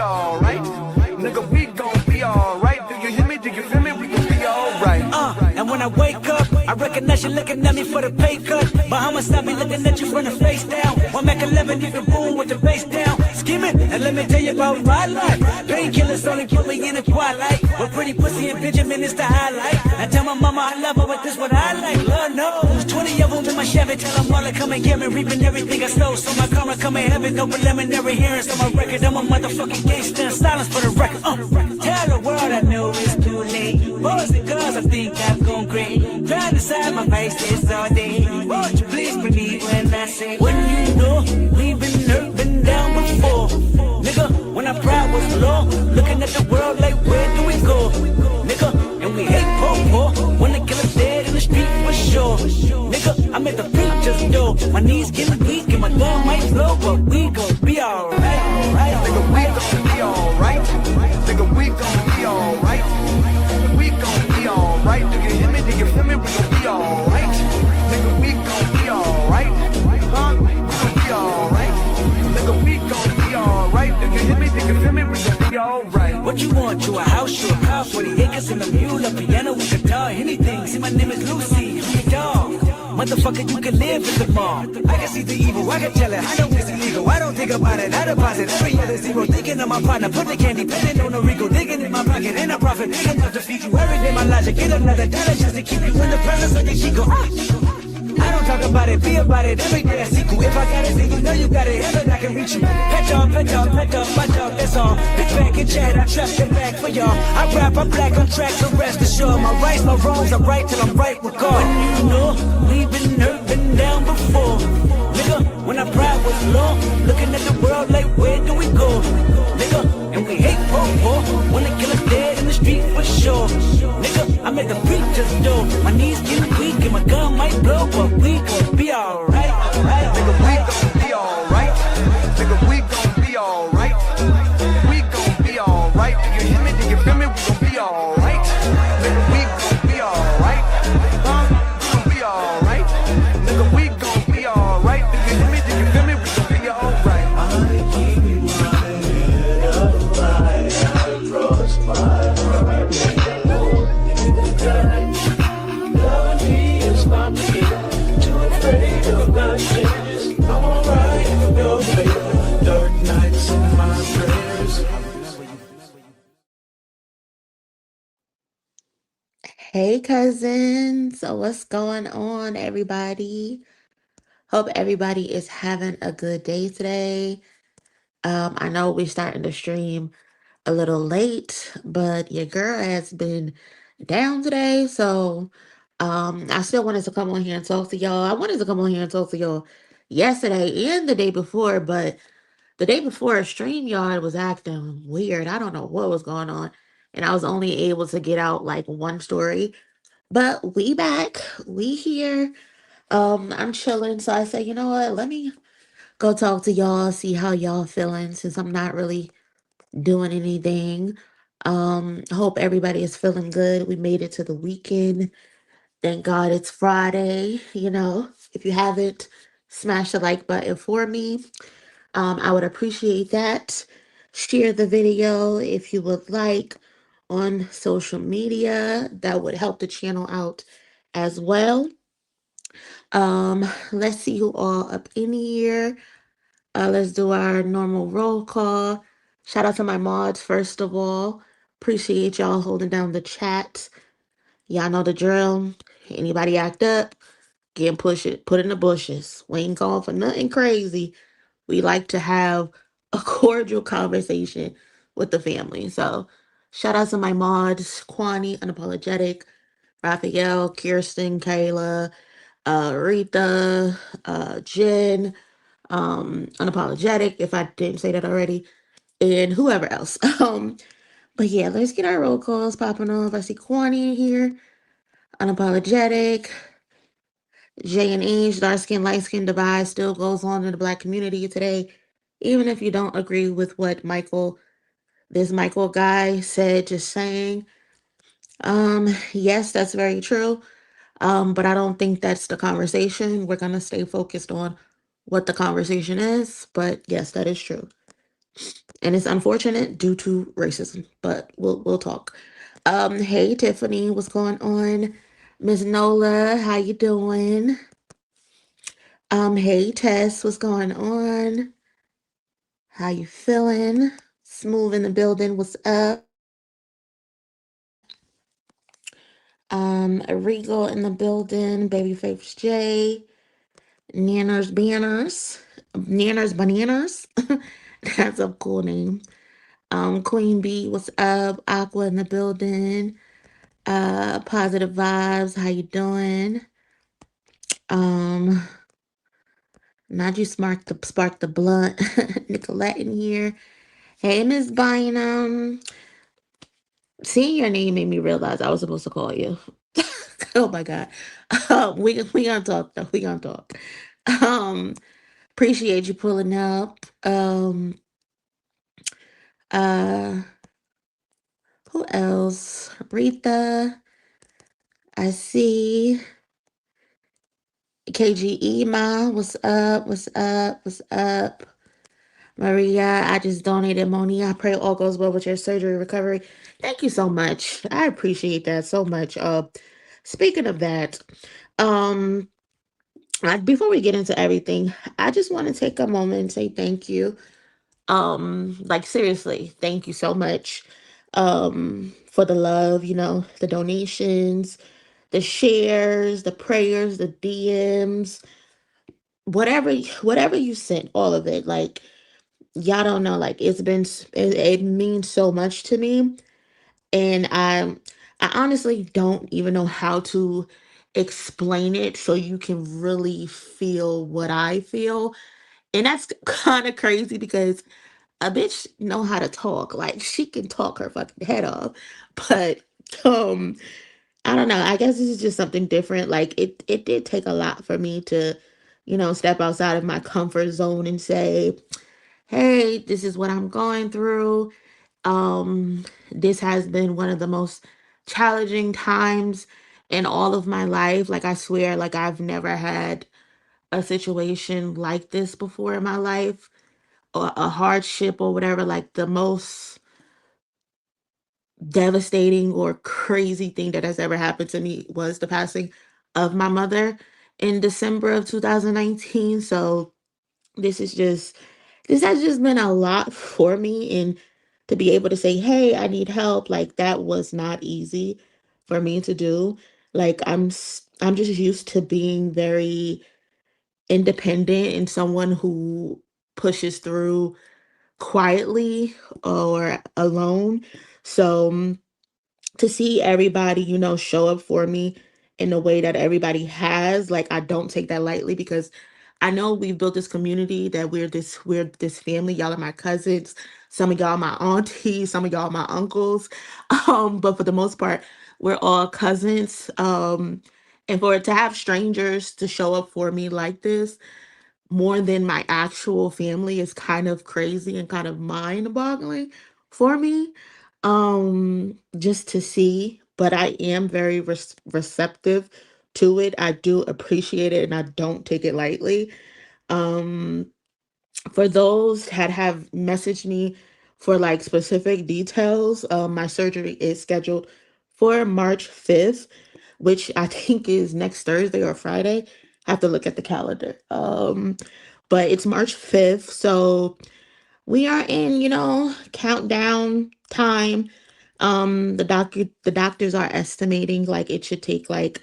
alright. Nigga, we gon' be alright. Do you hear me? Do you feel me? We gon' be alright. And when I wake up, I recognize you looking at me for the pay cut. But I'ma stop me looking at you from the face down. One Mac 11, you can boom with the bass down. Scheming, and let me tell you about my life. Painkillers only put me in the twilight. But pretty pussy and Benjamin is the highlight. I tell my mama I love her, but this what I like. Lord knows, 20 of them in my Chevy. Tell them all to come and get me, reaping everything I stole. So my karma come in heaven, no preliminary hearings on my record. I'm a motherfucking gangster, silence for the record. Tell the world I know it's too late. Boys and girls, I think I've gone great. Trying to decide my face this all day. Won't you please believe when I say, when you know we've been hurt, been down before. Nigga, when our pride was low, looking at the world like where do we go? Nigga, and we hate poor, wanna kill us dead in the street for sure. Nigga, I'm at the preacher's door. My knees getting weak and my gun might blow, but we gon' be alright. Nigga, we gon' be alright. Nigga, we gon' be alright. We gon' be alright. Do you hear me? Do you feel me? We gon' be alright. Nigga, we gon' be alright. Huh? We gon' be alright. Nigga, we gon' be alright. Do you hear me? Do you feel me? We gon' be alright. What you want? You a house, you a car, 40 acres and a mule, a piano with guitar, anything. See, my name is Lucy, I'm your dog. Motherfucker, you can live in the mall. I can see the evil, I can tell it. I know it's illegal. I don't think about it. I deposit every other zero. Thinking of my partner, put the candy, penning on the Rico, digging in my pocket, and I profit big enough to feed you every day. My logic, get another dollar just to keep you in the presence of the Chico. I don't talk about it, be about it. Every day I see you. If I got it, then you know you got it. Heaven, I can reach you. Pet dog, my dog, that's all. Big back and chat, I trust it back for y'all. I rap, I'm black on track, so rest assured. My rights, my wrongs, I'm right till I'm right with God. When you know we've been hurt, been down before. Nigga, when our pride was low, looking at the world like where do we go? Nigga, and we hate poor, wanna kill us dead in the street for sure. Nigga, I'm at the preacher's door. My knees getting weak and my gun might blow, but we gon' be alright. Nigga, we gon' be alright. Nigga, we gon' be alright. We gon' be alright. Do you hear me? Do you feel me? We gon' be alright. Nigga, we gon' be alright. Huh? We gon' be alright. Nigga, we gon' be alright. Do you hear me? Do you feel me? We gon' be alright. I keep my head up high. I cross my heart. Love me is my fear. Too afraid of my changes. I'm alright in your favor. Dark nights in my prayers. Hey cousins, so what's going on, everybody? Hope everybody is having a good day today. I know we're starting to stream a little late, but your girl has been down today, so I still wanted to come on here and talk to y'all. I wanted to come on here and talk to y'all yesterday and the day before, but the day before StreamYard was acting weird. I don't know what was going on, and I was only able to get out like one story. But we back, we here. I'm chilling, so I said, you know what? Let me go talk to y'all, see how y'all feeling since I'm not really doing anything. Hope everybody is feeling good. We made it to the weekend. Thank God it's Friday. If you haven't, smash the like button for me. I would appreciate that. Share the video if you would like on social media. That would help the channel out as well. Let's see who all up in here. Let's do our normal roll call. Shout out to my mods, first of all. Appreciate y'all holding down the chat. Y'all know the drill. Anybody act up, get put in the bushes. We ain't going for nothing crazy. We like to have a cordial conversation with the family. So shout out to my mods, Kwani, Unapologetic, Raphael, Kirsten, Kayla, Rita, Jen, Unapologetic, if I didn't say that already, and whoever else. But yeah, let's get our roll calls popping off. I see Kwani in here, Unapologetic, J and H, dark skin, light skin divide still goes on in the Black community today. Even if you don't agree with what this Michael guy said, just saying. Yes, that's very true. But I don't think that's the conversation. We're gonna stay focused on what the conversation is. But yes, that is true. and it's unfortunate due to racism, but we'll talk. Hey Tiffany, what's going on? Miss Nola, how you doing? Hey Tess, what's going on? How you feeling? Smooth in the building, what's up? Regal in the building, Babyface J, Nanners Banners, Nanners Bananas. That's a cool name. Queen Bee, what's up? Aqua in the building. Positive vibes, how you doing? Um, Najee spark the blunt. Nicolette in here. Hey, Miss Bynum. Seeing your name made me realize I was supposed to call you. Oh my god. We gonna talk though. We gonna talk. Um, Appreciate you pulling up. Uh, who else? Rita. I see. KGE Ma. What's up? What's up? What's up? Maria, I just donated money. I pray all goes well with your surgery recovery. Thank you so much. I appreciate that so much. Speaking of that, um, before we get into everything, I just want to take a moment and say thank you. Like seriously, thank you so much. For the love, the donations, the shares, the prayers, the DMs, whatever you sent, all of it. Like y'all don't know, like it means so much to me, and I honestly don't even know how to explain it so you can really feel what I feel. And that's kind of crazy because a bitch know how to talk. Like she can talk her fucking head off. But um I don't know. I guess this is just something different. Like it did take a lot for me to, step outside of my comfort zone and say, "Hey, this is what I'm going through. This has been one of the most challenging times in all of my life. Like I swear, like I've never had a situation like this before in my life, or a hardship or whatever. Like the most devastating or crazy thing that has ever happened to me was the passing of my mother in December of 2019. So this is just this has just been a lot for me, and to be able to say, "Hey, I need help," like that was not easy for me to do. Like I'm just used to being very independent and someone who pushes through quietly or alone. So to see everybody, show up for me in the way that everybody has, like I don't take that lightly because I know we've built this community that we're this family. Y'all are my cousins. Some of y'all my aunties, some of y'all my uncles. But for the most part, we're all cousins. And for it to have strangers to show up for me like this, more than my actual family, is kind of crazy and kind of mind-boggling for me. Just to see, but I am very receptive to it. I do appreciate it and I don't take it lightly. Um, for those that have messaged me for like specific details, my surgery is scheduled for March 5th, which I think is next Thursday or Friday. I have to look at the calendar. But it's March 5th, so we are in, countdown time. The doctors are estimating like it should take like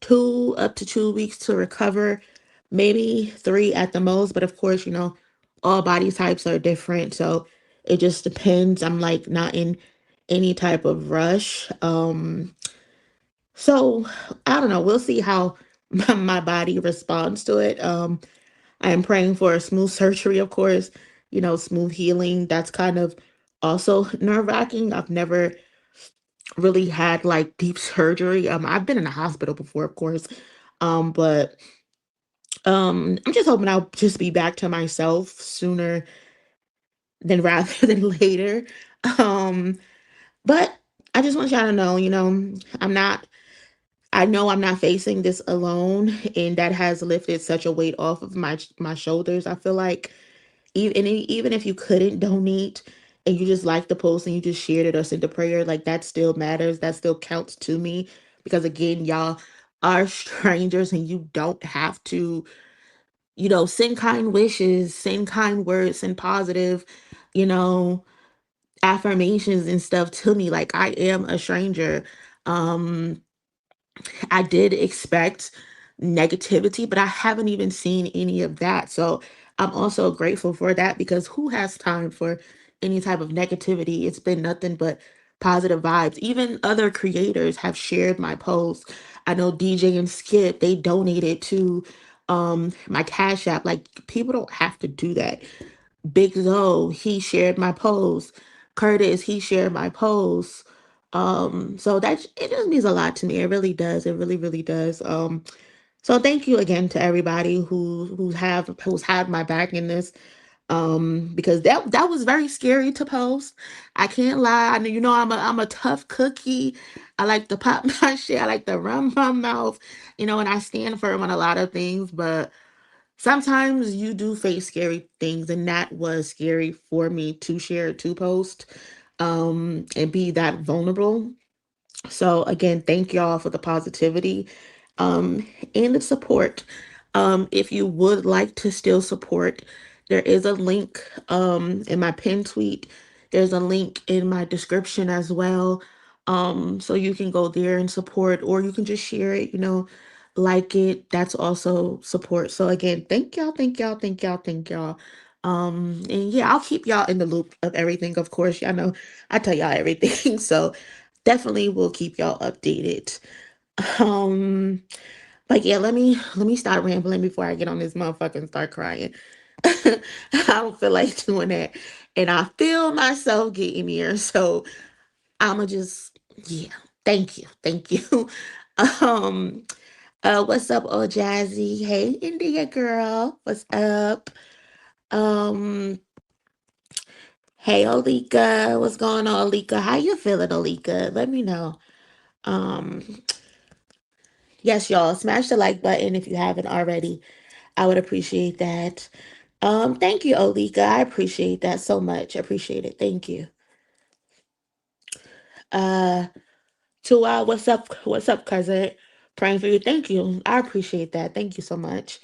2 up to 2 weeks to recover, maybe 3 at the most. But of course, all body types are different, so it just depends. I'm like not in any type of rush. So I don't know. We'll see how my body responds to it. I am praying for a smooth surgery, of course, smooth healing. That's kind of also nerve-wracking. I've never really had like deep surgery. I've been in the hospital before, of course. But I'm just hoping I'll just be back to myself sooner than rather than later. Um, but I just want y'all to know, I'm not I know I'm not facing this alone, and that has lifted such a weight off of my shoulders. I feel like even if you couldn't donate and you just liked the post and you just shared it or sent a prayer, like that still matters. That still counts to me because again, y'all are strangers and you don't have to, send kind wishes, send kind words, send positive, you know, affirmations and stuff to me. Like I am a stranger. Um I did expect negativity, but I haven't even seen any of that. So I'm also grateful for that because who has time for any type of negativity? It's been nothing but positive vibes. Even other creators have shared my posts. I know DJ and Skip, they donated to my Cash App. Like people don't have to do that. Big Zo, he shared my post. Curtis, he shared my post. So that it just means a lot to me. It really does. It really, really does. So thank you again to everybody who's had my back in this. Because that was very scary to post. I can't lie. I know I'm a tough cookie. I like to pop my shit. I like to run my mouth, and I stand firm on a lot of things, but sometimes you do face scary things, and that was scary for me to share, to post, and be that vulnerable. So again, thank y'all for the positivity, and the support. If you would like to still support, there is a link in my pin tweet. There's a link in my description as well. So you can go there and support, or you can just share it, like it. That's also support. So again, thank y'all, thank y'all, thank y'all, thank y'all. And yeah, I'll keep y'all in the loop of everything. Of course, y'all know I tell y'all everything. So definitely will keep y'all updated. Um, but yeah, let me stop rambling before I get on this motherfucker and start crying. I don't feel like doing that. And I feel myself getting here. So I'ma just yeah. Thank you. Thank you. Um what's up, oh Jazzy? Hey India girl. What's up? Um hey Olika. What's going on, Olika? How you feeling, Olika? Let me know. Um Yes, y'all, smash the like button if you haven't already. I would appreciate that. Thank you, Olika. I appreciate that so much. I appreciate it. Thank you. Uh, Tua, what's up? What's up, cousin? Praying for you. Thank you. I appreciate that. Thank you so much.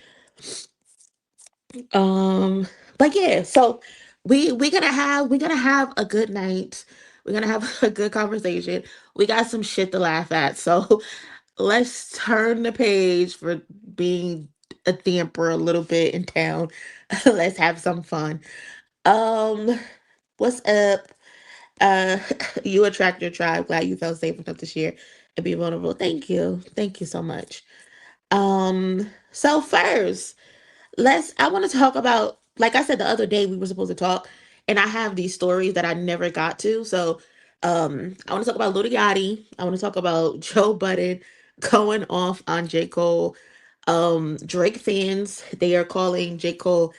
Um, but yeah, so we're gonna have a good night. We're gonna have a good conversation. We got some shit to laugh at. So let's turn the page for being a damper a little bit in town. Let's have some fun. Um, what's up? Uh, you attract your tribe. Glad you felt safe enough to share and be vulnerable. Thank you. Thank you so much. So first, I want to talk about, like I said the other day, we were supposed to talk, and I have these stories that I never got to. So, I want to talk about Lil Yachty. I want to talk about Joe Budden going off on J. Cole. Drake fans, they are calling J. Cole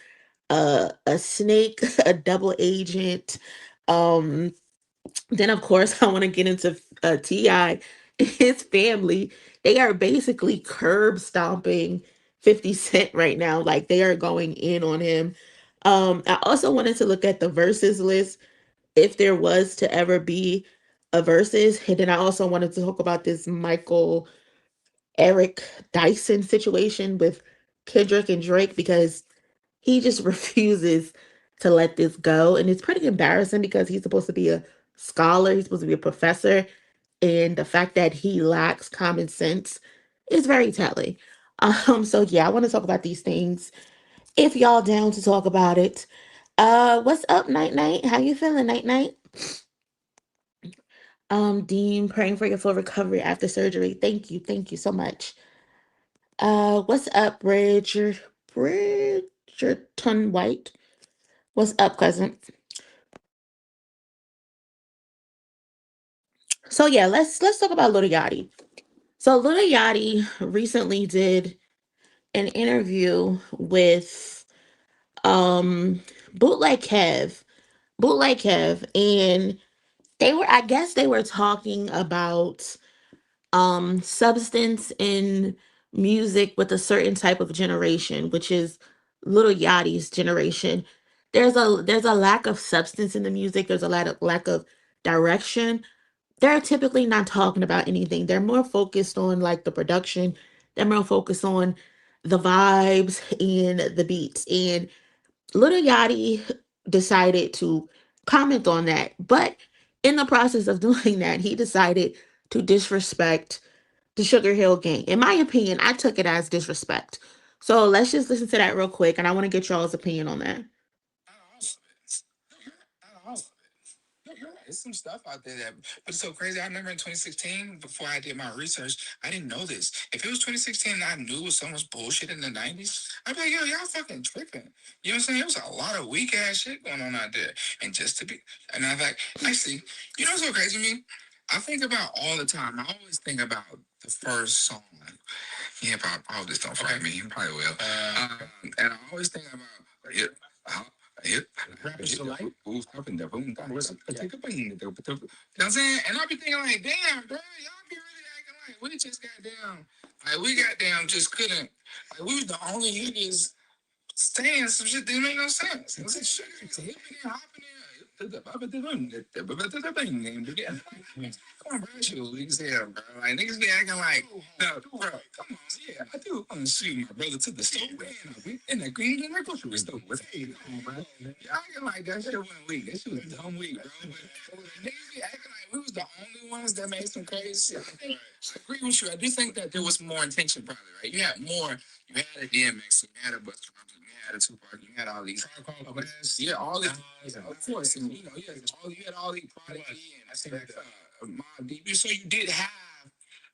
a snake, a double agent. Um, then of course I want to get into Ti, his family. They are basically curb stomping 50 Cent right now. Like they are going in on him. I also wanted to look at the verses list if there was to ever be a verses, and then I also wanted to talk about this Michael Eric Dyson situation with Kendrick and Drake because he just refuses to let this go. And it's pretty embarrassing because he's supposed to be a scholar, he's supposed to be a professor. And the fact that he lacks common sense is very telling. So yeah, I want to talk about these things. If y'all down to talk about it. What's up, Night Night? How you feeling, Night Night? Dean, praying for your full recovery after surgery. Thank you so much. What's up, Bridgerton White? What's up, cousin? So yeah, let's talk about Lil Yachty. So Lil Yachty recently did an interview with um Bootleg Kev, Bootleg Kev, and I guess they were talking about substance in music with a certain type of generation, which is Lil Yachty's generation. there's a lack of substance in the music. There's a lack of direction. They're typically not talking about anything. They're more focused on like the production. They're more focused on the vibes and the beats. And Lil Yachty decided to comment on that. But in the process of doing that, he decided to disrespect the Sugar Hill Gang. In my opinion, I took it as disrespect. So let's just listen to that real quick, and I want to get y'all's opinion on that. There's some stuff out there that, but it's so crazy. I remember in 2016, before I did my research, I didn't know this. If it was 2016 and I knew it was so much bullshit in the 90s, I'd be like, yo, y'all fucking tripping. You know what I'm saying? There was a lot of weak ass shit going on out there. And just to be, and I'm like, actually, you know what's so crazy to me? I think about all the time. I always think about the first song. Yeah, probably, I hope this don't fight me. You probably will. And I always think about, yeah, hit. Rappers alike. Who's up in the boom? Take a bean. You know what I'm saying? And I be thinking like, damn, bro, y'all be really acting like we just got down. Like we got down, just couldn't. Like we was the only niggas saying some shit that didn't make no sense. It was like shit, hipping and hopping in. Come on, bro, you weak as hell, bro. Like niggas be acting like, no, bro, come on, yeah, I do want to see my brother to the store and the green and the grocery store. Hey, come on, bro. Y'all acting like that shit wasn't weak. That shit was dumb weak, bro. But niggas be acting like we was the only ones that made some crazy shit. I agree with you. I do think that there was more intention, probably, right? You had more. You had a DMX, you had a Busta Rhymes, you had a Tupac, you had all these. Yeah, all these. Of course, and you know, you had all these Prodigy and I think Mobb Deep. So you did have.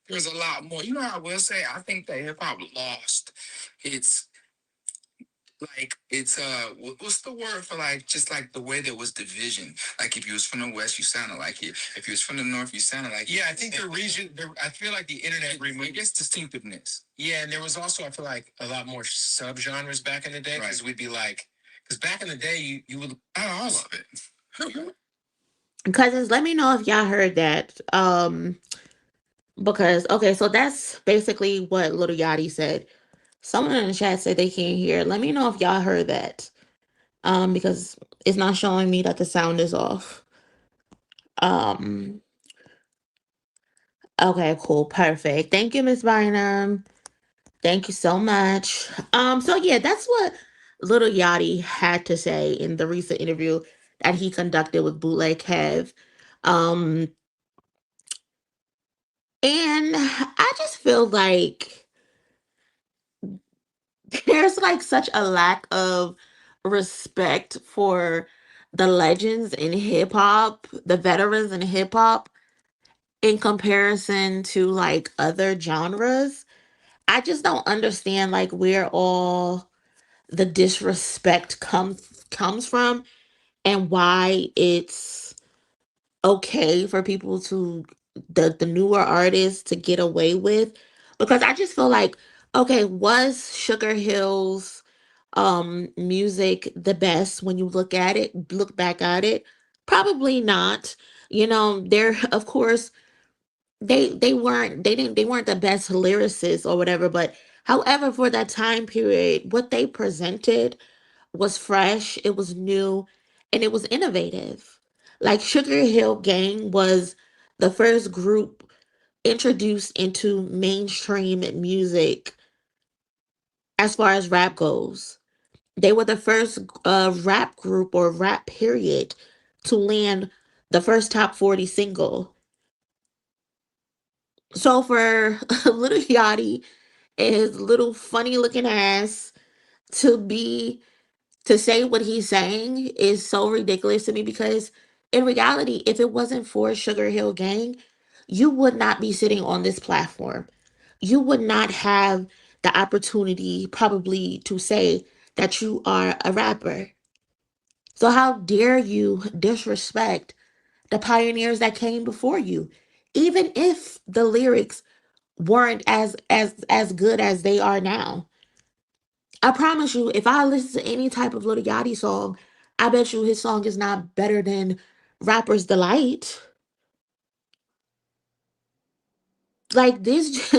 There's a lot more. You know, I will say, I think that hip hop lost its like it's what's the word for like just like the way there was division. Like if you was from the west, you sounded like it. If you was from the north, you sounded like it. Yeah, I think the region. I feel like the internet removed its distinctiveness. Yeah, and there was also I feel like a lot more subgenres back in the day because we'd be like, because back in the day you would I love it. Cousins, let me know if y'all heard that. Because okay, so that's basically what Lil Yachty said. Someone in the chat said they can't hear. Let me know if y'all heard that. Because it's not showing me that the sound is off. Um, okay, cool, perfect. Thank you, Miss Bynum. Thank you so much. So yeah, that's what Lil Yachty had to say in the recent interview that he conducted with Bootleg Kev. Um, and I just feel like there's like such a lack of respect for the legends in hip hop, the veterans in hip hop, in comparison to like other genres. I just don't understand like where all the disrespect comes from and why it's okay for people to the newer artists to get away with, because I just feel like okay, was Sugar Hill's music the best when you look back at it? Probably not. You know, there of course they weren't the best lyricists or whatever, but however for that time period what they presented was fresh, it was new, and it was innovative. Like Sugar Hill Gang was the first group introduced into mainstream music as far as rap goes. They were the first rap group or rap period to land the first top 40 single. So for Little Yachty and his little funny looking ass to be to say what he's saying is so ridiculous to me, because in reality, if it wasn't for Sugar Hill Gang, you would not be sitting on this platform. You would not have the opportunity probably to say that you are a rapper. So how dare you disrespect the pioneers that came before you? Even if the lyrics weren't as good as they are now. I promise you, if I listen to any type of Lil Yachty song, I bet you his song is not better than Rapper's Delight. Like this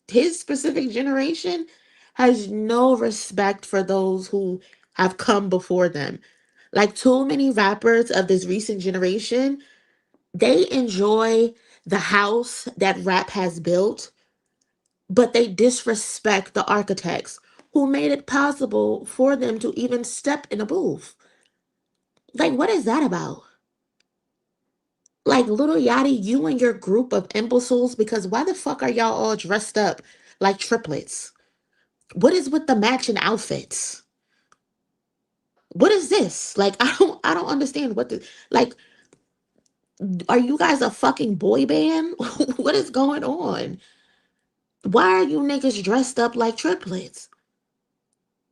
his specific generation has no respect for those who have come before them. Like too many rappers of this recent generation, they enjoy the house that rap has built, but they disrespect the architects who made it possible for them to even step in a booth. Like, what is that about? Like, Lil Yachty, you and your group of imbeciles, because why the fuck are y'all all dressed up like triplets? What is with the matching outfits? What is this? Like, I don't understand what the, like, are you guys a fucking boy band? What is going on? Why are you niggas dressed up like triplets?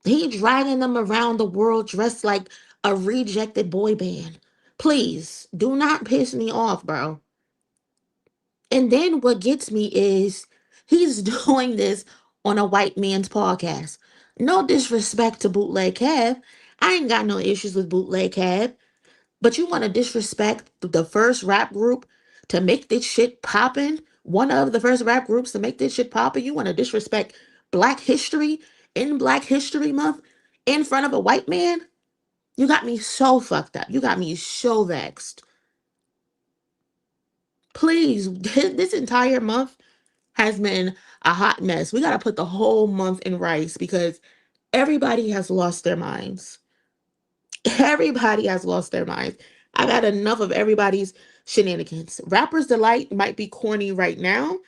He dragging them around the world dressed like a rejected boy band. Please do not piss me off, bro. And then what gets me is he's doing this on a white man's podcast. No disrespect to Bootleg Cab. I ain't got no issues with Bootleg Cab. But you want to disrespect the first rap group to make this shit poppin'? One of the first rap groups to make this shit poppin'? You want to disrespect Black History in Black History Month in front of a white man? You got me so fucked up. You got me so vexed. Please, this entire month has been a hot mess. We got to put the whole month in rice because everybody has lost their minds. Everybody has lost their minds. I've had enough of everybody's shenanigans. Rapper's Delight might be corny right now,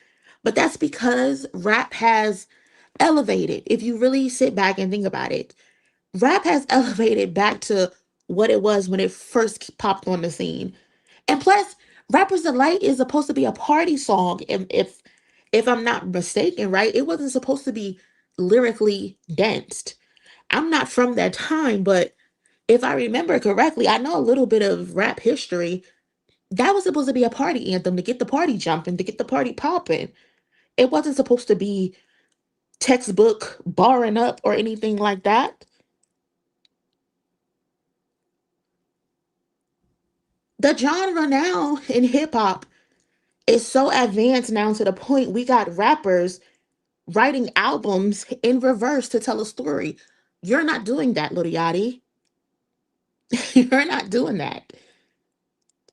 but that's because rap has elevated. If you really sit back and think about it, rap has elevated back to what it was when it first popped on the scene. And plus, Rapper's Delight is supposed to be a party song. If I'm not mistaken, right? It wasn't supposed to be lyrically dense. I'm not from that time, but if I remember correctly, I know a little bit of rap history. That was supposed to be a party anthem to get the party jumping, to get the party popping. It wasn't supposed to be textbook barring up or anything like that. The genre now in hip hop is so advanced now to the point we got rappers writing albums in reverse to tell a story. You're not doing that, Lil Yachty. You're not doing that.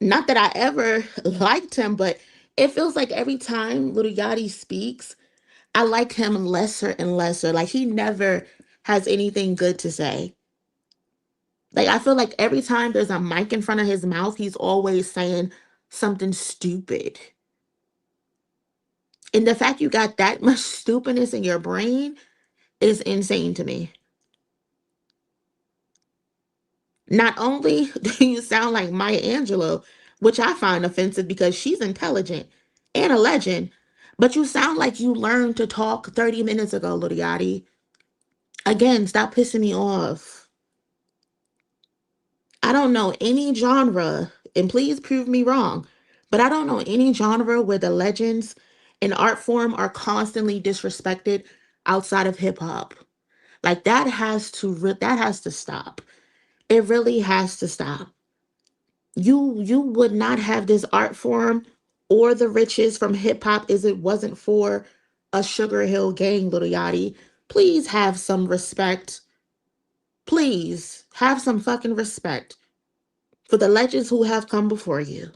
Not that I ever liked him, but it feels like every time Lil Yachty speaks, I like him lesser and lesser. Like he never has anything good to say. Like I feel like every time there's a mic in front of his mouth, he's always saying something stupid. And the fact you got that much stupidness in your brain is insane to me. Not only do you sound like Maya Angelou, which I find offensive because she's intelligent and a legend, but you sound like you learned to talk 30 minutes ago, Lil Yachty. Again, stop pissing me off. I don't know any genre, and please prove me wrong, but I don't know any genre where the legends in art form are constantly disrespected outside of hip hop. Like that has to stop. It really has to stop. You would not have this art form or the riches from hip hop if it wasn't for a Sugar Hill Gang, Lil Yachty. Please have some respect. Please have some fucking respect for the legends who have come before you.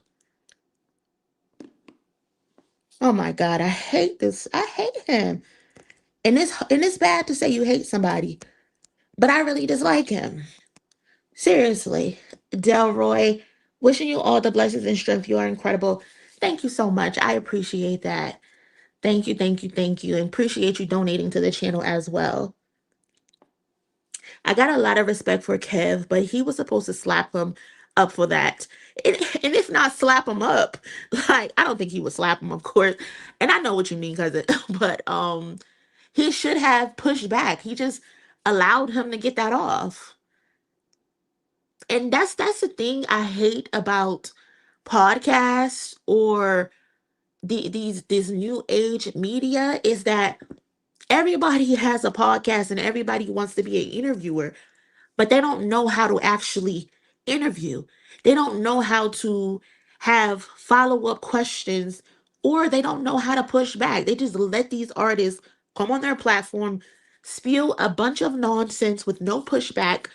Oh my God, I hate this. I hate him. And it's bad to say you hate somebody, but I really dislike him. Seriously, Delroy, wishing you all the blessings and strength. You are incredible. Thank you so much. I appreciate that. Thank you, thank you, thank you. And appreciate you donating to the channel as well. I got a lot of respect for Kev, but he was supposed to slap him up for that. And if not slap him up, like I don't think he would slap him, of course. And I know what you mean, cousin, but he should have pushed back. He just allowed him to get that off. And that's the thing I hate about podcasts or these new age media is that everybody has a podcast and everybody wants to be an interviewer, but they don't know how to actually interview. They don't know how to have follow-up questions or they don't know how to push back. They just let these artists come on their platform, spew a bunch of nonsense with no pushback,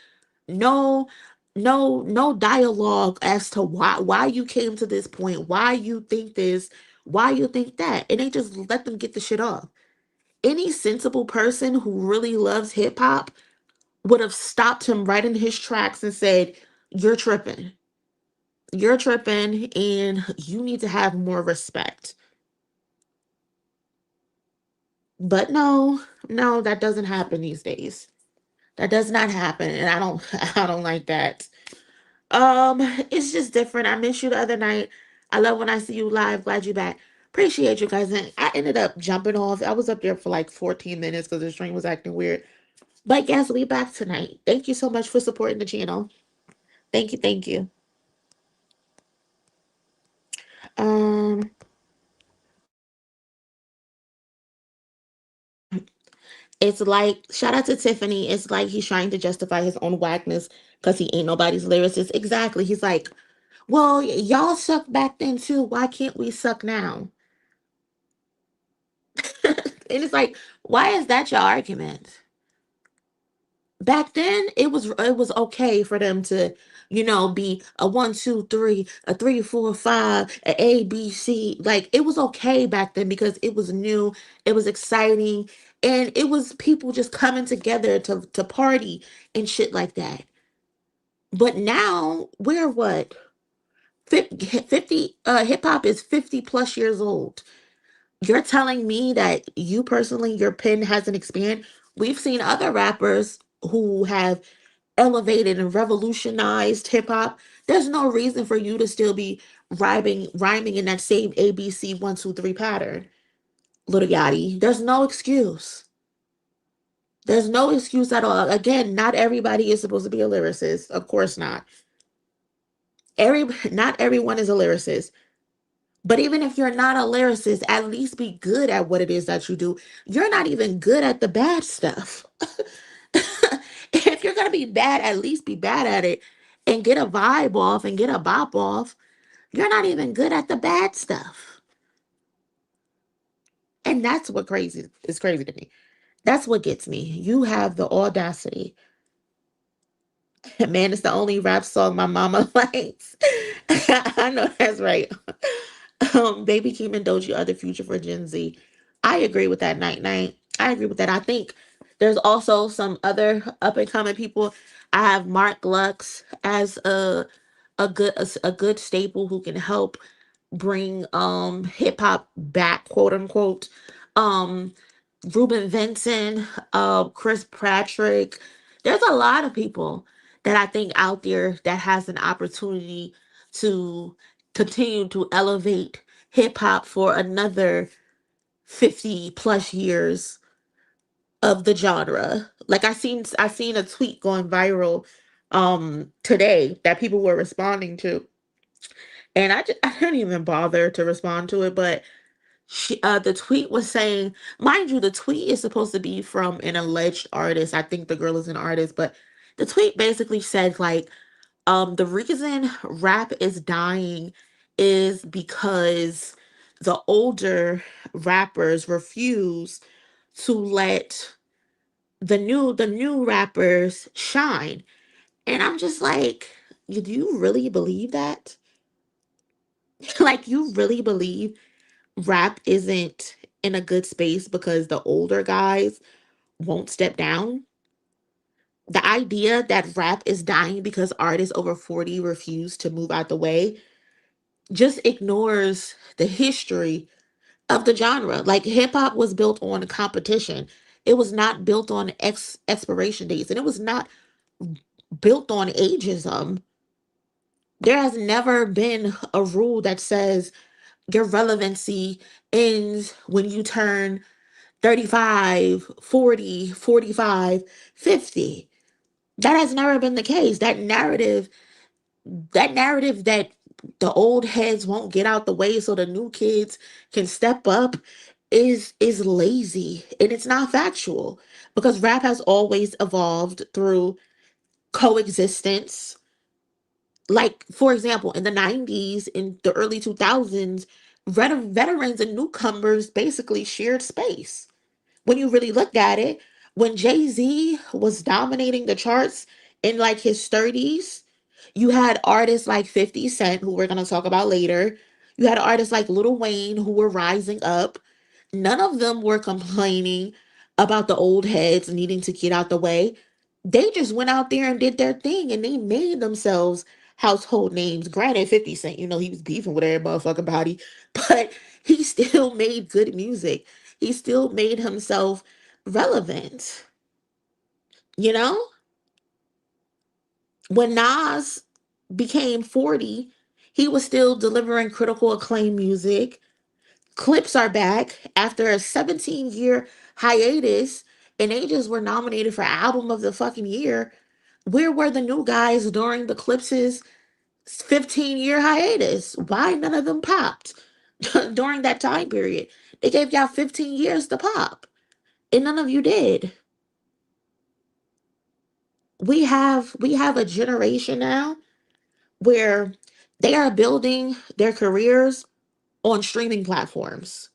no no dialogue as to why you came to this point, why you think this, why you think that, and they just let them get the shit off. Any sensible person who really loves hip hop would have stopped him right in his tracks and said, "You're tripping. You're tripping, and you need to have more respect." But no, no, that doesn't happen these days. That does not happen, and I don't I don't like that. It's just different. I missed you the other night. I love when I see you live. Glad you back. Appreciate you guys. And I ended up jumping off. I was up there for like 14 minutes because the stream was acting weird. But yes, we back tonight. Thank you so much for supporting the channel. Thank you, thank you. Um, it's like shout out to Tiffany. It's like he's trying to justify his own whackness because he ain't nobody's lyricist. Exactly. He's like, well, y'all suck back then too. Why can't we suck now? And it's like, why is that your argument? Back then it was okay for them to, be a one, two, three, a three, four, five, a B, C. Like it was okay back then because it was new, it was exciting, and it was people just coming together to party and shit like that. But now we're what? 50 hip hop is 50 plus years old. You're telling me that you personally, your pen hasn't expanded? We've seen other rappers who have elevated and revolutionized hip hop. There's no reason for you to still be rhyming in that same ABC 1 2 3 pattern, Lil Yachty. There's no excuse. There's no excuse at all. Again, not everybody is supposed to be a lyricist. Of course not. Not everyone is a lyricist. But even if you're not a lyricist, at least be good at what it is that you do. You're not even good at the bad stuff. If you're going to be bad, at least be bad at it and get a vibe off and get a bop off. You're not even good at the bad stuff. And that's what crazy is crazy to me. That's what gets me. You have the audacity. Man, it's the only rap song my mama likes. I know that's right. Baby Keem and Doji are the future for Gen Z. I agree with that. Night night. I agree with that. I think there's also some other up and coming people. I have Mark Lux as a good staple who can help bring hip hop back, quote unquote. Um Ruben Vincent, Chris Patrick. There's a lot of people that I think out there that has an opportunity to continue to elevate hip hop for another 50 plus years of the genre. Like I seen a tweet going viral today that people were responding to. And I didn't even bother to respond to it, but the tweet was saying, mind you, the tweet is supposed to be from an alleged artist. I think the girl is an artist, but the tweet basically said like, the reason rap is dying is because the older rappers refuse to let the new rappers shine. And I'm just like, do you really believe that? Like you really believe rap isn't in a good space because the older guys won't step down? The idea that rap is dying because artists over 40 refuse to move out the way just ignores the history of the genre. Like hip hop was built on competition. It was not built on expiration dates, and it was not built on ageism. There has never been a rule that says your relevancy ends when you turn 35, 40, 45, 50. That has never been the case. That narrative that the old heads won't get out the way so the new kids can step up is lazy, and it's not factual, because rap has always evolved through coexistence. Like for example, in the 90s, in the early 2000s, veterans and newcomers basically shared space. When you really looked at it, when Jay-Z was dominating the charts in like his 30s, You had artists like 50 Cent, who we're going to talk about later. You had artists like Lil Wayne who were rising up. None of them were complaining about the old heads needing to get out the way. They just went out there and did their thing and they made themselves household names. Granted, 50 Cent, he was beefing with every motherfucking body, but he still made good music. He still made himself relevant. You know? When Nas became 40, he was still delivering critical acclaim music. Clips are back after a 17-year hiatus, and they just were nominated for Album of the fucking Year. Where were the new guys during the Clips' 15-year hiatus? Why none of them popped during that time period? They gave y'all 15 years to pop, and none of you did. We have a generation now where they are building their careers on streaming platforms.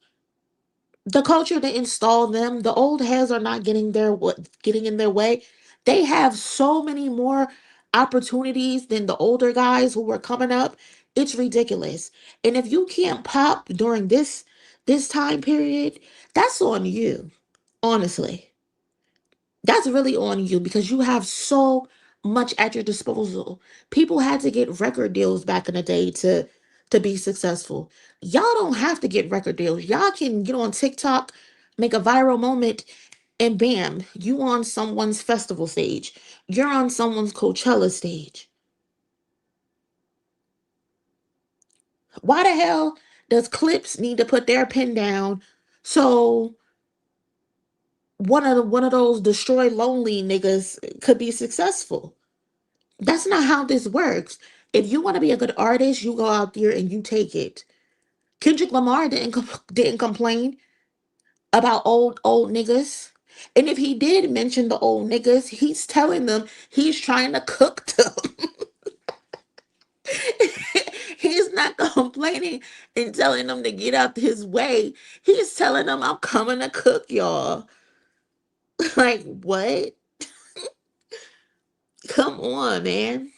The culture to install them, the old heads are not getting in their way. They have so many more opportunities than the older guys who were coming up. It's ridiculous. And if you can't pop during this time period, that's on you. Honestly, that's really on you because you have so much at your disposal. People had to get record deals back in the day to be successful. Y'all don't have to get record deals. Y'all can get on TikTok, make a viral moment, and bam, you on someone's festival stage. You're on someone's Coachella stage. Why the hell does Clips need to put their pen down so one of those destroy lonely niggas could be successful? That's not how this works. If you want to be a good artist, you go out there and you take it. Kendrick Lamar didn't complain about old niggas. And if he did mention the old niggas, he's telling them he's trying to cook them. He's not complaining and telling them to get out his way. He's telling them, I'm coming to cook y'all. Like, what? Come on, man.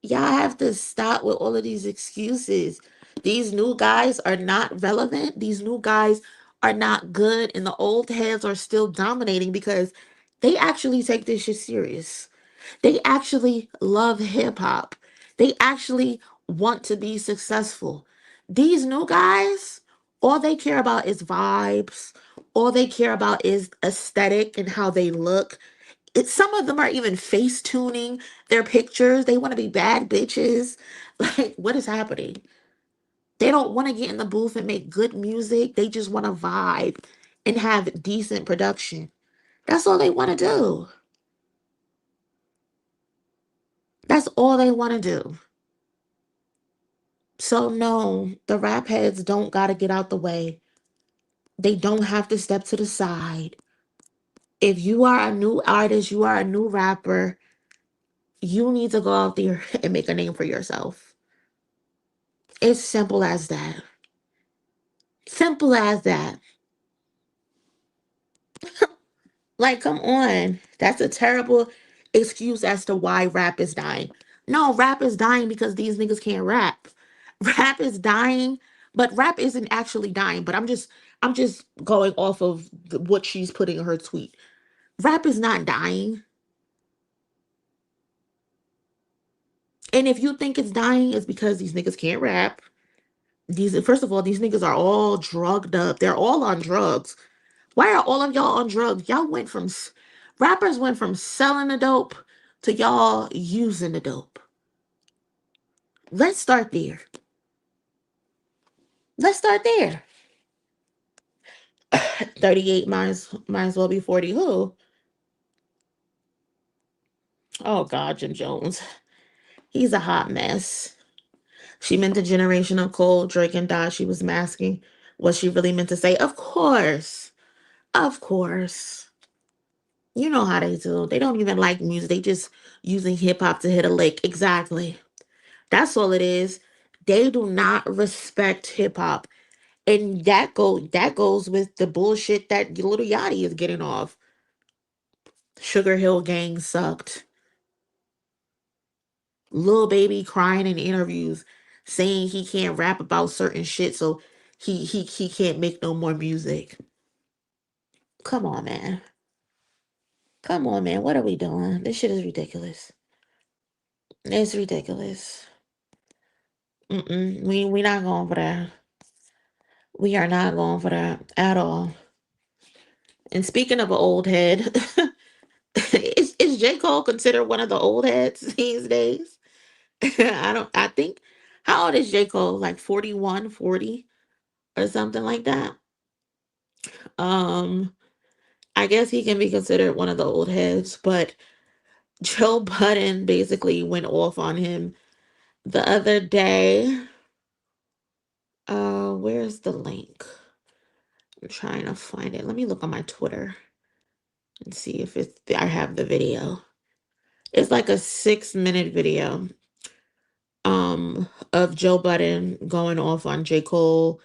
Y'all have to stop with all of these excuses. These new guys are not relevant. These new guys are not good. And the old heads are still dominating because they actually take this shit serious. They actually love hip hop. They actually want to be successful. These new guys, all they care about is vibes. All they care about is aesthetic and how they look. Some of them are even face tuning their pictures. They want to be bad bitches. Like, what is happening? They don't want to get in the booth and make good music. They just want to vibe and have decent production. That's all they want to do. That's all they want to do. So, no, the rap heads don't got to get out the way. They don't have to step to the side. If you are a new artist, you are a new rapper, you need to go out there and make a name for yourself. It's simple as that. Simple as that. Like, come on. That's a terrible excuse as to why rap is dying. No, rap is dying because these niggas can't rap. Rap is dying, but rap isn't actually dying. But I'm just going off of what she's putting in her tweet. Rap is not dying. And if you think it's dying, it's because these niggas can't rap. First of all, these niggas are all drugged up. They're all on drugs. Why are all of y'all on drugs? Rappers went from selling the dope to y'all using the dope. Let's start there. Let's start there. 38 might as well be 40. Who? Oh God, Jim Jones. He's a hot mess. She meant a generation of cold, Drake and Dot. She was masking what she really meant to say. Of course. Of course. You know how they do. They don't even like music. They just using hip hop to hit a lick. Exactly. That's all it is. They do not respect hip hop. And that goes with the bullshit that Lil Yachty is getting off. Sugar Hill Gang sucked. Lil Baby crying in interviews saying he can't rap about certain shit, so he can't make no more music. Come on, man. Come on, man. What are we doing? This shit is ridiculous. It's ridiculous. We not going for that. We are not going for that at all. And speaking of an old head, is J. Cole considered one of the old heads these days? I think, how old is J. Cole? Like 41, 40, or something like that. Um, I guess he can be considered one of the old heads, but Joe Budden basically went off on him the other day. Where's the link? I'm trying to find it. Let me look on my Twitter and see if I have the video. It's like a 6-minute video of Joe Budden going off on J. Cole,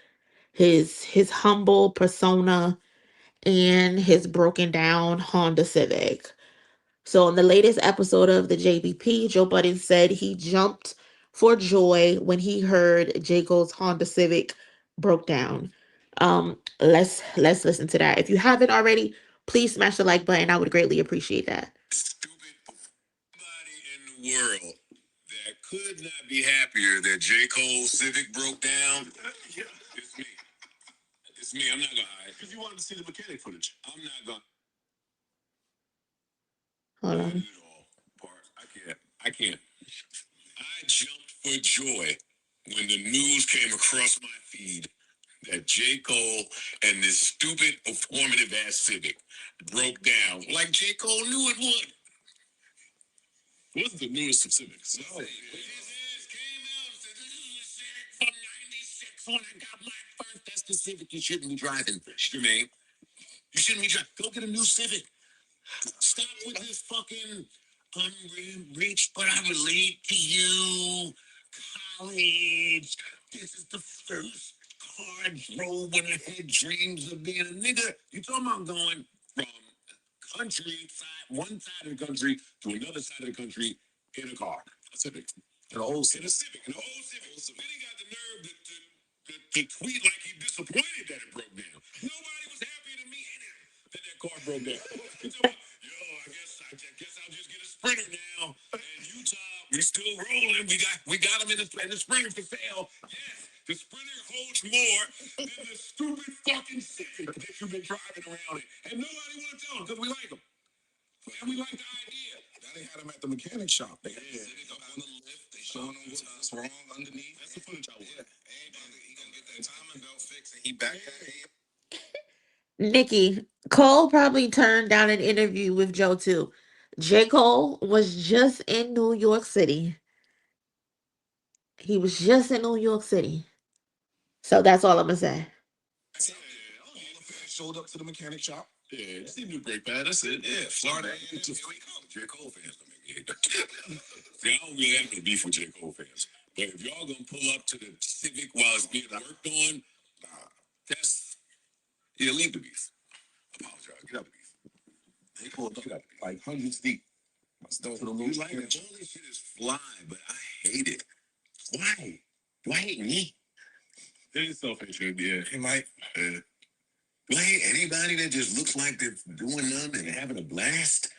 his humble persona, and his broken down Honda Civic. So in the latest episode of the JBP, Joe Budden said he jumped for joy when he heard J. Cole's Honda Civic broke down. Let's listen to that. If you haven't already, please smash the like button. I would greatly appreciate that. In the world that could not be happier that J. Cole's Civic broke down. Yeah. It's me. It's me. I'm not gonna hide. Because you wanted to see the mechanic footage. I'm not gonna. Hold on. I can't. I jumped for joy when the news came across my feed that J. Cole and this stupid performative ass Civic broke down like J. Cole knew it would. Wasn't the newest of Civics. No. His ass came out and said, "This is a Civic from '96 when I got my first. That's the Civic you shouldn't be driving, Jermaine. You shouldn't be driving. Go get a new Civic. Stop with this fucking unreached, but I relate to you. College. This is the first car I drove when I had dreams of being a nigga. You talking about going from one side of the country to another side of the country in a car. A Civic. In a whole Civic. In a Civic. In a whole Civic. Then he got the nerve to tweet like he disappointed that it broke down. Nobody was happier than me that car broke down. He told me, I guess I'll just get a Sprinter now. And Utah, we still rolling. We got him in the Sprinter for sale. Yes. The Sprinter holds more than the stupid fucking Civic that you've been driving around in. And nobody want to tell him because we like him. And we like the idea. Now they had him at the mechanic shop. They had the Civic up on the lift. They showing him what's wrong underneath. That's the footage I want. Yeah. He gonna get that timing belt fixed and he back at him. Nikki, Cole probably turned down an interview with Joe too. J. Cole was just in New York City. He was just in New York City. So that's all I'm gonna say. Showed up to the mechanic shop. Yeah, it seemed to break bad. That's it. Yeah, Florida. J. Cole fans don't make me hate that. See, I don't really have any beef with J. Cole fans. But if y'all gonna pull up to the Civic while it's being worked on, leave the beef. Apologize. Get out the beef. They pulled up like hundreds deep. You like it? All this shit is fly, but I hate it. Why? Do I hate me? It is self-hatred, yeah. Hey, Mike. Do I hate anybody that just looks like they're doing nothing and having a blast?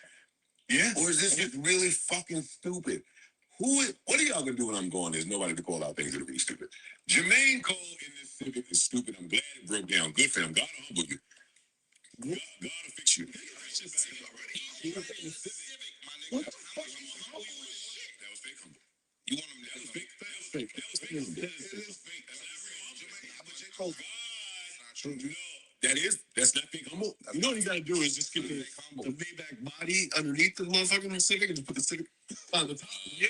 Yeah. Or is this just really fucking stupid? What are y'all gonna do when I'm gone? There's nobody to call out things that are really stupid. Jermaine Cole in this Civic is stupid. I'm glad it broke down. Good for him. God will humble you. God will fix you. What the fuck? That was fake humble. You want him to fake? That was fake. That was fake. But J. Cole, that's not true. That's not fake humble. You know what you gotta do is just get the Maybach body underneath the motherfucking Civic and just put the Civic on the top. Yeah.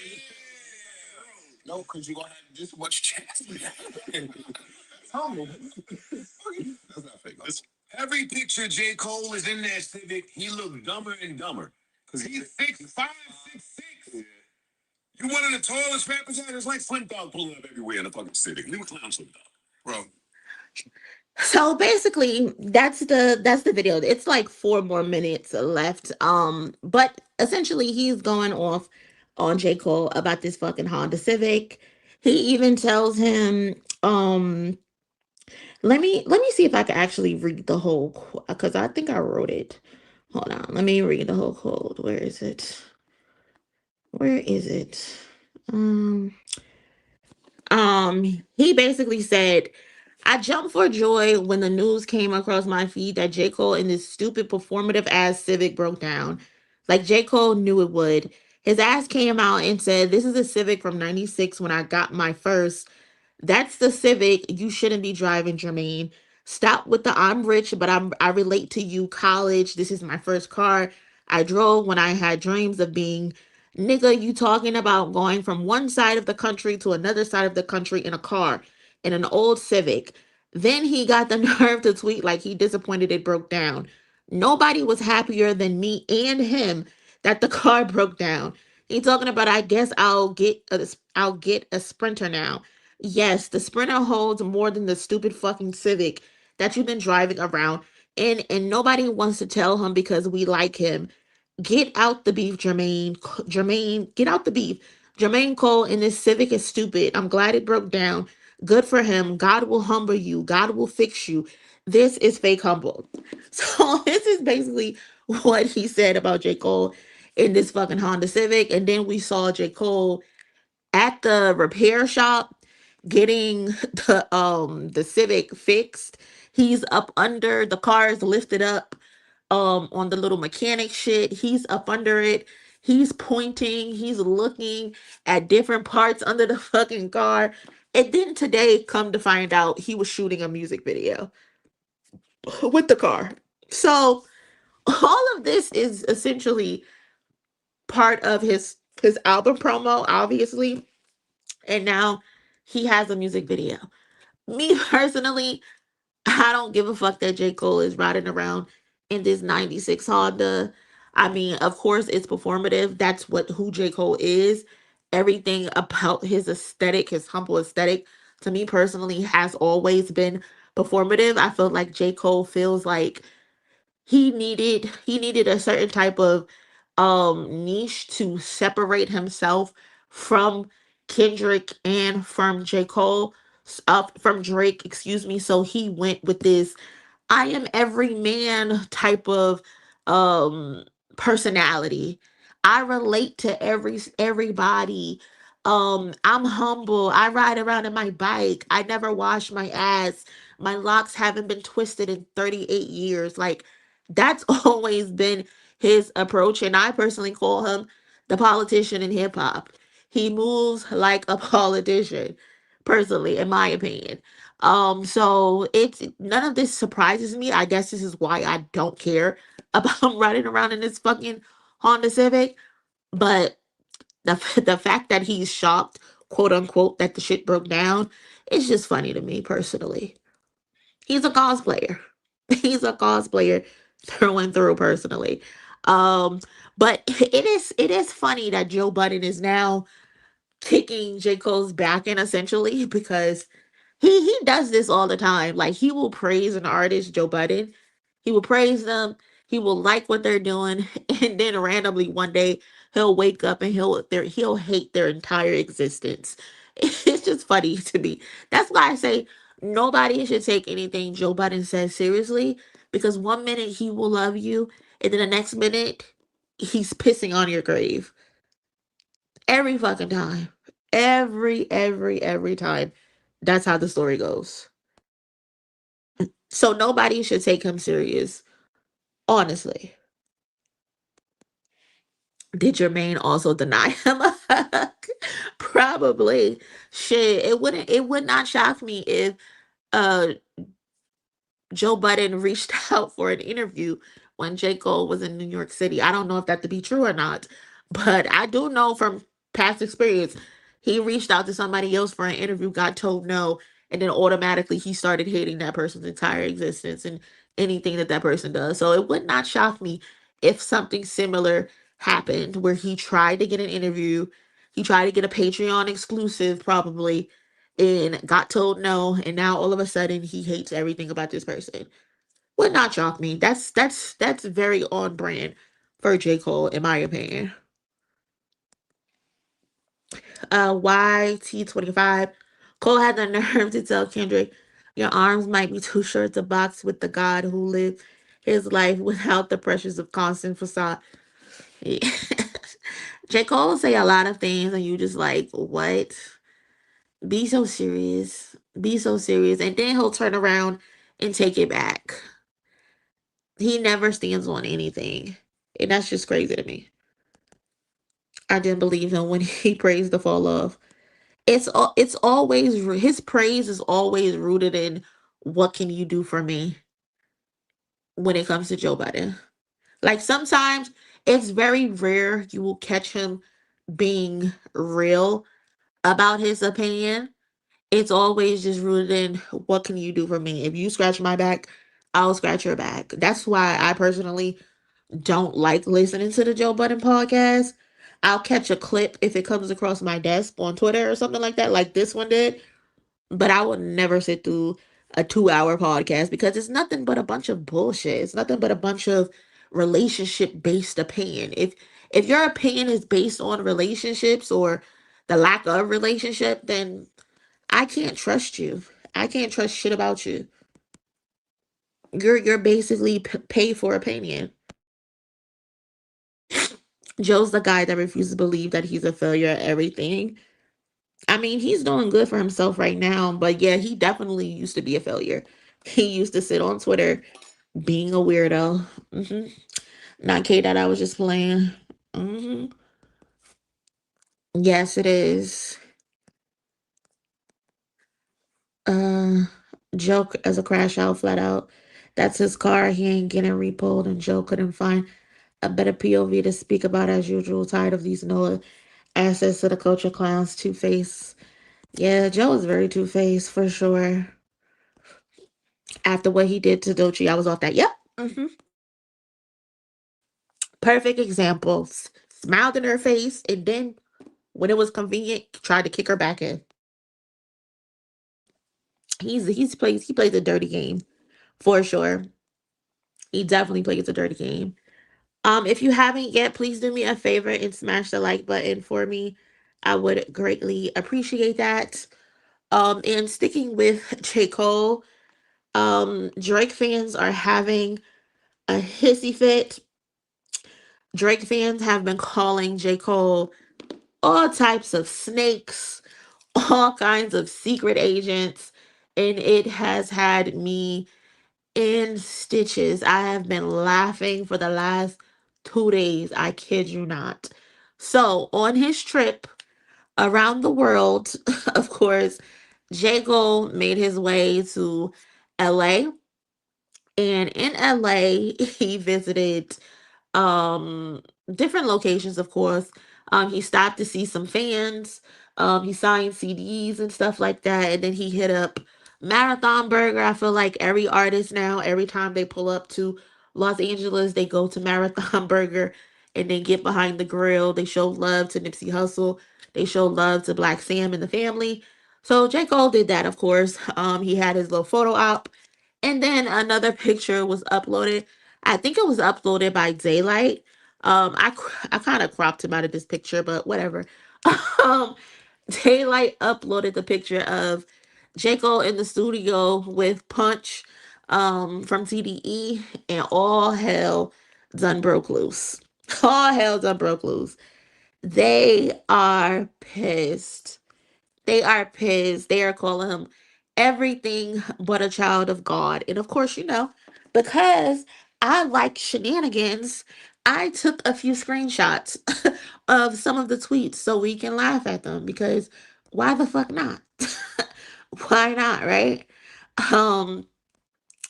No, because you're gonna have this much chest. Humble. That's not fake. Every picture J. Cole is in that Civic, he looks dumber and dumber. Because he's 6'5", 6'6". Yeah. You one of the tallest rappers out. It's like Slim Dog pulling up everywhere in a fucking Civic. Leave a clown Slim Dog. Bro. So basically, that's the video. It's like 4 more minutes left. But essentially, he's going off on J. Cole about this fucking Honda Civic. He even tells him, let me see if I can actually read the whole, because I think I wrote it. Hold on, let me read the whole quote. Where is it? Where is it? Um, he basically said, I jumped for joy when the news came across my feed that J. Cole and this stupid performative ass Civic broke down. Like J. Cole knew it would. His ass came out and said, this is a Civic from 96 when I got my first. That's the Civic you shouldn't be driving, Jermaine. Stop with the I'm rich, but I relate to you, college. This is my first car I drove when I had dreams of being. Nigga, you talking about going from one side of the country to another side of the country in a car, in an old Civic. Then he got the nerve to tweet like he disappointed it broke down. Nobody was happier than me and him that the car broke down. He talking about I'll get a Sprinter now. Yes, the Sprinter holds more than the stupid fucking Civic that you've been driving around, and nobody wants to tell him because we like him. Get out the beef, Jermaine. Jermaine, get out the beef. Jermaine Cole in this Civic is stupid. I'm glad it broke down. Good for him. God will humble you. God will fix you. This is fake humble. So this is basically what he said about J. Cole in this fucking Honda Civic. And then we saw J. Cole at the repair shop getting the Civic fixed. He's up under, the car is lifted up on the little mechanic shit. He's up under it. He's pointing, he's looking at different parts under the fucking car. And then today, come to find out, he was shooting a music video with the car. So all of this is essentially part of his album promo, obviously. And now he has a music video. Me personally, I don't give a fuck that J. Cole is riding around in this 96 Honda. I mean, of course, it's performative. That's who J. Cole is. Everything about his aesthetic, his humble aesthetic, to me personally, has always been performative. I feel like J. Cole feels like he needed a certain type of niche to separate himself from Kendrick and from J. Cole, from Drake, excuse me. So he went with this I am every man type of um personality. I relate to everybody. I'm humble. I ride around in my bike. I never wash my ass. My locks haven't been twisted in 38 years. Like that's always been his approach, and I personally call him the politician in hip hop. He moves like a politician, personally, in my opinion. So it's none of this surprises me. I guess this is why I don't care about him running around in this fucking Honda Civic. But the fact that he's shocked, quote unquote, that the shit broke down, it's just funny to me personally. He's a cosplayer. He's a cosplayer through and through personally. Um, but it is funny that Joe Budden is now kicking J. Cole's back in essentially because he does this all the time. Like he will praise an artist, Joe Budden. He will praise them. He will like what they're doing, and then randomly one day he'll wake up and he'll hate their entire existence. It's just funny to me. That's why I say nobody should take anything Joe Budden says seriously because one minute he will love you, and then the next minute he's pissing on your grave. Every fucking time. Every time. That's how the story goes. So nobody should take him serious. Honestly. Did Jermaine also deny him a hug? Probably. Shit. It would not shock me if uh Joe Budden reached out for an interview when J. Cole was in New York City. I don't know if that to be true or not, but I do know from past experience, he reached out to somebody else for an interview, got told no, and then automatically he started hating that person's entire existence and anything that that person does. So it would not shock me if something similar happened where he tried to get an interview, he tried to get a Patreon exclusive probably, and got told no, and now all of a sudden he hates everything about this person. Would not shock me. That's very on brand for J. Cole, in my opinion. YT25. Cole had the nerve to tell Kendrick, your arms might be too short to box with the God who lived his life without the pressures of constant facade. Yeah. J. Cole will say a lot of things, and you just like, what? Be so serious. Be so serious. And then he'll turn around and take it back. He never stands on anything. And that's just crazy to me. I didn't believe him when he praised the fall off. It's always his praise is always rooted in what can you do for me when it comes to Joe Biden. Like sometimes it's very rare you will catch him being real about his opinion. It's always just rooted in what can you do for me? If you scratch my back, I'll scratch your back. That's why I personally don't like listening to the Joe Budden podcast. I'll catch a clip if it comes across my desk on Twitter or something like this one did. But I would never sit through a 2 hour podcast because it's nothing but a bunch of bullshit. It's nothing but a bunch of relationship based opinion. If your opinion is based on relationships or the lack of relationship, then I can't trust you. I can't trust shit about you. You're basically pay for opinion. Joe's the guy that refuses to believe that he's a failure at everything. I mean, he's doing good for himself right now, but yeah, he definitely used to be a failure. He used to sit on Twitter being a weirdo. Not K that I was just playing. hmm Yes, it is. Uh, Joke as a crash out flat out. That's his car. He ain't getting repoed, and Joe couldn't find a better POV to speak about as usual. Tired of these no access to the culture clowns. Two Face. Yeah, Joe is very two faced for sure. After what he did to Dochi, I was off that. Yep. Perfect example. Smiled in her face, and then when it was convenient, tried to kick her back in. He plays a dirty game for sure. He definitely plays a dirty game. If you haven't yet, please do me a favor and smash the like button for me. I would greatly appreciate that. And sticking with J. Cole, Drake fans are having a hissy fit. Drake fans have been calling J. Cole all types of snakes, all kinds of secret agents, and it has had me in stitches. I have been laughing for the last 2 days. I kid you not. So, on his trip around the world, of course, J. Cole made his way to LA. And in LA, he visited um different locations, of course. He stopped to see some fans. He signed CDs and stuff like that, and then he hit up Marathon Burger. I feel like every artist now, every time they pull up to Los Angeles, they go to Marathon Burger and they get behind the grill. They show love to Nipsey Hussle. They show love to Black Sam and the family. So J. Cole did that, of course. He had his little photo op, and then another picture was uploaded. I think it was uploaded by Daylight. I kind of cropped him out of this picture, but whatever. um, Daylight uploaded the picture of J. Cole in the studio with Punch from TDE, and all hell done broke loose. All hell done broke loose. They are pissed. They are pissed. They are calling him everything but a child of God. And of course, because I like shenanigans, I took a few screenshots of some of the tweets so we can laugh at them because why the fuck not? Why not, right? Um,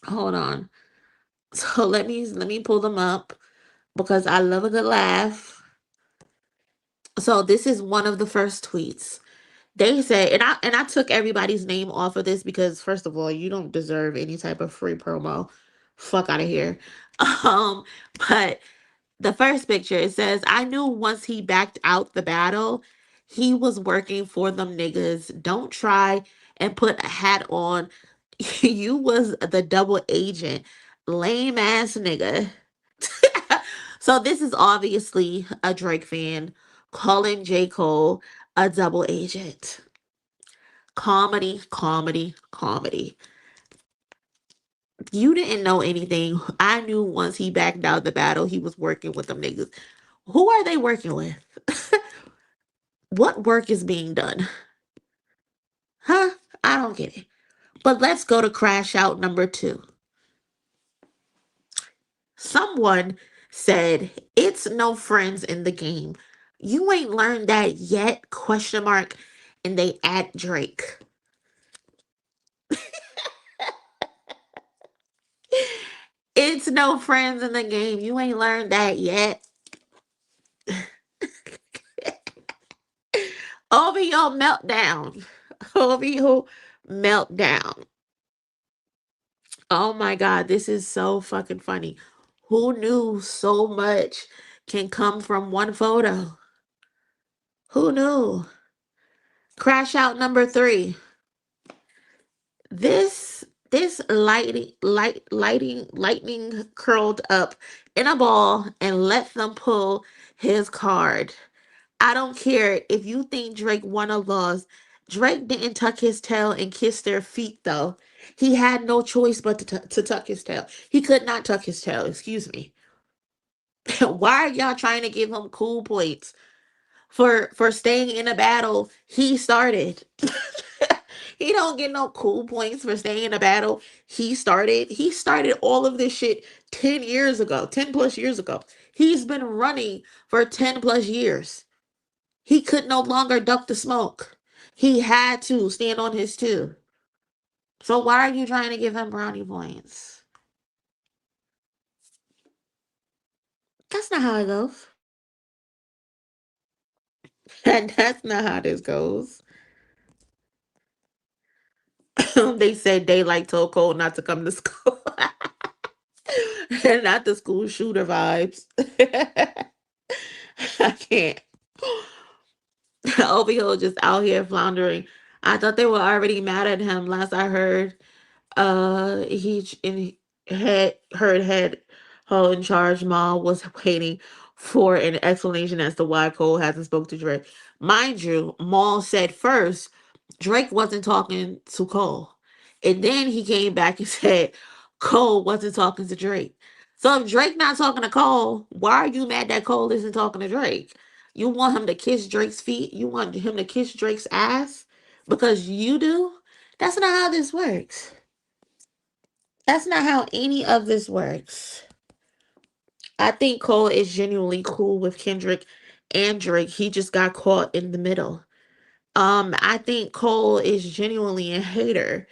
Hold on. So let me pull them up because I love a good laugh. So this is one of the first tweets. They say, and I took everybody's name off of this because first of all, you don't deserve any type of free promo. Fuck out of here. Um, but the first picture, it says, I knew once he backed out the battle, he was working for them niggas. Don't try and put a hat on. You was the double agent. Lame ass nigga. So this is obviously a Drake fan calling J. Cole a double agent. Comedy, comedy, comedy. You didn't know anything. I knew once he backed out the battle, he was working with them niggas. Who are they working with? What work is being done? Huh? I don't get it. But let's go to crash out number 2. Someone said, it's no friends in the game. You ain't learned that yet? Question mark. And they at Drake. It's no friends in the game. You ain't learned that yet. OVO meltdown. OVO meltdown. Oh my God, this is so fucking funny. Who knew so much can come from one photo? Who knew? Crash out number 3. This lightning curled up in a ball and let them pull his card. I don't care if you think Drake won or lost. Drake didn't tuck his tail and kiss their feet though. He had no choice but to tuck his tail. He could not tuck his tail, excuse me. Why are y'all trying to give him cool points for staying in a battle he started? He don't get no cool points for staying in a battle he started. He started all of this shit 10 years ago, 10 plus years ago. He's been running for 10 plus years. He could no longer duck the smoke. He had to stand on his two. So why are you trying to give him brownie points? That's not how it goes. And that's not how this goes. They said Daylight told Cole not to come to school. And not the school shooter vibes. I can't. OVO just out here floundering. I thought they were already mad at him. Last I heard, head ho in charge Ma was waiting for an explanation as to why Cole hasn't spoke to Drake. Mind you, Maul said first Drake wasn't talking to Cole, and then he came back and said Cole wasn't talking to Drake. So if Drake not talking to Cole, why are you mad that Cole isn't talking to Drake? You want him to kiss Drake's feet? You want him to kiss Drake's ass because you do? That's not how this works. That's not how any of this works. I think Cole is genuinely cool with Kendrick and Drake. He just got caught in the middle. I think Cole is genuinely a hater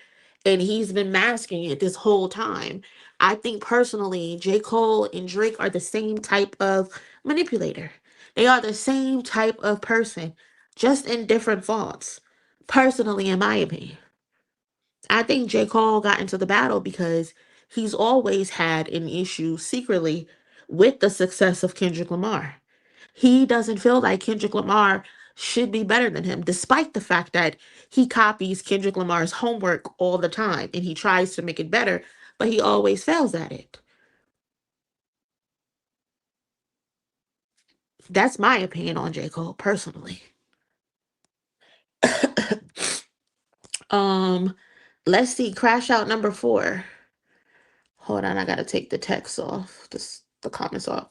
and he's been masking it this whole time. I think personally, J. Cole and Drake are the same type of manipulator. They are the same type of person, just in different fonts. Personally, in my opinion. I think J. Cole got into the battle because he's always had an issue secretly with the success of Kendrick Lamar. He doesn't feel like Kendrick Lamar should be better than him, despite the fact that he copies Kendrick Lamar's homework all the time and he tries to make it better, but he always fails at it. That's my opinion on J. Cole personally. um, let's see, crash out number 4. Hold on, I gotta take the text off, the comments off.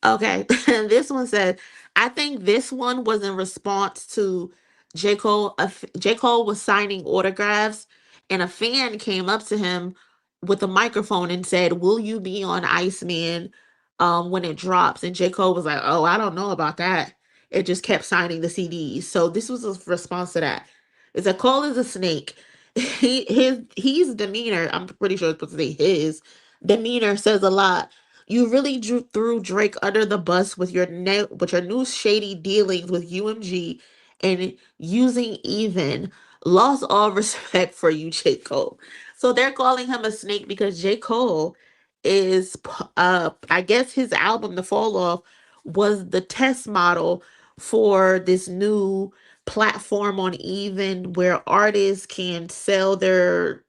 Okay, this one said, I think this one was in response to J. Cole. J. Cole was signing autographs, and a fan came up to him with a microphone and said, will you be on Iceman when it drops? And J. Cole was like, oh, I don't know about that. It just kept signing the CDs. So this was a response to that. It's a Cole is a snake. He's demeanor, I'm pretty sure it's supposed to say his demeanor says a lot. You really threw Drake under the bus with your new shady dealings with UMG and using even lost all respect for you, J. Cole. So they're calling him a snake because J. Cole is I guess his album The Fall Off was the test model for this new platform on Even where artists can sell their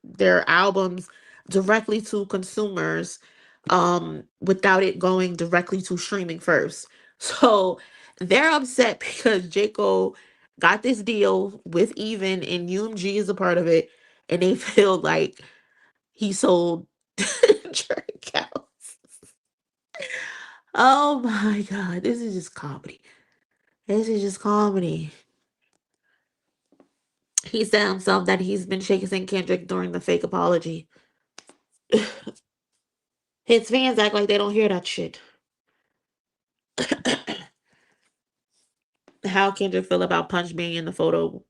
albums directly to consumers without it going directly to streaming first. So they're upset because J. Cole got this deal with Even, and UMG is a part of it, and they feel like he sold Drake out. Oh my god, this is just comedy. This is just comedy. He said himself that he's been shaking Kendrick during the fake apology. His fans act like they don't hear that shit. How Kendrick feel about Punch being in the photo,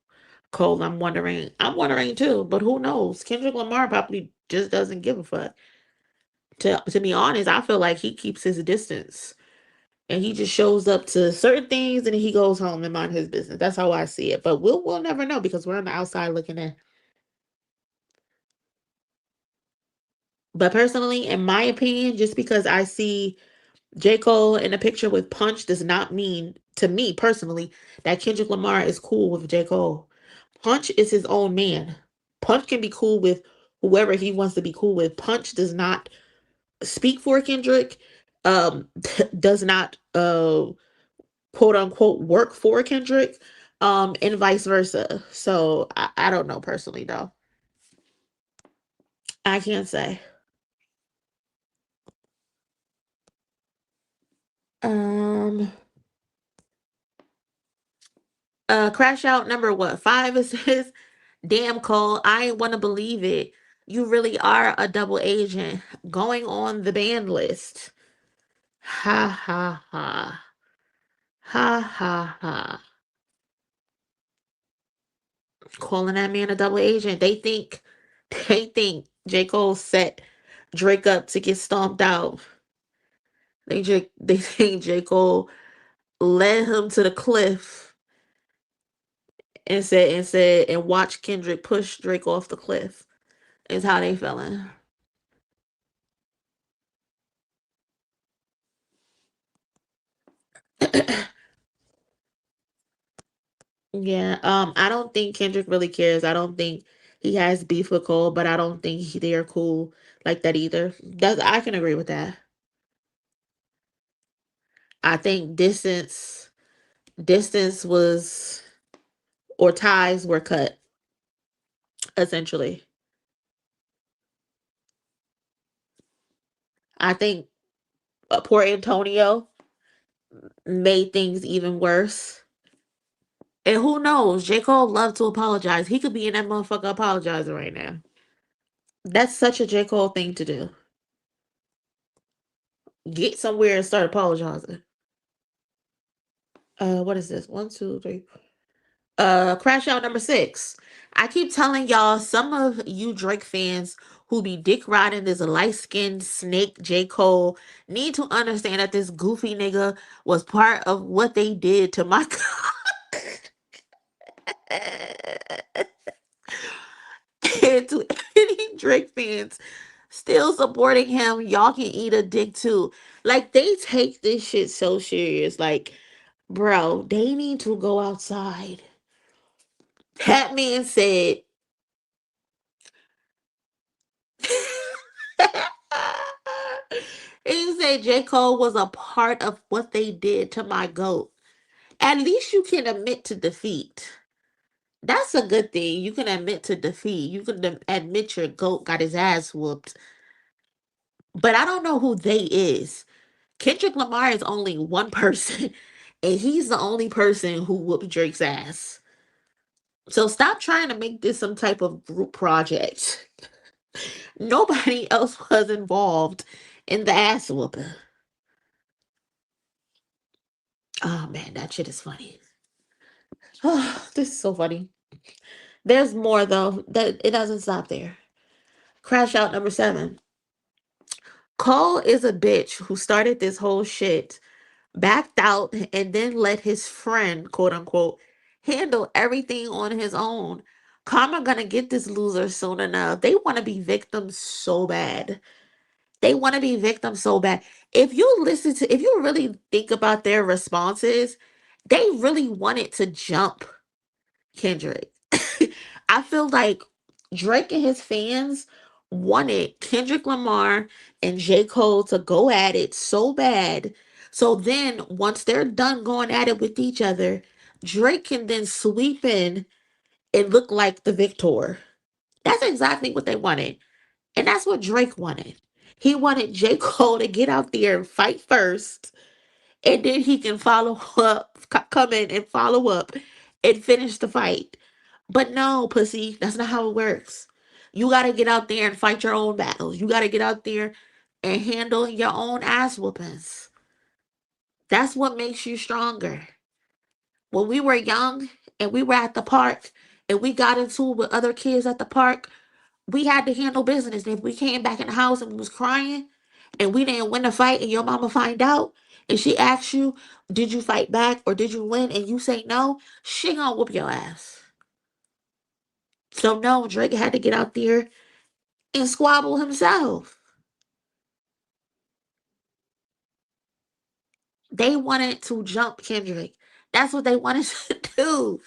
Cole? I'm wondering. I'm wondering too, but who knows? Kendrick Lamar probably just doesn't give a fuck. To be honest, I feel like he keeps his distance. And he just shows up to certain things and he goes home and mind his business. That's how I see it. But we'll never know because we're on the outside looking in. But personally, in my opinion, just because I see J. Cole in a picture with Punch does not mean, to me personally, that Kendrick Lamar is cool with J. Cole. Punch is his own man. Punch can be cool with whoever he wants to be cool with. Punch does not speak for Kendrick, does not quote unquote work for Kendrick, and vice versa. So I don't know personally though. I can't say. Um Crash Out number what? 5 it says. Damn Cole, I ain't wanna believe it. You really are a double agent going on the ban list. Ha ha ha. Ha ha ha. Calling that man a double agent. They think J. Cole set Drake up to get stomped out. They think J. Cole led him to the cliff and watch Kendrick push Drake off the cliff. Is how they feeling. Yeah, I don't think Kendrick really cares. I don't think he has beef with Cole, but I don't think they're cool like that either. I can agree with that. I think distance was or ties were cut essentially. I think poor Antonio made things even worse. And who knows? J. Cole loved to apologize. He could be in that motherfucker apologizing right now. That's such a J. Cole thing to do. Get somewhere and start apologizing. What is this? One, two, three. Crash Out number 6. I keep telling y'all, some of you Drake fans who be dick riding this light skinned snake J. Cole need to understand that this goofy nigga was part of what they did to my and to any Drake fans still supporting him, y'all can eat a dick too. Like they take this shit so serious. Like, bro, they need to go outside. That man said he said J. Cole was a part of what they did to my goat. At least you can admit to defeat. That's a good thing. You can admit to defeat. You can admit your goat got his ass whooped. But I don't know who they is. Kendrick Lamar is only one person, and he's the only person who whooped Drake's ass. So stop trying to make this some type of group project. Nobody else was involved in the ass whooping. Oh man, that shit is funny. Oh, this is so funny. There's more though. That it doesn't stop there. Crash Out number 7. Cole is a bitch who started this whole shit, backed out, and then let his friend, quote unquote, handle everything on his own. Karma gonna get this loser soon enough. They want to be victims so bad. They want to be victims so bad. If you really think about their responses, they really wanted to jump Kendrick. I feel like Drake and his fans wanted Kendrick Lamar and J. Cole to go at it so bad. So then, once they're done going at it with each other, Drake can then sweep in and look like the victor. That's exactly what they wanted. And that's what Drake wanted. He wanted J. Cole to get out there and fight first, and then he can follow up, come in and follow up and finish the fight. But no, pussy, that's not how it works. You got to get out there and fight your own battles. You got to get out there and handle your own ass whoopings. That's what makes you stronger. When we were young and we were at the park and we got into it with other kids at the park, we had to handle business. If we came back in the house and we was crying and we didn't win the fight and your mama find out and she asks you, did you fight back or did you win? And you say no, she gonna whoop your ass. So no, Drake had to get out there and squabble himself. They wanted to jump Kendrick. That's what they wanted to do.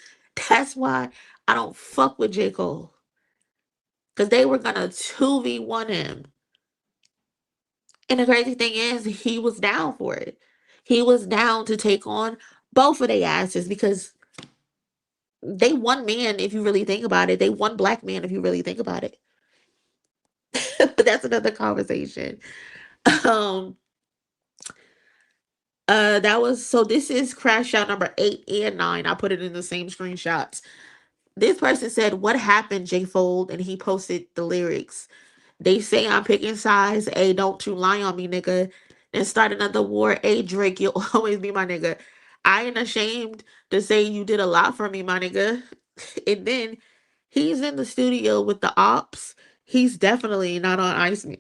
That's why I don't fuck with J. Cole. Because they were gonna 2v1 him. And the crazy thing is, he was down for it. He was down to take on both of their asses because they one man, if you really think about it. They one black man, if you really think about it. But that's another conversation. Um, that was so. This is crash out number 8 and 9. I put it in the same screenshots. This person said, "What happened, J Fold?" And he posted the lyrics. They say I'm picking sides. A, don't you lie on me, nigga. And start another war. A, Drake, you'll always be my nigga. I ain't ashamed to say you did a lot for me, my nigga. And then he's in the studio with the ops. He's definitely not on Ice Me.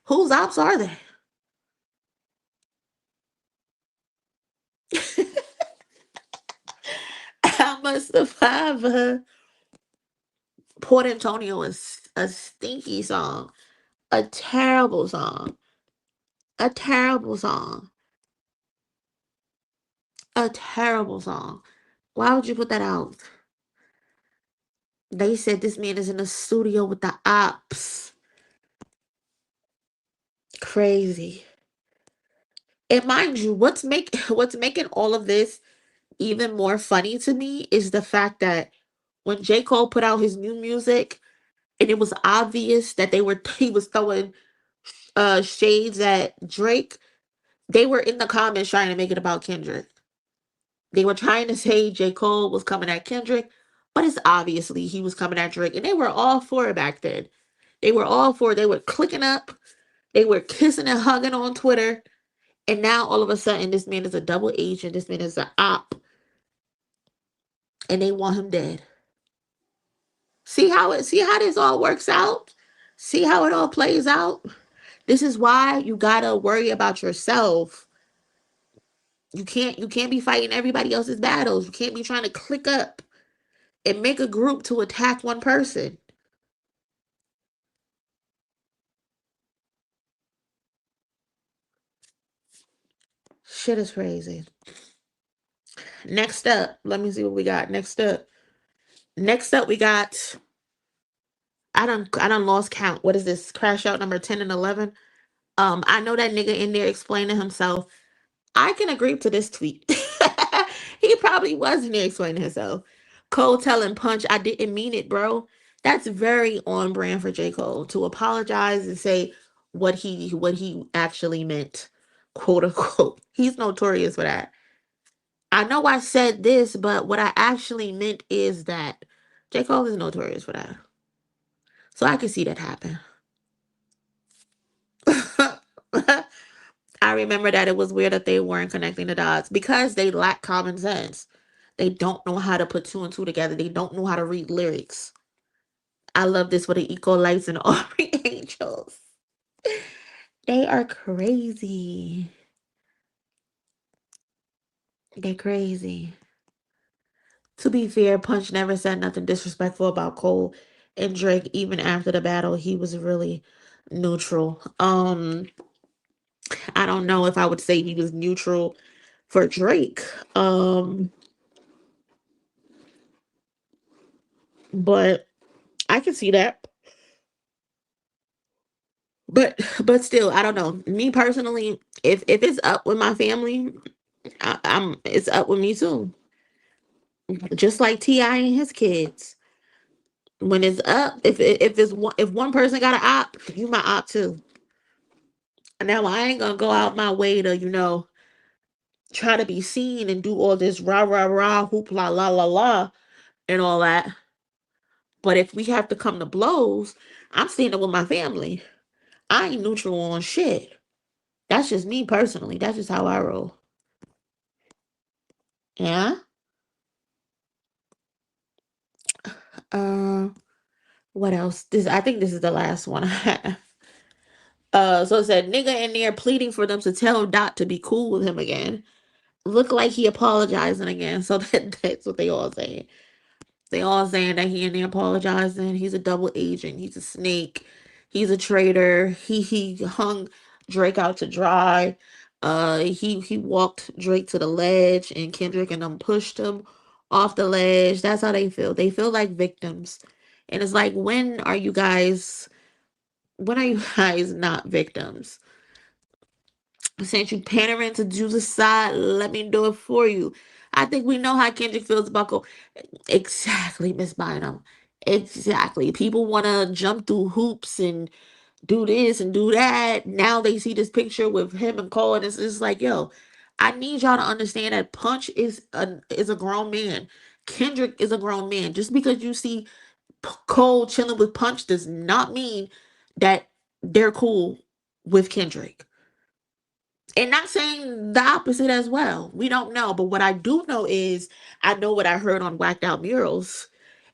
Whose ops are they? I must survive. Port Antonio is a stinky song. A terrible song. A terrible song. A terrible song. Why would you put that out? They said this man is in the studio with the ops. Crazy. And mind you, what's making all of this even more funny to me is the fact that when J. Cole put out his new music and it was obvious that he was throwing shades at Drake, they were in the comments trying to make it about Kendrick. They were trying to say J. Cole was coming at Kendrick, but it's obviously he was coming at Drake. And they were all for it back then. They were all for it. They were clicking up. They were kissing and hugging on Twitter. And now all of a sudden, this man is a double agent. This man is an op. And they want him dead. See how this all works out? See how it all plays out? This is why you gotta worry about yourself. You can't be fighting everybody else's battles. You can't be trying to click up and make a group to attack one person. Shit is crazy. Next up, let me see what we got. Next up we got I done lost count. What is this? Crash out number 10 and 11. I know that nigga in there explaining himself. I can agree to this tweet. He probably was in there explaining himself. Cole telling Punch, I didn't mean it, bro. That's very on brand for J. Cole to apologize and say what he actually meant, quote unquote. He's notorious for that. I know I said this, but what I actually meant is that J. Cole is notorious for that. So I can see that happen. I remember that it was weird that they weren't connecting the dots because they lack common sense. They don't know how to put two and two together. They don't know how to read lyrics. I love this for the Eco Lights and Aubrey Angels. They are crazy. They're crazy. To be fair, Punch never said nothing disrespectful about Cole and Drake. Even after the battle, he was really neutral. I don't know if I would say he was neutral for Drake. But I can see that. But still, I don't know. Me personally, if it's up with my family, I'm it's up with me too. Just like Ti and his kids. When it's up, if one person got an op, you my op too. Now I ain't gonna go out my way to try to be seen and do all this rah rah rah hoopla la la la and all that. But if we have to come to blows, I'm standing with my family. I ain't neutral on shit. That's just me personally. That's just how I roll. Yeah. Uh, what else? This I think this is the last one I have. So it said nigga in there pleading for them to tell Dot to be cool with him again. Look like he apologizing again. So that's what they all saying. They all saying that he in there apologizing. He's a double agent. He's a snake. He's a traitor. He hung Drake out to dry. He walked Drake to the ledge, and Kendrick and them pushed him off the ledge. That's how they feel. They feel like victims, and it's like when are you guys not victims? Since you pandering to do the side, let me do it for you. I think we know how Kendrick feels about exactly, Miss Bynum. Exactly. People want to jump through hoops and do this and do that. Now they see this picture with him and Cole, and it's just like, yo, I need y'all to understand that Punch is a grown man. Kendrick is a grown man. Just because you see Cole chilling with Punch does not mean that they're cool with Kendrick. And not saying the opposite as well. We don't know. But what I do know is I know what I heard on Whacked Out Murals.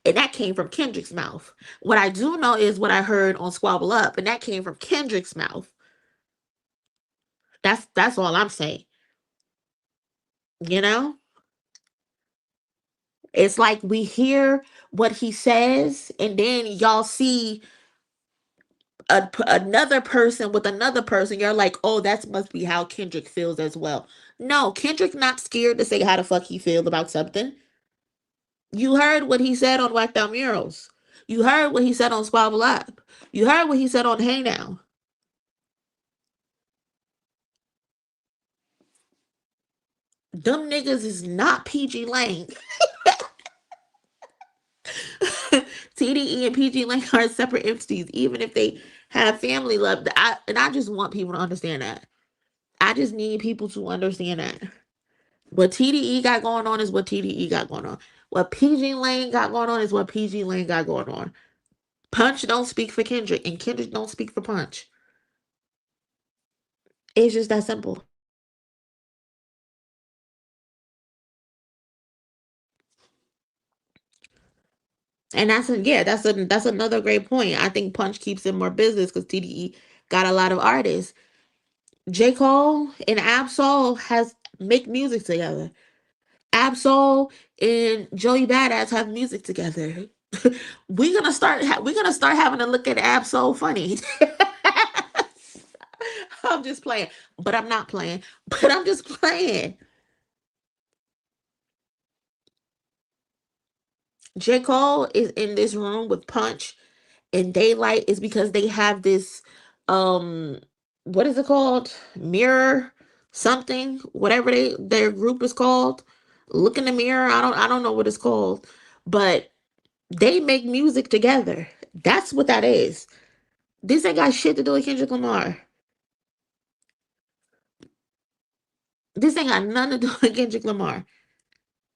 And that came from Kendrick's mouth. What I do know is what I heard on Squabble Up, and that came from Kendrick's mouth. That's all I'm saying. You know? It's like we hear what he says, and then y'all see another person with another person. You're like, oh, that must be how Kendrick feels as well. No, Kendrick not scared to say how the fuck he feels about something. You heard what he said on Whacked Out Murals. You heard what he said on Squabble Up. You heard what he said on Hey Now. Them niggas is not PG Lang. TDE and PG Lang are separate entities, even if they have family love. I just want people to understand that. I just need people to understand that. What TDE got going on is what TDE got going on. What PG Lang got going on is what PG Lang got going on. Punch don't speak for Kendrick, and Kendrick don't speak for Punch. It's just that simple. And that's another great point. I think Punch keeps in more business because TDE got a lot of artists. J. Cole and Absol has make music together. Absol and Joey Badass have music together. We're gonna start having to look at Absol funny. I'm just playing, but I'm not playing. But I'm just playing. J. Cole is in this room with Punch and Daylight is because they have this um what is it called? Mirror something, whatever their group is called. Look in the mirror. I don't know what it's called, but they make music together. That's what that is. This ain't got shit to do with Kendrick Lamar. This ain't got nothing to do with Kendrick Lamar.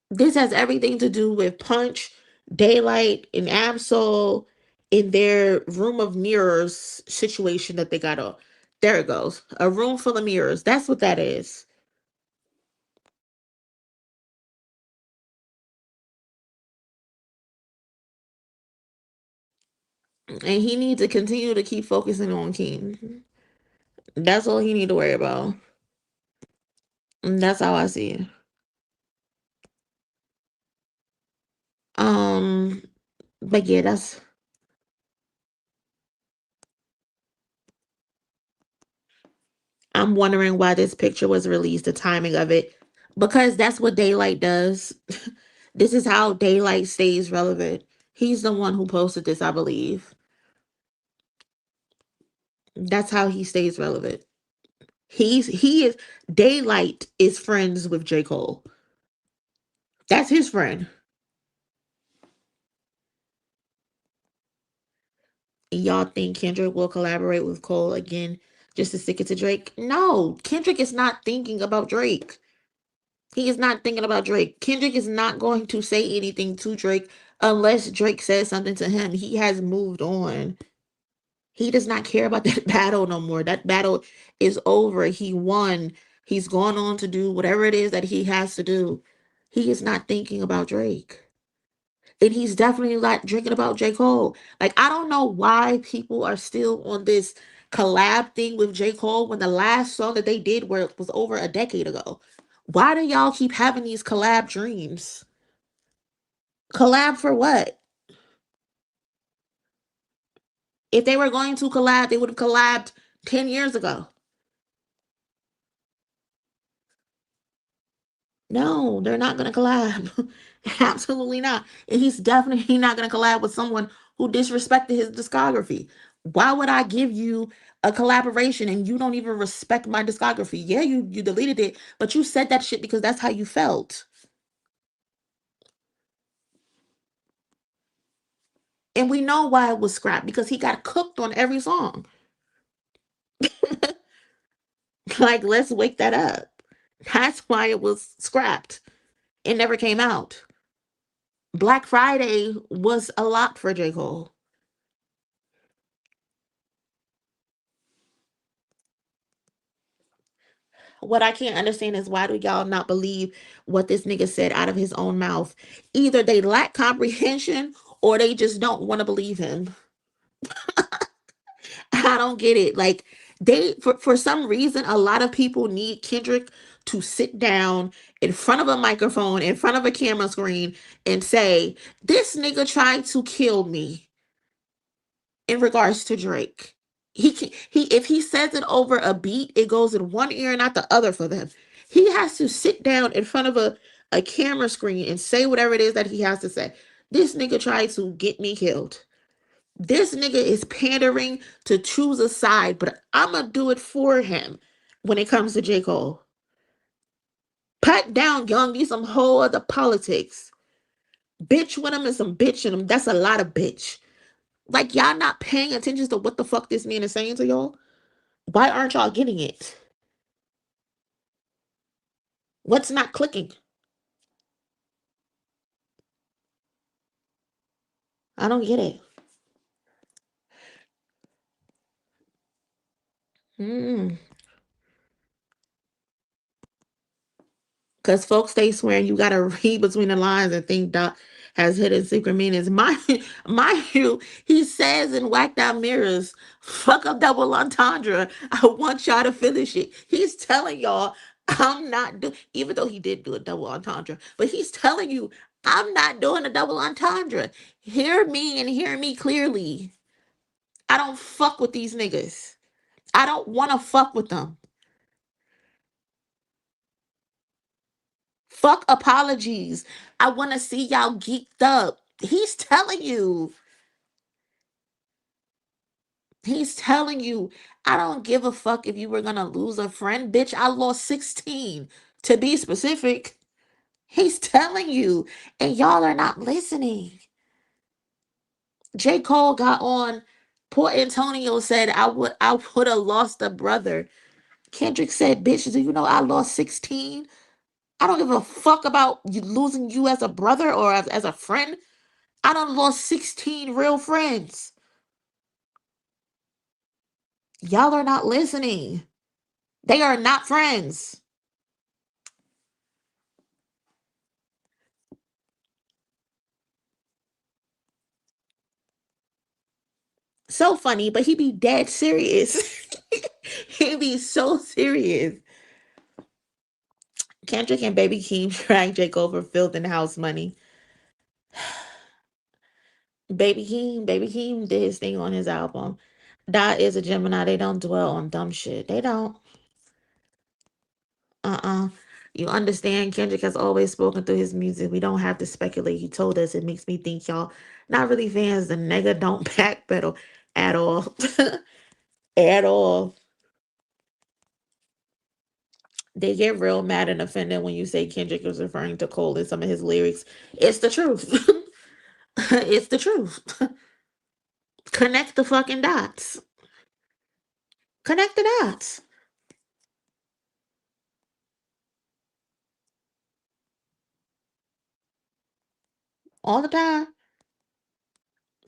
This has everything to do with Punch, Daylight, and Absol in their room of mirrors situation that they got on. There it goes. A room full of mirrors. That's what that is. And he needs to continue to keep focusing on Keem. That's all he need to worry about. And that's how I see it. Um, but yeah, I'm wondering why this picture was released, the timing of it. Because that's what Daylight does. This is how Daylight stays relevant. He's the one who posted this, I believe. That's how he stays relevant. He is Daylight is friends with J. Cole. That's his friend. Y'all think Kendrick will collaborate with Cole again just to stick it to Drake? No, Kendrick is not thinking about Drake. He is not thinking about Drake. Kendrick is not going to say anything to Drake unless Drake says something to him. He has moved on. He does not care about that battle no more. That battle is over. He won. He's gone on to do whatever it is that he has to do. He is not thinking about Drake. And he's definitely not drinking about J. Cole. Like, I don't know why people are still on this collab thing with J. Cole when the last song that they did was over a decade ago. Why do y'all keep having these collab dreams? Collab for what? If they were going to collab, they would have collabed 10 years ago. No, they're not going to collab. Absolutely not. And he's definitely not going to collab with someone who disrespected his discography. Why would I give you a collaboration and you don't even respect my discography? Yeah, you deleted it, but you said that shit because that's how you felt. And we know why it was scrapped because he got cooked on every song. Like, let's wake that up. That's why it was scrapped. It never came out. Black Friday was a lot for J. Cole. What I can't understand is why do y'all not believe what this nigga said out of his own mouth? Either they lack comprehension or they just don't want to believe him. I don't get it. Like for some reason a lot of people need Kendrick to sit down in front of a microphone, in front of a camera screen and say, "This nigga tried to kill me," in regards to Drake. He if he says it over a beat, it goes in one ear and not the other for them. He has to sit down in front of a camera screen and say whatever it is that he has to say. This nigga tried to get me killed. This nigga is pandering to choose a side, but I'ma do it for him when it comes to J. Cole. Pat down, young, need some whole other politics. Bitch with him and some bitch in him. That's a lot of bitch. Like, y'all not paying attention to what the fuck this man is saying to y'all? Why aren't y'all getting it? What's not clicking? I don't get it. Mm. Because folks stay swearing you gotta read between the lines and think Doc has hidden secret meanings. Mind you, he says in Whacked Out Mirrors, fuck up double entendre. I want y'all to finish it. He's telling y'all, I'm not doing, even though he did do a double entendre, but he's telling you, I'm not doing a double entendre. Hear me and hear me clearly. I don't fuck with these niggas. I don't want to fuck with them. Fuck apologies. I want to see y'all geeked up. He's telling you. He's telling you. I don't give a fuck if you were going to lose a friend. Bitch, I lost 16 to be specific. He's telling you. And y'all are not listening. J. Cole got on. Poor Antonio said, I would have lost a brother. Kendrick said, bitch, do you know I lost 16? I don't give a fuck about you losing you as a brother or as a friend. I done lost 16 real friends. Y'all are not listening. They are not friends. So funny, but he be dead serious. He be so serious. Kendrick and Baby Keem dragged Jake over filth and house money. Baby Keem did his thing on his album. That is a Gemini. They don't dwell on dumb shit. They don't. Uh-uh. You understand, Kendrick has always spoken through his music. We don't have to speculate. He told us it makes me think y'all not really fans. The nigga don't backpedal at all. at all. They get real mad and offended when you say Kendrick was referring to Cole in some of his lyrics. It's the truth. It's the truth. Connect the fucking dots. Connect the dots. All the time.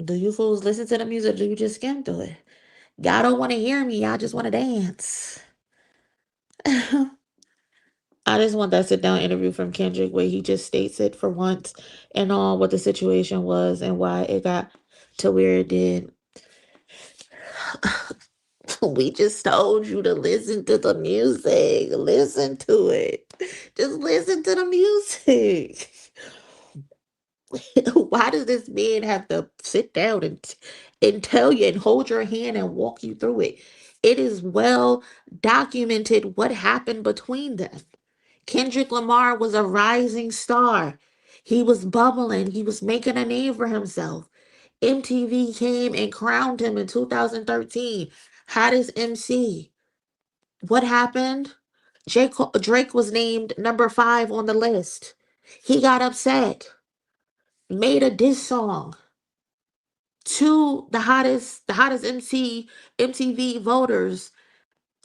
Do you fools listen to the music? Do you just skim through it? Y'all don't want to hear me. Y'all just want to dance. I just want that sit down interview from Kendrick where he just states it for once and all what the situation was and why it got to where it did. We just told you to listen to the music. Listen to it. Just listen to the music. Why does this man have to sit down and tell you and hold your hand and walk you through it? It is well documented what happened between them. Kendrick Lamar was a rising star. He was bubbling. He was making a name for himself. MTV came and crowned him in 2013 hottest MC. What happened? Drake was named number 5 on the list. He got upset, made a diss song to the hottest MTV voters.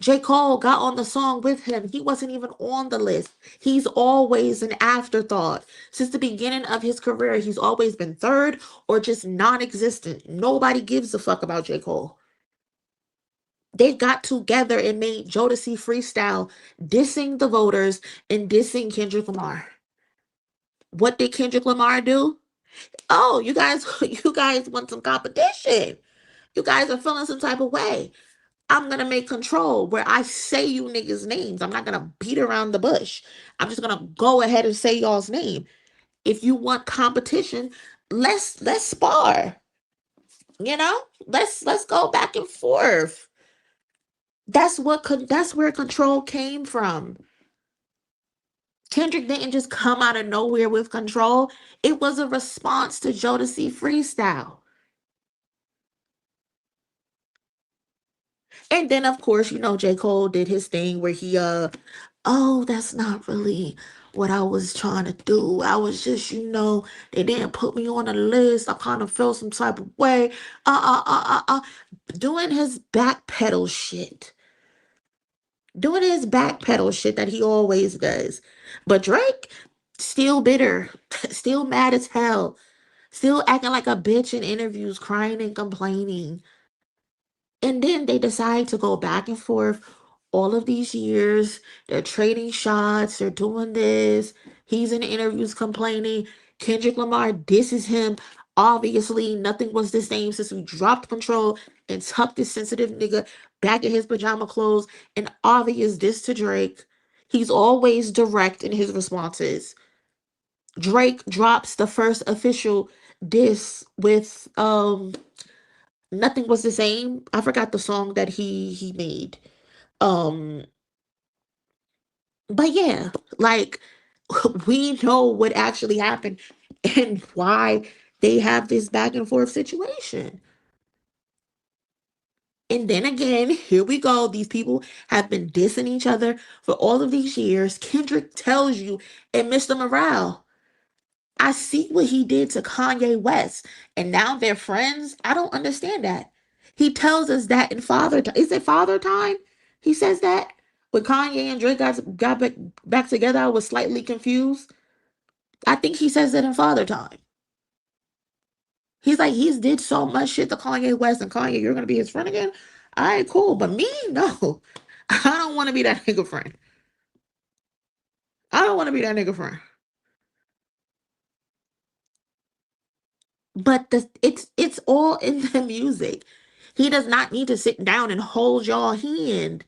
J. Cole got on the song with him. He wasn't even on the list. He's always an afterthought. Since the beginning of his career, he's always been third or just non-existent. Nobody gives a fuck about J. Cole. They got together and made Jodeci Freestyle, dissing the voters and dissing Kendrick Lamar. What did Kendrick Lamar do? Oh, you guys, you guys want some competition. You guys are feeling some type of way. I'm gonna make Control where I say you niggas' names. I'm not gonna beat around the bush. I'm just gonna go ahead and say y'all's name. If you want competition, let's spar. You know, let's go back and forth. That's where Control came from. Kendrick didn't just come out of nowhere with Control. It was a response to Jodeci Freestyle. And then of course, J. Cole did his thing where he oh, that's not really what I was trying to do. I was just, they didn't put me on a list. I kind of felt some type of way. Doing his backpedal shit. Doing his backpedal shit that he always does. But Drake, still bitter, still mad as hell, still acting like a bitch in interviews, crying and complaining. And then they decide to go back and forth all of these years. They're trading shots, they're doing this. He's in interviews complaining. Kendrick Lamar disses him. Obviously, nothing was the same since we dropped Control and tucked this sensitive nigga back in his pajama clothes. An obvious diss to Drake. He's always direct in his responses. Drake drops the first official diss with Nothing Was the Same. I forgot the song that he made. Um, but yeah, like we know what actually happened and why they have this back and forth situation. And then again, here we go. These people have been dissing each other for all of these years. Kendrick tells you and Mr. Morale, I see what he did to Kanye West, and now they're friends. I don't understand that. He tells us that in Father Time. Is it Father Time? He says that when Kanye and Drake got back together. I was slightly confused. I think he says that in Father Time. He's like, he's did so much shit to Kanye West, and Kanye, you're gonna be his friend again. All right, cool. But me, no, I don't want to be that nigga friend. I don't want to be that nigga friend. But it's all in the music. He does not need to sit down and hold your hand.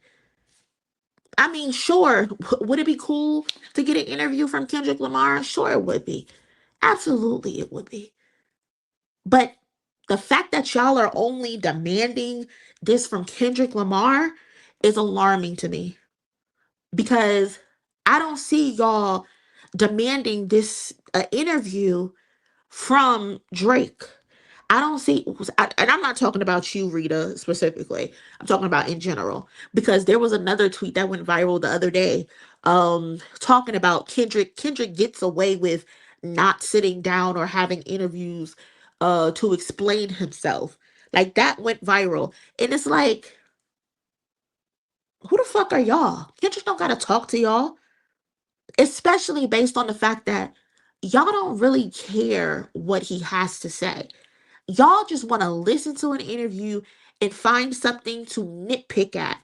I mean, sure, would it be cool to get an interview from Kendrick Lamar? Sure, it would be. Absolutely, it would be. But the fact that y'all are only demanding this from Kendrick Lamar is alarming to me because I don't see y'all demanding this interview from Drake. I don't see, and I'm not talking about you, Rita, specifically. I'm talking about in general because there was another tweet that went viral the other day, talking about Kendrick. Kendrick gets away with not sitting down or having interviews, to explain himself. Like that went viral, and it's like, who the fuck are y'all? Kendrick don't gotta talk to y'all, especially based on the fact that y'all don't really care what he has to say. Y'all just want to listen to an interview and find something to nitpick at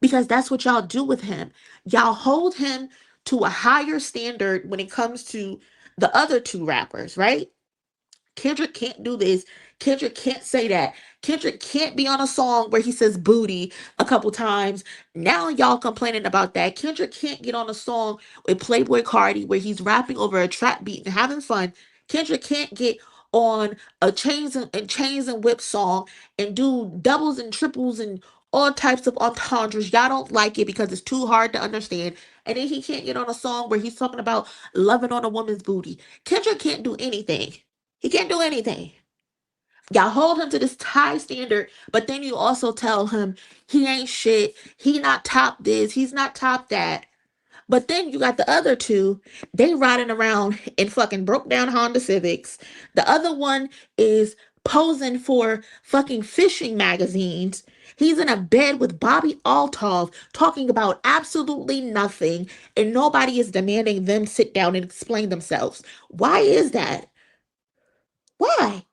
because that's what y'all do with him. Y'all hold him to a higher standard when it comes to the other two rappers, right? Kendrick can't do this. Kendrick can't say that. Kendrick can't be on a song where he says booty a couple times. Now y'all complaining about that. Kendrick can't get on a song with Playboy Cardi where he's rapping over a trap beat and having fun. Kendrick can't get on a chains and whip song and do doubles and triples and all types of entendres. Y'all don't like it because it's too hard to understand. And then he can't get on a song where he's talking about loving on a woman's booty. Kendrick can't do anything. He can't do anything. Y'all hold him to this high standard, but then you also tell him he ain't shit. He not top this. He's not top that. But then you got the other two. They riding around in fucking broke down Honda Civics. The other one is posing for fucking fishing magazines. He's in a bed with Bobby Altov talking about absolutely nothing, and nobody is demanding them sit down and explain themselves. Why is that? Why?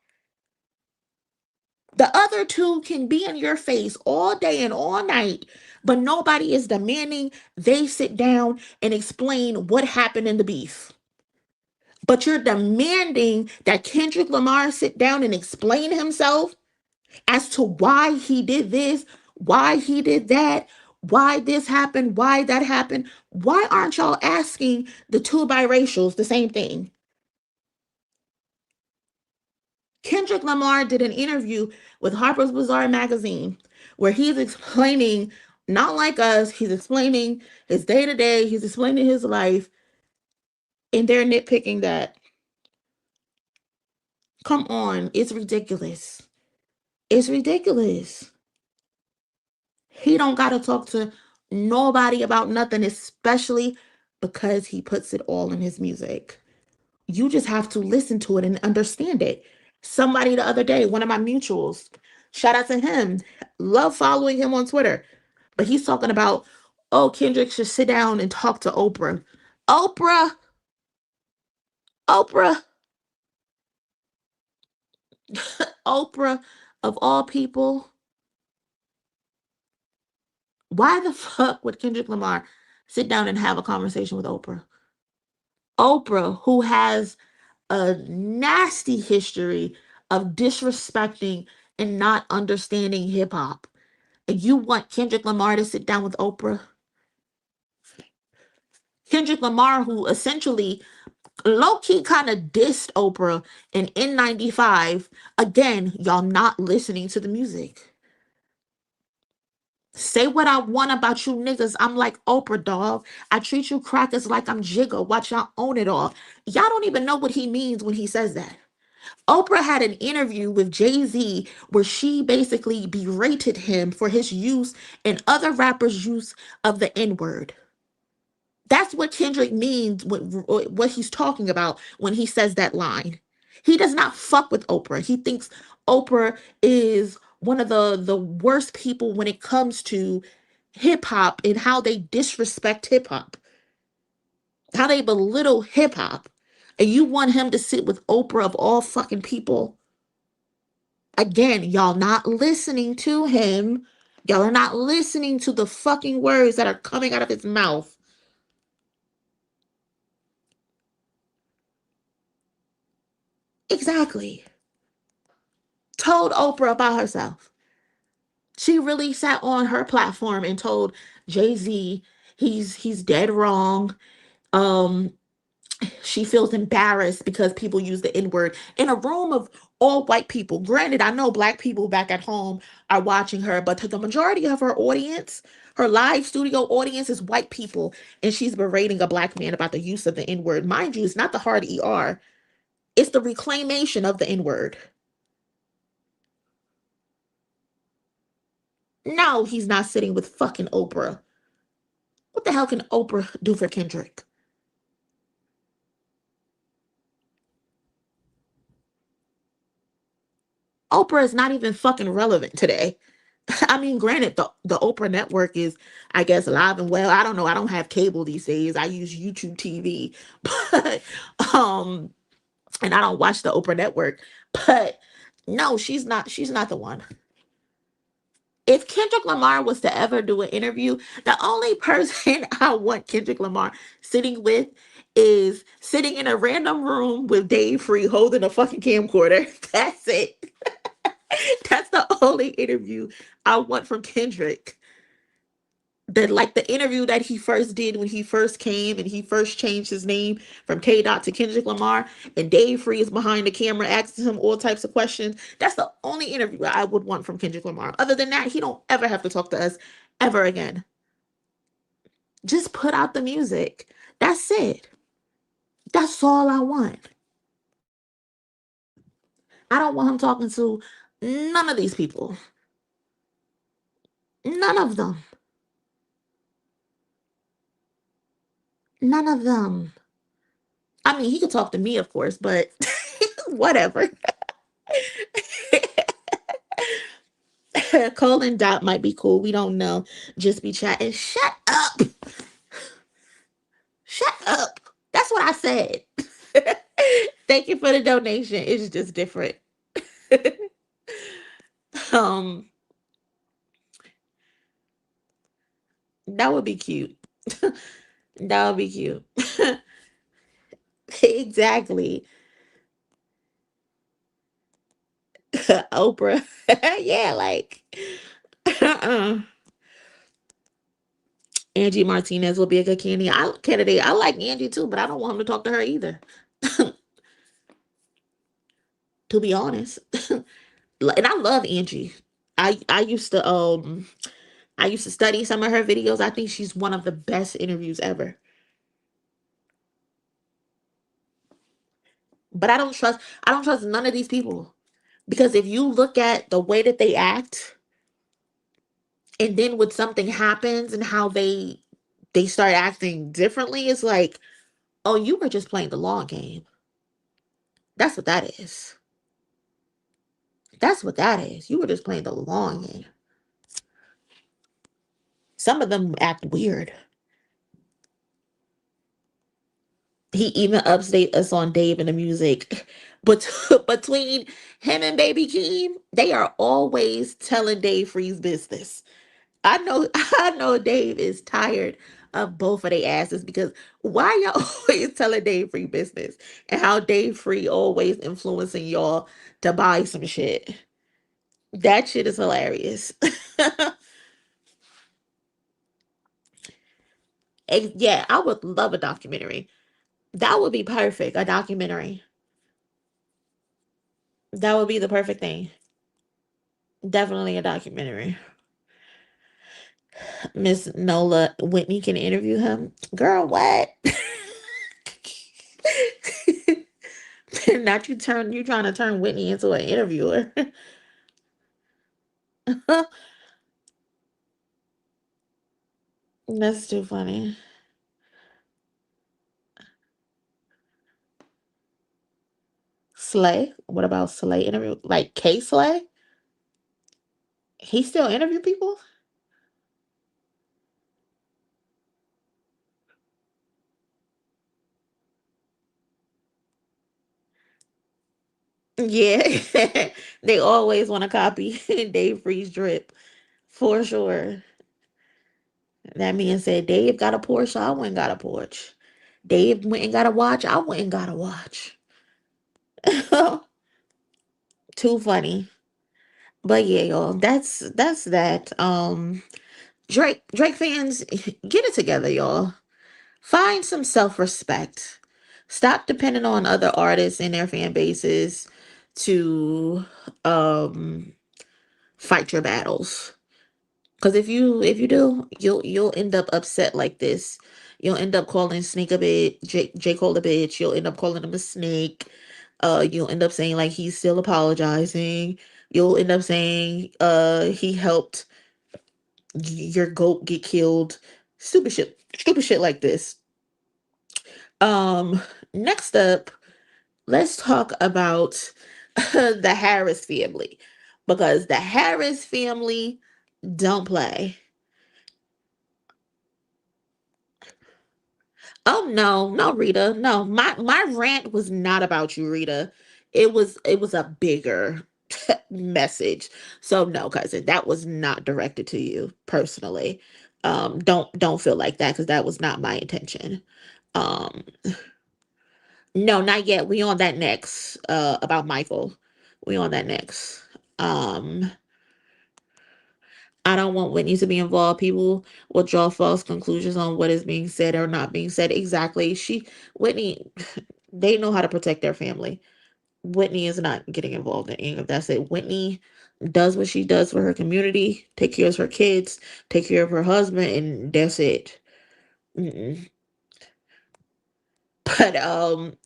The other two can be in your face all day and all night, but nobody is demanding they sit down and explain what happened in the beef. But you're demanding that Kendrick Lamar sit down and explain himself as to why he did this, why he did that, why this happened, why that happened. Why aren't y'all asking the two biracials the same thing? Kendrick Lamar did an interview with Harper's Bazaar magazine where he's explaining, not like us, he's explaining his day to day, he's explaining his life, and they're nitpicking that. Come on, it's ridiculous. It's ridiculous. He don't got to talk to nobody about nothing, especially because he puts it all in his music. You just have to listen to it and understand it. Somebody the other day, one of my mutuals, shout out to him, love following him on Twitter, but he's talking about, oh, Kendrick should sit down and talk to Oprah. Oprah, Oprah, Oprah, of all people. Why the fuck would Kendrick Lamar sit down and have a conversation with Oprah? Oprah, who has a nasty history of disrespecting and not understanding hip hop. And you want Kendrick Lamar to sit down with Oprah? Kendrick Lamar, who essentially low key kind of dissed Oprah in N95. Again, y'all not listening to the music. Say what I want about you niggas. I'm like Oprah, dog. I treat you crackers like I'm Jigga. Watch y'all own it all. Y'all don't even know what he means when he says that. Oprah had an interview with Jay-Z where she basically berated him for his use and other rappers' use of the N-word. That's what Kendrick means, what he's talking about when he says that line. He does not fuck with Oprah. He thinks Oprah is one of the worst people when it comes to hip hop and how they disrespect hip hop, how they belittle hip hop. And you want him to sit with Oprah of all fucking people? Again, y'all not listening to him. Y'all are not listening to the fucking words that are coming out of his mouth. Exactly. Told Oprah about herself. She really sat on her platform and told Jay-Z he's dead wrong. Um, she feels embarrassed because people use the N-word in a room of all white people. Granted, I know black people back at home are watching her, but to the majority of her audience, her live studio audience is white people, and she's berating a black man about the use of the N-word. Mind you, it's not the hard ER. It's the reclamation of the N-word. No, he's not sitting with fucking Oprah. What the hell can Oprah do for Kendrick? Oprah is not even fucking relevant today. I mean, granted, the Oprah network is, I guess, alive and well. I don't know. I don't have cable these days. I use YouTube TV, but um, and I don't watch the Oprah network. But no, she's not. She's not the one. If Kendrick Lamar was to ever do an interview, the only person I want Kendrick Lamar sitting with is sitting in a random room with Dave Free holding a fucking camcorder. That's it. That's the only interview I want from Kendrick. The interview that he first did when he first came and he first changed his name from K Dot to Kendrick Lamar, and Dave Free is behind the camera asking him all types of questions. That's the only interview I would want from Kendrick Lamar. Other than that, he don't ever have to talk to us ever again. Just put out the music. That's it. That's all I want. I don't want him talking to none of these people. None of them. None of them. I mean, he could talk to me, of course, but whatever. Cole and Dot might be cool. We don't know. Just be chatting. Shut up. Shut up. That's what I said. Thank you for the donation. It's just different. um, that would be cute. That would be cute. Exactly. Oprah. Yeah, like Angie Martinez will be a good candidate. I like Angie too, but I don't want him to talk to her either. To be honest. And I love Angie. I used to study some of her videos. I think she's one of the best interviews ever. But I don't trust none of these people. Because if you look at the way that they act, and then when something happens and how they start acting differently, it's like, oh, you were just playing the long game. That's what that is. That's what that is. You were just playing the long game. Some of them act weird. He even upstate us on Dave and the music. But between him and Baby Keem, they are always telling Dave Free's business. I know I know Dave is tired of both of their asses because why y'all always telling Dave Free business and how Dave Free always influencing y'all to buy some shit. That shit is hilarious. Yeah, I would love a documentary. That would be perfect. A documentary. That would be the perfect thing. Definitely a documentary. Miss Nola Whitney can interview him. Girl, what? Not you trying to turn Whitney into an interviewer. That's too funny. Slay? What about Slay interview? Like K Slay? He still interview people? Yeah. They always want to copy Dave Freeze drip. For sure. That man said Dave got a Porsche, I went and got a Porsche. Dave went and got a watch, I went and got a watch. Too funny. But yeah, y'all, that's that. Drake fans, get it together, y'all. Find some self-respect. Stop depending on other artists and their fan bases to um fight your battles. Because if you do, you'll end up upset like this. You'll end up calling Snake a bitch, J. Cole a bitch. You'll end up calling him a snake. You'll end up saying like he's still apologizing. You'll end up saying he helped your goat get killed, stupid shit like this. Next up, let's talk about the Harris family, because the Harris family don't play. Oh no, no, Rita. No, my rant was not about you, Rita. It was a bigger message. So no, cousin, that was not directed to you personally. Don't feel like that, because that was not my intention. Um, no, not yet. We on that next. About Michael. We on that next. Um, I don't want Whitney to be involved. People will draw false conclusions on what is being said or not being said. Exactly. Whitney, they know how to protect their family. Whitney is not getting involved in any of that. It. Whitney does what she does for her community, take care of her kids, take care of her husband, and that's it. Mm-mm. But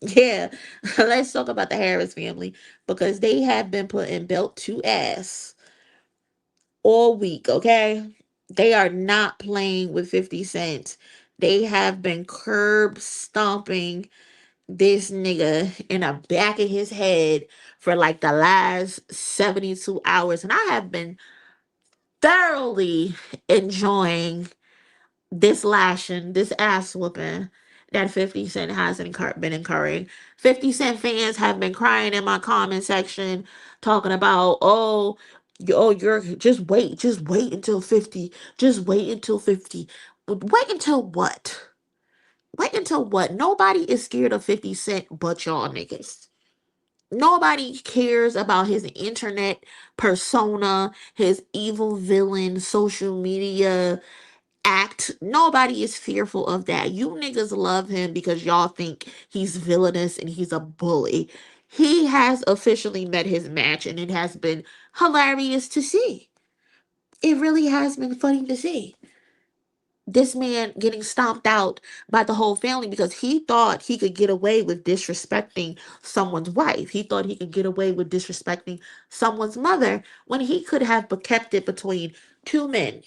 yeah, let's talk about the Harris family, because they have been putting belt to ass all week, okay? They are not playing with 50 Cent. They have been curb stomping this nigga in the back of his head for like the last 72 hours. And I have been thoroughly enjoying this lashing, this ass whooping that 50 Cent has been incurring. 50 Cent fans have been crying in my comment section, talking about, oh, you're just wait until 50. Just wait until 50. Wait until what? Wait until what? Nobody is scared of 50 Cent but y'all niggas. Nobody cares about his internet persona, his evil villain social media act. Nobody is fearful of that. You niggas love him because y'all think he's villainous and he's a bully. He has officially met his match, and it has been hilarious to see. It really has been funny to see. This man getting stomped out by the whole family because he thought he could get away with disrespecting someone's wife. He thought he could get away with disrespecting someone's mother, when he could have kept it between two men.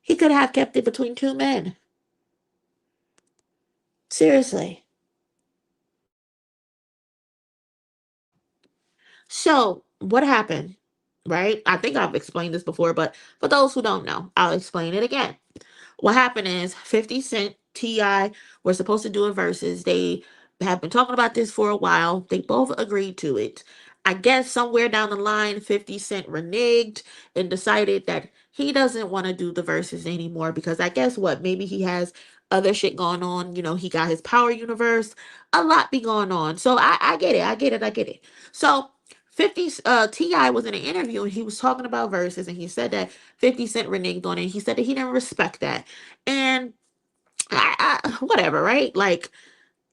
He could have kept it between two men. Seriously. So, what happened? Right? I think I've explained this before, but for those who don't know, I'll explain it again. What happened is 50 Cent, T.I. were supposed to do a versus. They have been talking about this for a while. They both agreed to it. I guess somewhere down the line, 50 Cent reneged and decided that he doesn't want to do the verses anymore, because I guess what? Maybe he has other shit going on. You know, he got his power universe. A lot be going on. So I get it. I get it. I get it. So 50 T.I. was in an interview, and he was talking about verses, and he said that 50 Cent reneged on it. He said that he didn't respect that. And whatever, right? Like,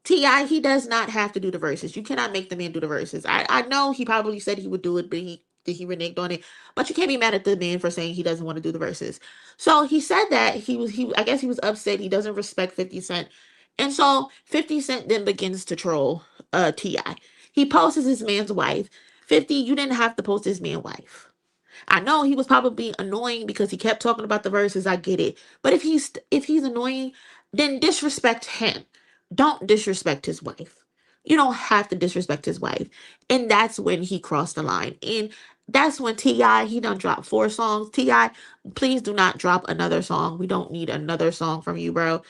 T.I., he does not have to do the verses. You cannot make the man do the verses. I know he probably said he would do it, but he reneged on it. But you can't be mad at the man for saying he doesn't want to do the verses. So he said that he I guess he was upset. He doesn't respect 50 Cent. And so 50 Cent then begins to troll T.I. He posts his man's wife. 50, you didn't have to post his man's wife. I know he was probably annoying because he kept talking about the verses. I get it. But if he's annoying, then disrespect him. Don't disrespect his wife. You don't have to disrespect his wife. And that's when he crossed the line. And that's when T.I., he done dropped 4 songs. T.I., please do not drop another song. We don't need another song from you, bro.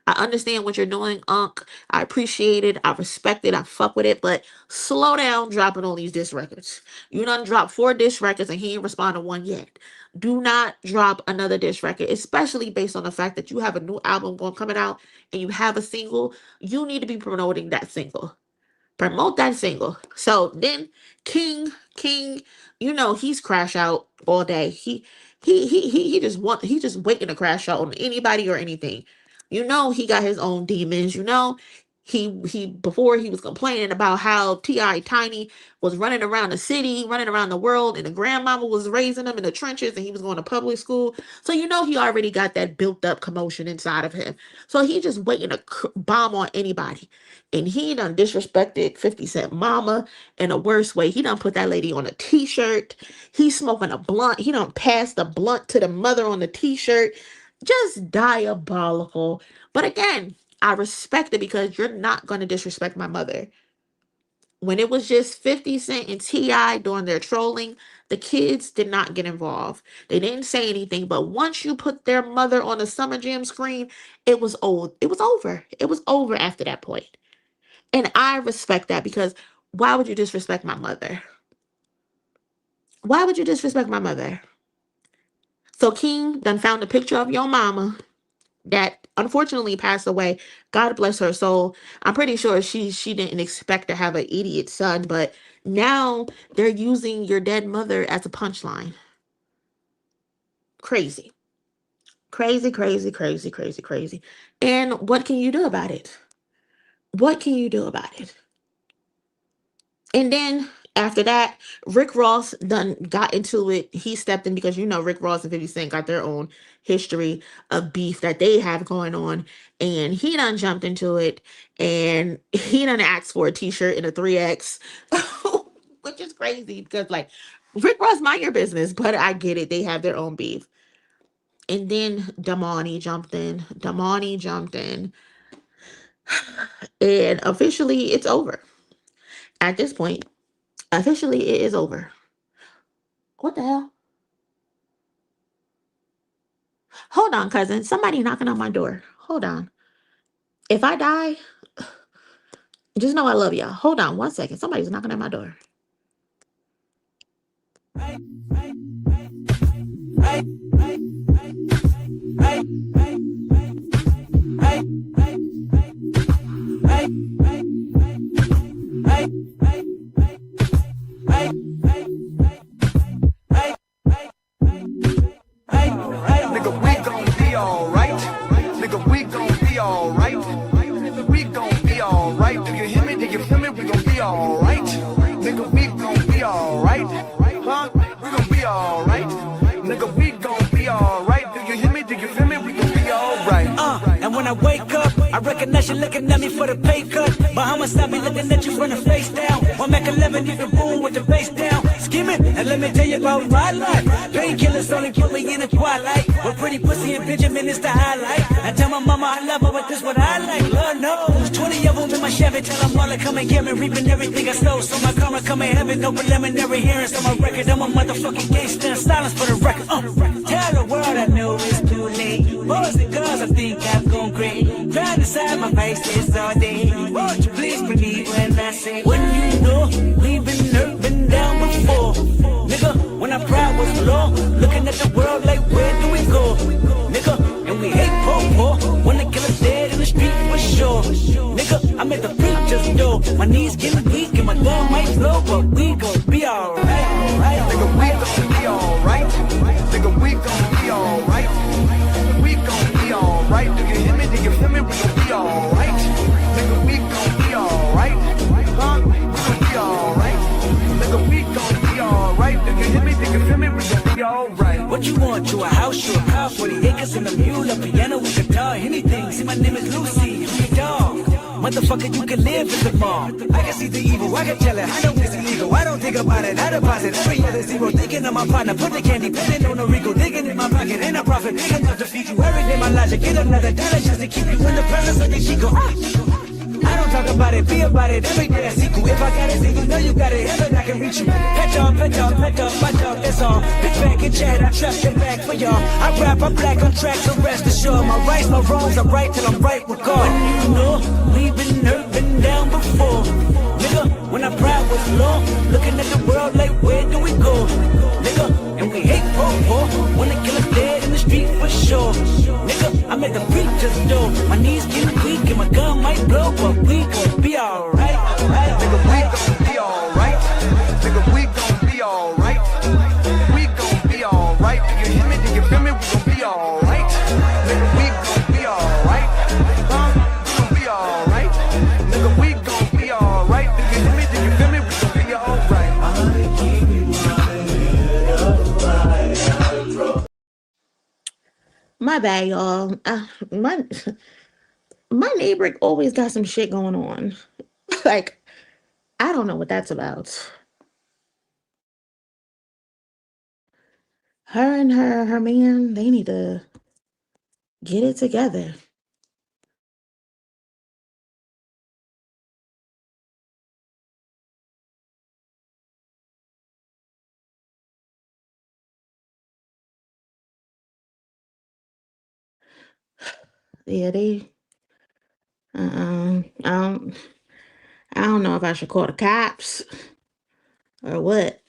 I understand what you're doing, Unc. I appreciate it. I respect it. I fuck with it. But slow down dropping all these diss records. You done dropped 4 diss records and he ain't responded to one yet. Do not drop another diss record, especially based on the fact that you have a new album coming out and you have a single. You need to be promoting that single. Promote that single. So then King, you know, he's crash out all day. He just waiting to crash out on anybody or anything. You know, he got his own demons. You know, He before he was complaining about how T.I. Tiny was running around the city, running around the world, and the grandmama was raising him in the trenches, and he was going to public school. So you know he already got that built up commotion inside of him. So he just waiting to bomb on anybody. And he done disrespected 50 Cent mama in a worse way. He done put that lady on a t-shirt. He's smoking a blunt. He done passed the blunt to the mother on the t-shirt. Just diabolical. But again, I respect it because you're not going to disrespect my mother. When it was just 50 Cent and T.I. doing their trolling, the kids did not get involved. They didn't say anything, but once you put their mother on the Summer Jam screen, it was old. It was over. It was over after that point. And I respect that because why would you disrespect my mother? Why would you disrespect my mother? So Keem done found a picture of your mama that unfortunately passed away. God bless her soul. I'm pretty sure she didn't expect to have an idiot son, but now they're using your dead mother as a punchline. Crazy. Crazy, crazy, crazy, crazy, crazy. And what can you do about it? What can you do about it? And then after that, Rick Ross done got into it. He stepped in because you know Rick Ross and 50 Cent got their own history of beef that they have going on. And he done jumped into it. And he done asked for a t-shirt in a 3X. Which is crazy because like Rick Ross, mind your business. But I get it. They have their own beef. And then Damani jumped in. And officially it's over. At this point, officially it is over. What the hell? Hold on, cousin. Somebody knocking on my door. Hold on. If I die, just know I love y'all. Hold on 1 second. Somebody's knocking at my door. Nigga, we gon' be alright. Nigga, we gon' be alright. Nigga, we gon' be alright. Do you hear me? Do you feel me? We gon' be alright. Nigga, we gon' be alright. Huh? We gon' be alright. Nigga, we gon' be alright. Do you hear me? Do you feel me? We gon' be alright. And when I wake up, I recognize you looking at me for the pay cut. Bahamas, I be looking at you from the face down. One Mac 11, you can boom with the bass down. Skimming, and let me tell you about my life. Painkillers only put me in the twilight. With pretty pussy and Benjamin is the highlight. I tell my mama I love her, but this what I like. Lord knows, 20 of them in my Chevy. Tell them all to come and get me, reaping everything I stole. So my karma come in heaven, no preliminary hearings on my record. I'm a motherfucking gangster, silence for the record. Tell the world I know it's too late. Boys and girls, I think I've gone great. Trying to side my faces all day. Won't you please believe when I say, when you know we've been hurt, been down before. Nigga, when our pride was low, looking at the world like where do we go? Nigga, and we hate poor. Wanna kill us dead in the street for sure. Nigga, I'm at the preacher's door. My knees getting weak and my gun might blow, but we gon' be alright. Nigga, we gon' be alright. Nigga, we gon' be alright. We gon' be alright. Do you hear me? Do you feel me? We gon' be alright. Nigga, we gon' be alright. Huh? We gon' be alright. Nigga, we gon' be alright. Do you hear me? Do you feel me? We gon' be alright. What you want? You a house, you a car, 40 acres and a mule, a piano with guitar, anything. See, my name is Lucy, I'm your dog. Motherfucker, you can live in the mall. I can see the evil, I can tell it. I know it's illegal, I don't think about it. I deposit every other zero, thinking of my partner. Put the candy, put it on the Rico, digging in my pocket. Ain't a profit, big enough to feed you every day. My logic, get another dollar just to keep you in the presence of the Chico. I don't talk about it, be about it. Every day I see you. If I got it, then you know you got it. Heaven, I can reach you. Pet dog, my dog, that's all. Big bag and chat, I trust your back for y'all. I rap, I'm black on track, so rest assured. My rights, my wrongs, I'm right till I'm right with God. When you know we've been hurt, been down before. Nigga, when our pride was low, looking at the world like where do we go? Nigga, and we hate poor. Wanna kill us dead in the street for sure. Nigga, I'm at the preacher's door. My knees getting weak and my gun might blow, but we gon' be alright. Nigga, we gon' be alright. Nigga, we gon' be alright. We gon' be alright. Do you hear me? Do you feel me? We gon' be alright. Nigga, we gon' be alright. Huh? We gon' be alright. My bad, y'all. My neighbor always got some shit going on. Like, I don't know what that's about. Her and her man, they need to get it together. Yeah, they. I don't. I don't know if I should call the cops or what,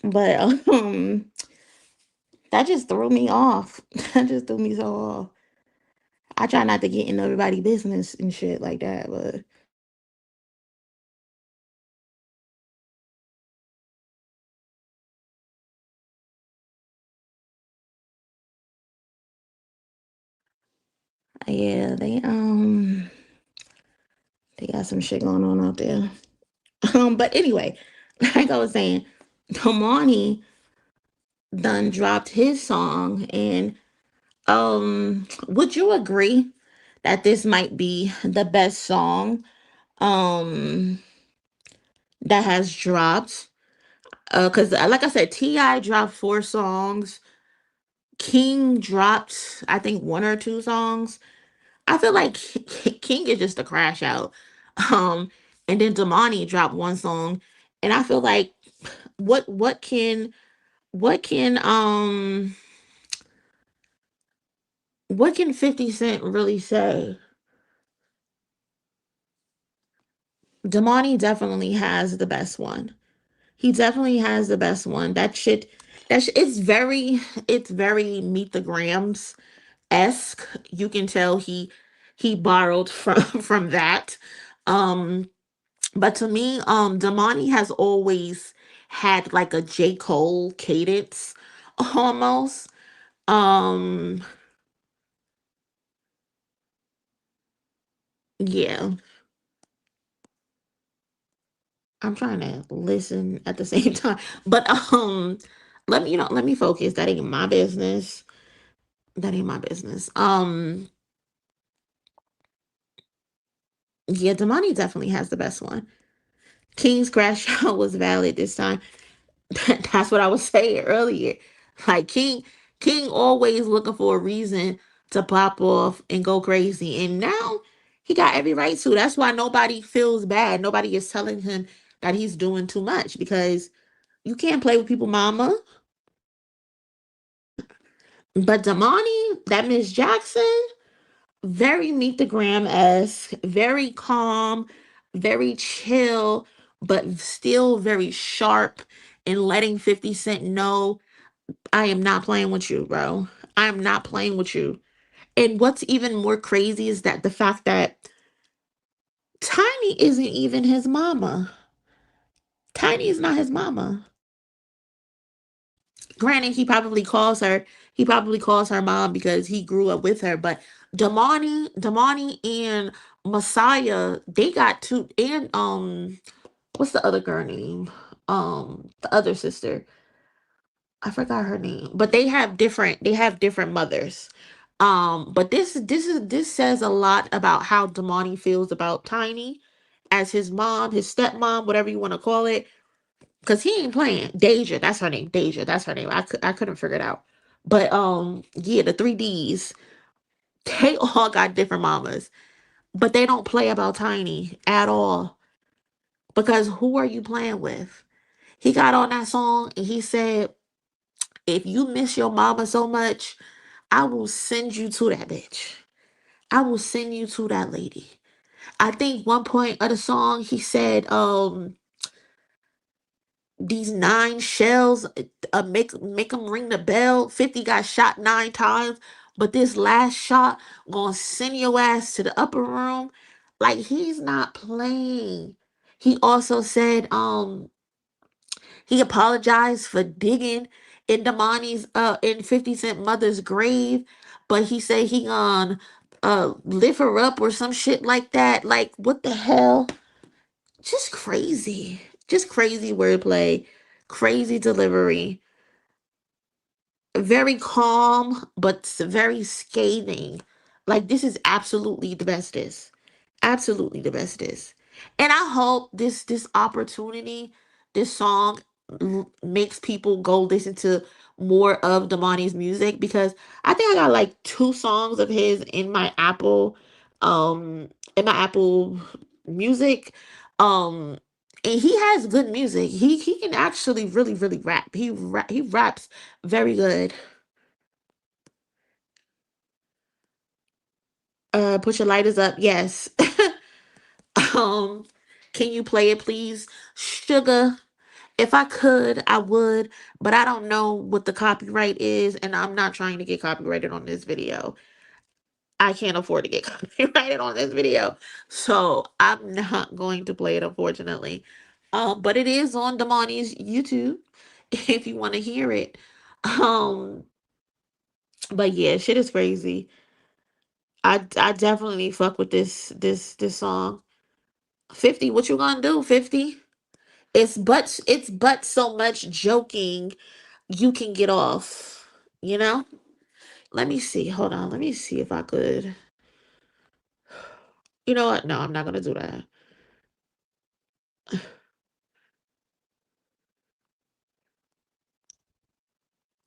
but that just threw me off. That just threw me so off. I try not to get in everybody's business and shit like that, but yeah, they got some shit going on out there. But anyway, like I was saying, Tomani done dropped his song, and would you agree that this might be the best song um that has dropped? Because like I said, Ti dropped 4 songs. King dropped, I think, 1 or 2 songs. I feel like King is just a crash out. Um, and then Damani dropped 1 song, and I feel like what what can what can um what can 50 Cent really say? Damani definitely has the best one. He definitely has the best one. It's very Meet the Grams esque. You can tell he borrowed from from that. Um, but to me, Damani has always had like a J. Cole cadence almost. Um, yeah. I'm trying to listen at the same time. But let me focus. That ain't my business. That ain't my business. Yeah, Damani definitely has the best one. King's crash out was valid this time. That's what I was saying earlier. Like King always looking for a reason to pop off and go crazy. And now he got every right to. That's why nobody feels bad. Nobody is telling him that he's doing too much because you can't play with people, mama. But Damani, that Miss Jackson, very Meet the Gram esque, very calm, very chill, but still very sharp and letting 50 Cent know I am not playing with you, bro. I am not playing with you. And what's even more crazy is that the fact that Tiny isn't even his mama. Tiny is not his mama. Granted, he probably calls her mom because he grew up with her, but Damani and Messiah, they got two, and what's the other girl name? The other sister. I forgot her name, but they have different mothers. But this says a lot about how Damani feels about Tiny as his mom, his stepmom, whatever you want to call it. Cause he ain't playing. Deja, that's her name. Deja, that's her name. I couldn't figure it out. But yeah, the 3Ds, they all got different mamas, but they don't play about Tiny at all. Because who are you playing with? He got on that song and he said, "If you miss your mama so much, I will send you to that bitch. I will send you to that lady." I think one point of the song he said, these 9 shells, make them ring the bell. 50 got shot 9 times, but this last shot gonna send your ass to the upper room. Like he's not playing. He also said, he apologized for digging in Damani's in 50 Cent mother's grave, but he said he gonna lift her up or some shit like that. Like what the hell? Just crazy. Just crazy wordplay, crazy delivery. very calm, but very scathing. Like, this is absolutely the bestest. Absolutely the bestest. And I hope this opportunity, this song makes people go listen to more of Damani's music, because I think I got like two songs of his in my Apple Music. Um and he has good music. He can actually really rap. He raps very good. Put your lighters up. Yes. um can you play it, please? Sugar. If I could, I would, but I don't know what the copyright is, and I'm not trying to get copyrighted on this video. I can't afford to get copyrighted on this video. So I'm not going to play it, unfortunately. But it is on Damani's YouTube if you want to hear it. Um, but yeah, shit is crazy. I definitely fuck with this song. 50, what you gonna do, 50? It's but so much joking you can get off, you know? Let me see. Hold on. Let me see if I could. You know what? No, I'm not gonna do that.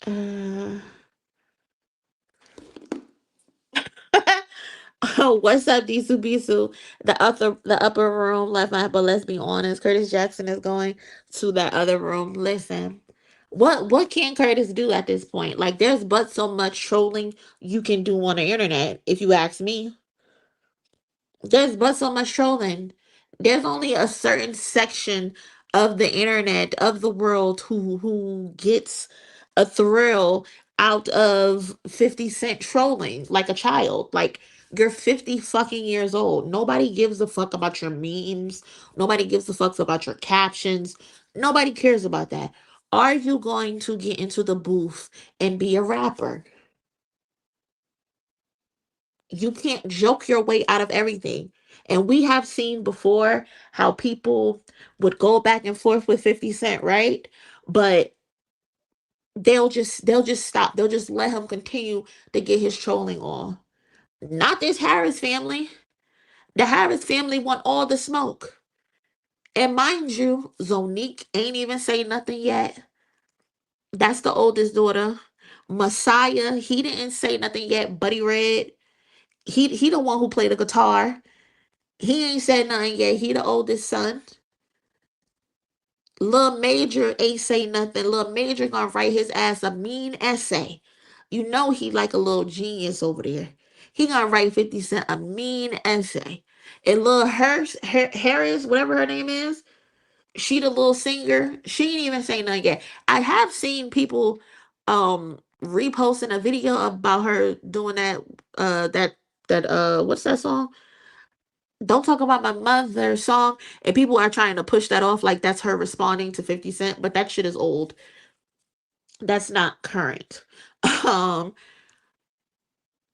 Uh, oh, what's up, Disu Bisu? The upper room left my, but let's be honest, Curtis Jackson is going to that other room. Listen, what can Curtis do at this point? Like, there's but so much trolling you can do on the internet, if you ask me. There's but so much trolling. There's only a certain section of the internet, of the world, who gets a thrill out of 50 Cent trolling like a child. Like, you're 50 fucking years old. Nobody gives a fuck about your memes. Nobody gives a fuck about your captions. Nobody cares about that. Are you going to get into the booth and be a rapper? You can't joke your way out of everything. And we have seen before how people would go back and forth with 50 Cent, right? But they'll just stop. They'll just let him continue to get his trolling on. Not this Harris family. The Harris family want all the smoke. And mind you, Zonique ain't even say nothing yet. That's the oldest daughter. Messiah, he didn't say nothing yet. Buddy Red, he the one who played the guitar. He ain't said nothing yet. He the oldest son. Lil Major ain't say nothing. Lil Major gonna write his ass a mean essay. You know he like a little genius over there. He gonna write 50 Cent a mean essay. And Lil Harris, whatever her name is, she the little singer. She ain't even say nothing yet. I have seen people reposting a video about her doing that what's that song? Don't Talk About My Mother song, and people are trying to push that off like that's her responding to 50 Cent, but that shit is old. That's not current. Um,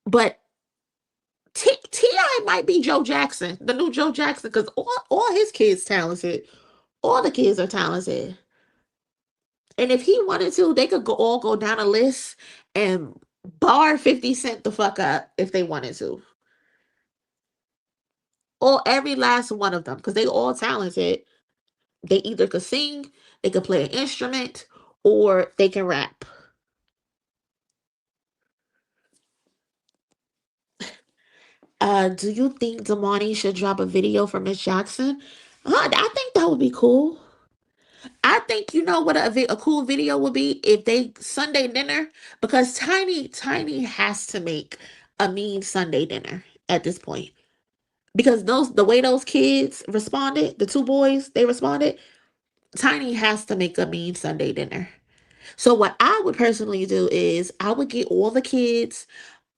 but Ti might be Joe Jackson, the new Joe Jackson, because all his kids talented. All the kids are talented. And if he wanted to, they could all go down a list and bar 50 Cent the fuck up if they wanted to. Or every last one of them, because they all talented. They either could sing, they could play an instrument, or they can rap. Do you think Damani should drop a video for Miss Jackson? I think that would be cool. I think, you know what a cool video would be if they Sunday dinner, because Tiny has to make a mean Sunday dinner at this point, because the way those kids responded, the two boys they responded, Tiny has to make a mean Sunday dinner. So what I would personally do is I would get all the kids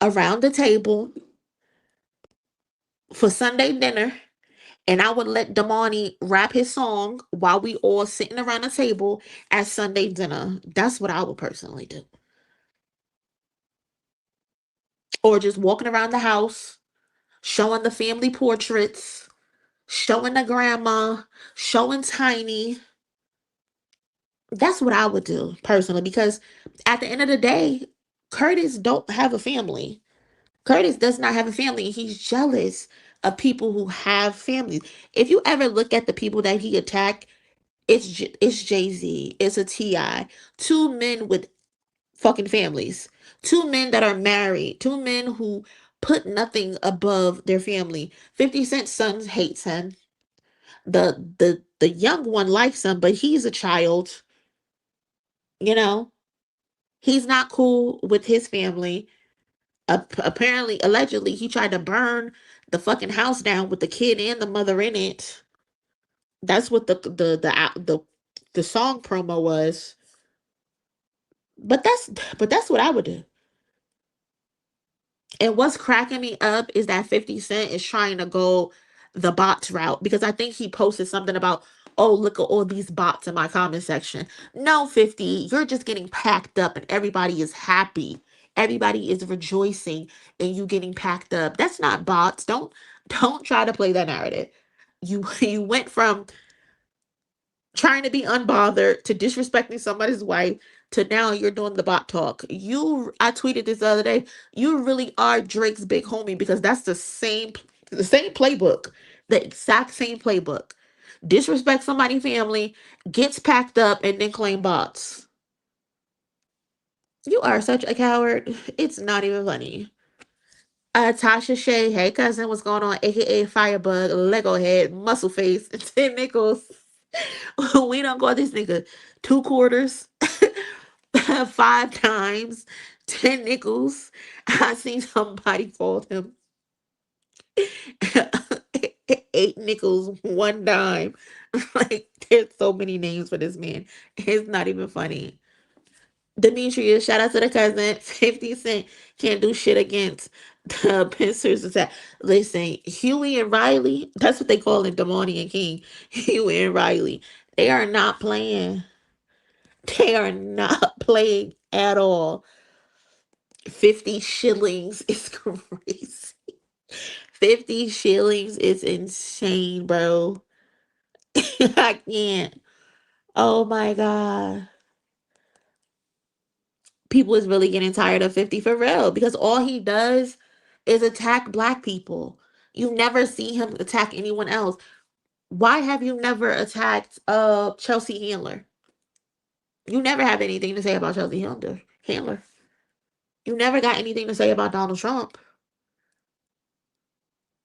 around the table for Sunday dinner, and I would let Damani rap his song while we all sitting around the table at Sunday dinner. That's what I would personally do. Or just walking around the house, showing the family portraits, showing the grandma, showing Tiny. That's what I would do personally, because At the end of the day, Curtis don't have a family. Curtis does not have a family. He's jealous of people who have families. If you ever look at the people that he attacked, it's Jay-Z, it's a Ti, two men with fucking families, two men that are married, two men who put nothing above their family. 50 Cent's son hates him. The young one likes him, but he's a child, you know. He's not cool with his family. Apparently, allegedly, he tried to burn the fucking house down with the kid and the mother in it. That's what the song promo was. But that's what I would do. And what's cracking me up is that 50 Cent is trying to go the bots route, because I think he posted something about, oh, look at all these bots in my comment section. No, 50, you're just getting packed up and everybody is happy. Everybody is rejoicing in you getting packed up. That's not bots. Don't try to play that narrative. You went from trying to be unbothered to disrespecting somebody's wife to now you're doing the bot talk. I tweeted this the other day. You really are Drake's big homie, because that's the same playbook. The exact same playbook. Disrespect somebody's family, gets packed up, and then claim bots. You are such a coward. It's not even funny. Tasha Shay, hey cousin, what's going on? AKA Firebug, Lego Head, Muscle Face, and 10 nickels. We don't got this nigga 2 quarters, 5 times, 10 nickels. I seen somebody called him 8 nickels, 1 dime. Like, there's so many names for this man. It's not even funny. Demetrius, shout out to the cousin. 50 Cent can't do shit against the pincers attack. Listen, Huey and Riley, that's what they call it, Damani and King. Huey and Riley. They are not playing. They are not playing at all. 50 shillings is crazy. 50 shillings is insane, bro. I can't. Oh my God. People is really getting tired of 50 for real, because all he does is attack black people. You never see him attack anyone else. Why have you never attacked Chelsea Handler? You never have anything to say about Chelsea Handler. You never got anything to say about Donald Trump.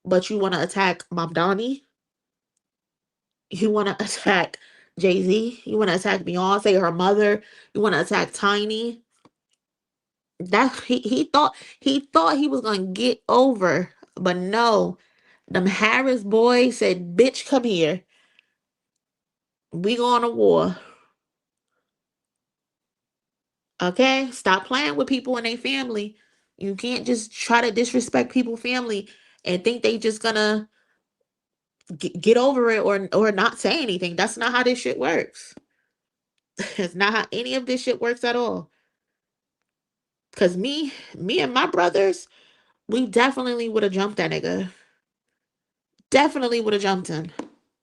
But you want to attack Mamdani? You want to attack Jay-Z? You want to attack Beyonce, her mother? You want to attack Tiny? That he thought he was gonna get over, but no. Them Harris boys said, "Bitch, come here. We going to war." Okay, stop playing with people and their family. You can't just try to disrespect people's family and think they just gonna get over it, or not say anything. That's not how this shit works. It's not how any of this shit works at all. Cause me and my brothers, we definitely would have jumped that nigga. Definitely would have jumped him.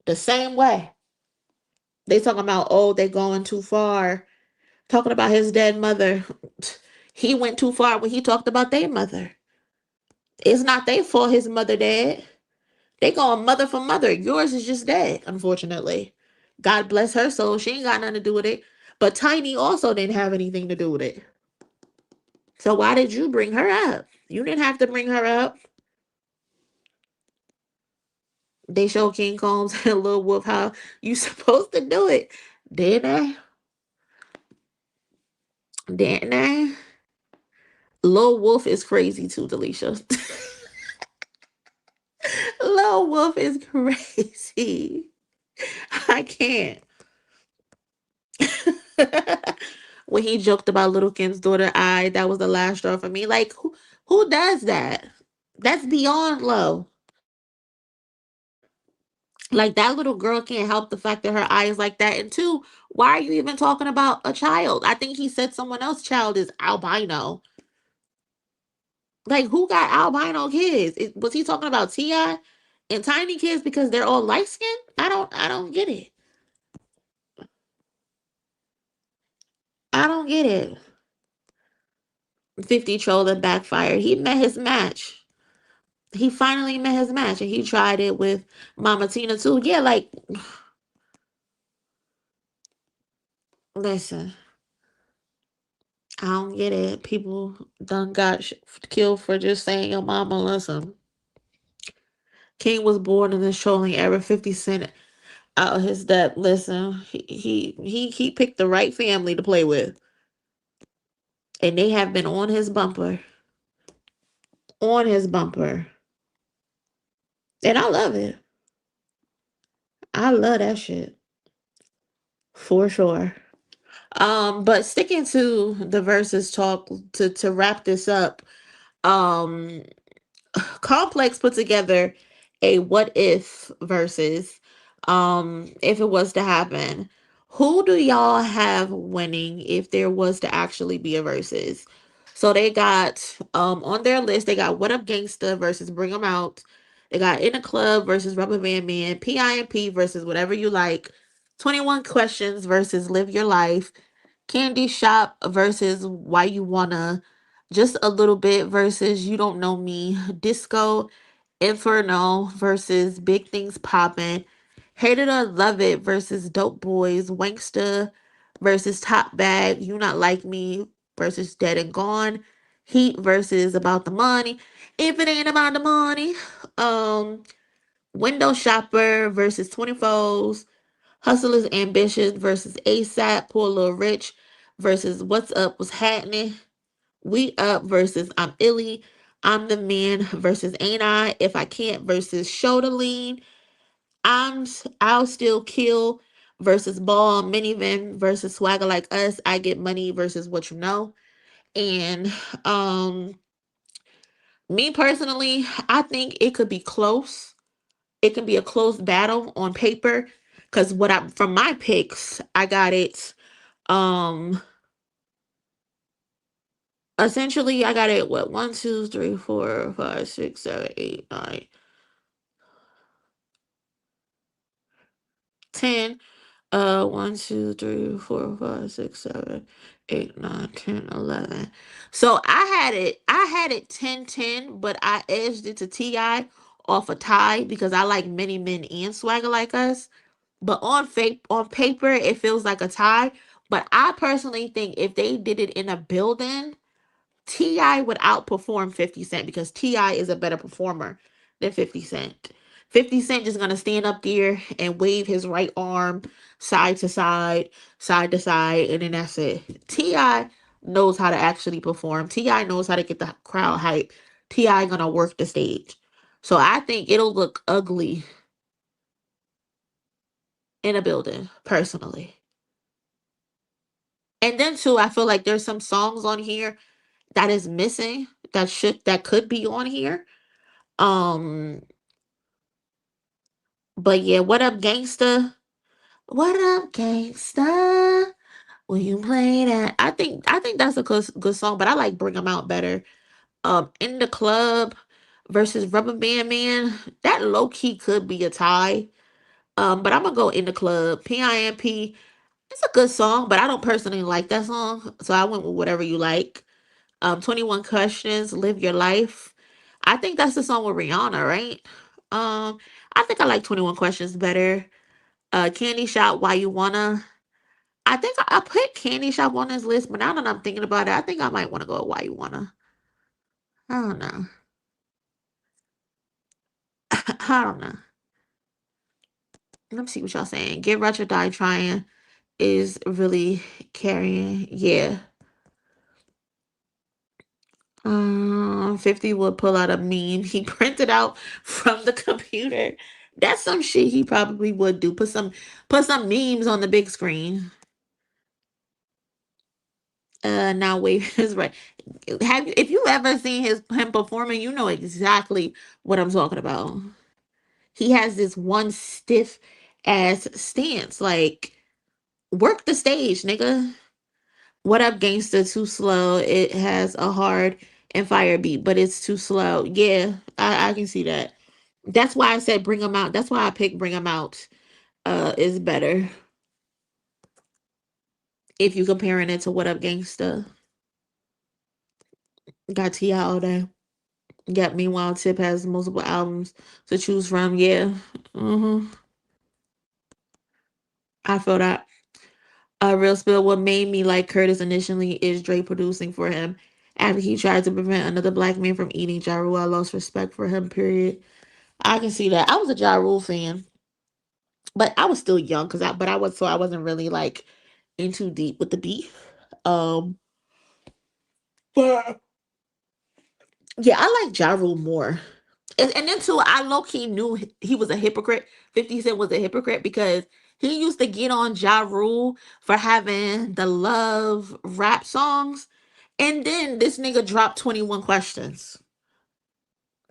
The same way. They talking about, oh, they going too far. Talking about his dead mother. He went too far when he talked about their mother. It's not their fault his mother dead. They going mother for mother. Yours is just dead, unfortunately. God bless her soul. She ain't got nothing to do with it. But Tiny also didn't have anything to do with it. So why did you bring her up? You didn't have to bring her up. They show King Combs and Lil Wolf how you supposed to do it. Didn't they? Didn't they? Lil Wolf is crazy too, Delisha. Lil Wolf is crazy. I can't. When he joked about Little Kim's daughter, that was the last straw for me. Like, who does that? That's beyond low. Like, that little girl can't help the fact that her eye is like that. And two, why are you even talking about a child? I think he said someone else's child is albino. Like, who got albino kids? Was he talking about Ti and Tiny kids because they're all light skinned? I don't get it. I don't get it. 50 trolled and backfired. He met his match. He finally met his match, and he tried it with Mama Tina too. Yeah, like, listen, I don't get it. People done got killed for just saying your mama. Listen, King was born in this trolling era. 50 Cent out his depth. Listen, he picked the right family to play with, and they have been on his bumper, and I love it. I love that shit for sure. But sticking to the verses talk to wrap this up, um, Complex put together a what if versus if it was to happen. Who do y'all have winning if there was to actually be a versus? So they got on their list they got What Up Gangsta versus Bring 'Em Out. They got In the Club versus Rubber Band Man, PIMP versus Whatever You Like, 21 Questions versus Live Your Life, Candy Shop versus Why You Wanna, Just a Little Bit versus You Don't Know Me, Disco Inferno versus Big Things Poppin', Hate It or Love It versus Dope Boys, Wanksta versus Top Bag, You Not Like Me versus Dead and Gone, Heat versus About the Money, If It Ain't About the Money, um, Window Shopper versus 24s, Hustler's Ambition versus ASAP, Poor Little Rich versus What's Up, What's Happening, We Up versus I'm Illy, I'm the Man versus Ain't I, If I Can't versus Shoulder Lean, I'll Still Kill versus Ball, Minivan versus Swagger Like Us, I Get Money versus What You Know. And um me personally, I think it could be close. It can be a close battle on paper. Cause what I from my picks, I got it. Um Essentially I got it what 1, 2, 3, 4, 5, 6, 7, 8, 9, 10. 1, 2, 3, 4, 5, 6, 7, 8, 9, 10, 11. So I had it 10-10, but I edged it to Ti off a tie because I like Many Men and Swagger Like Us. But on paper it feels like a tie. But I personally think if they did it in a building, Ti would outperform 50 Cent because Ti is a better performer than 50 Cent. 50 Cent just gonna stand up there and wave his right arm side to side, and then that's it. Ti knows how to actually perform. Ti knows how to get the crowd hype. Ti gonna work the stage. So I think it'll look ugly in a building, personally. And then too, I feel like there's some songs on here that is missing that could be on here. Um, but yeah, What Up Gangsta? What Up Gangsta? Will you play that? I think that's a good song, but I like Bring 'Em Out better. In the Club versus Rubber Band Man, that low key could be a tie. But I'm gonna go In the Club. PIMP, it's a good song, but I don't personally like that song, so I went with Whatever You Like. 21 Questions, Live Your Life. I think that's the song with Rihanna, right? I think I like 21 Questions better. Candy Shop, Why You Wanna. I think I put Candy Shop on this list, but now that I'm thinking about it, I think I might want to go with Why You Wanna. I don't know. I don't know. Let me see what y'all saying. Get Rich or Die Trying is really carrying. Yeah. 50 would pull out a meme he printed out from the computer. That's some shit he probably would do. Put some memes on the big screen. Now wait is right. If you ever seen him performing, you know exactly what I'm talking about. He has this one stiff ass stance. Like, work the stage, nigga. What Up Gangsta too slow. It has a hard and fire beat, but it's too slow. Yeah, I can see that. That's why I said Bring 'Em Out. That's why I picked Bring 'Em Out. Is better if you comparing it to What Up Gangsta. Got T.I. all day. Got Meanwhile Tip has multiple albums to choose from. Yeah. Mm-hmm. I feel that. Real spill. What made me like Curtis initially is Drake producing for him after he tried to prevent another black man from eating Ja Rule. I lost respect for him. Period. I can see that. I was a Ja Rule fan, but I was still young I wasn't really like in too deep with the beef. Um, but yeah, I like Ja Rule more. And then too, I low key knew he was a hypocrite. 50 Cent was a hypocrite because he used to get on Ja Rule for having the love rap songs. And then this nigga dropped 21 questions.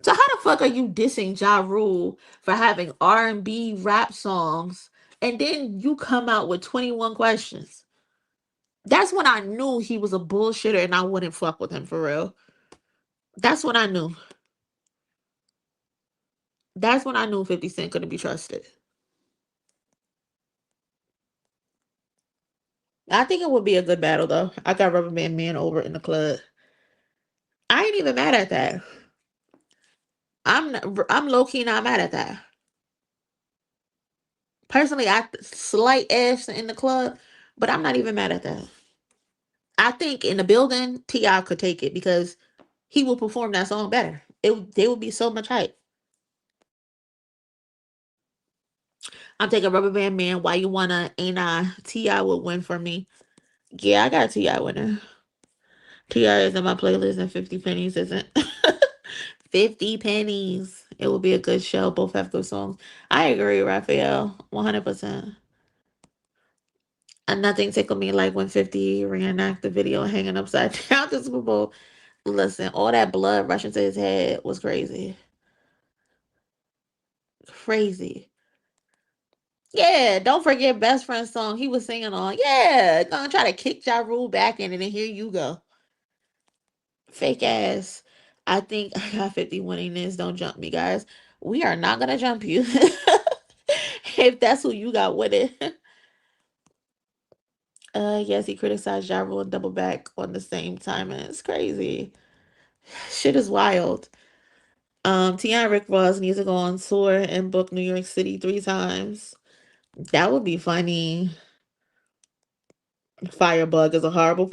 So how the fuck are you dissing Ja Rule for having R&B rap songs and then you come out with 21 questions? That's when I knew he was a bullshitter and I wouldn't fuck with him for real. That's when I knew. That's when I knew 50 Cent couldn't be trusted. I think it would be a good battle though. I got Rubber Band Man over in the club. I ain't even mad at that. I'm low key not mad at that. Personally, I slight ass in the club, but I'm not even mad at that. I think in the building, T.I. could take it because he will perform that song better. They would be so much hype. I'm taking Rubber Band Man. Why you wanna? Ain't I? T.I. would win for me. Yeah, I got T.I. winning. T.I. is in my playlist, and 50 pennies isn't. 50 pennies. It will be a good show. Both have good songs. I agree, Raphael. 100%. And nothing tickled me like when 50 reenact the video hanging upside down the Super Bowl. Listen, all that blood rushing to his head was crazy. Crazy. Yeah, don't forget Best Friend's song he was singing on. Yeah, gonna try to kick Ja Rule back in and then here you go. Fake ass. I think I got 50 winning this. Don't jump me, guys. We are not gonna jump you. If that's who you got with it. Yes, he criticized Ja Rule and double back on the same time, and it's crazy. Shit is wild. Tiana Rick Ross needs to go on tour and book New York City 3 times. That would be funny. Firebug is a horrible.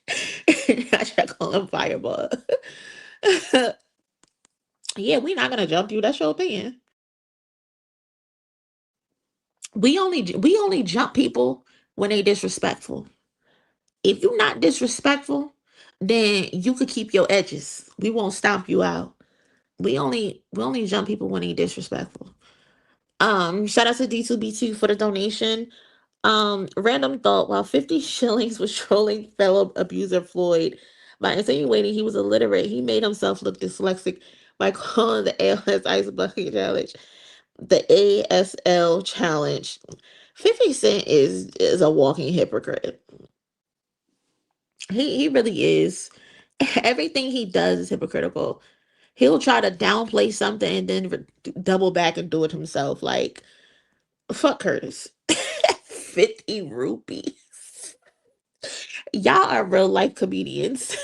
I should call him Firebug. Yeah, we're not gonna jump you. That's your opinion. We only jump people when they disrespectful. If you're not disrespectful, then you could keep your edges. We won't stomp you out. We only jump people when they disrespectful. Shout out to D2B2 for the donation. Random thought, while 50 shillings was trolling fellow abuser Floyd by insinuating he was illiterate, he made himself look dyslexic by calling the ALS Ice Bucket Challenge the ASL Challenge. 50 Cent is a walking hypocrite. He really is. Everything he does is hypocritical. He'll try to downplay something and then double back and do it himself. Like, fuck Curtis. 50 rupees. Y'all are real life comedians.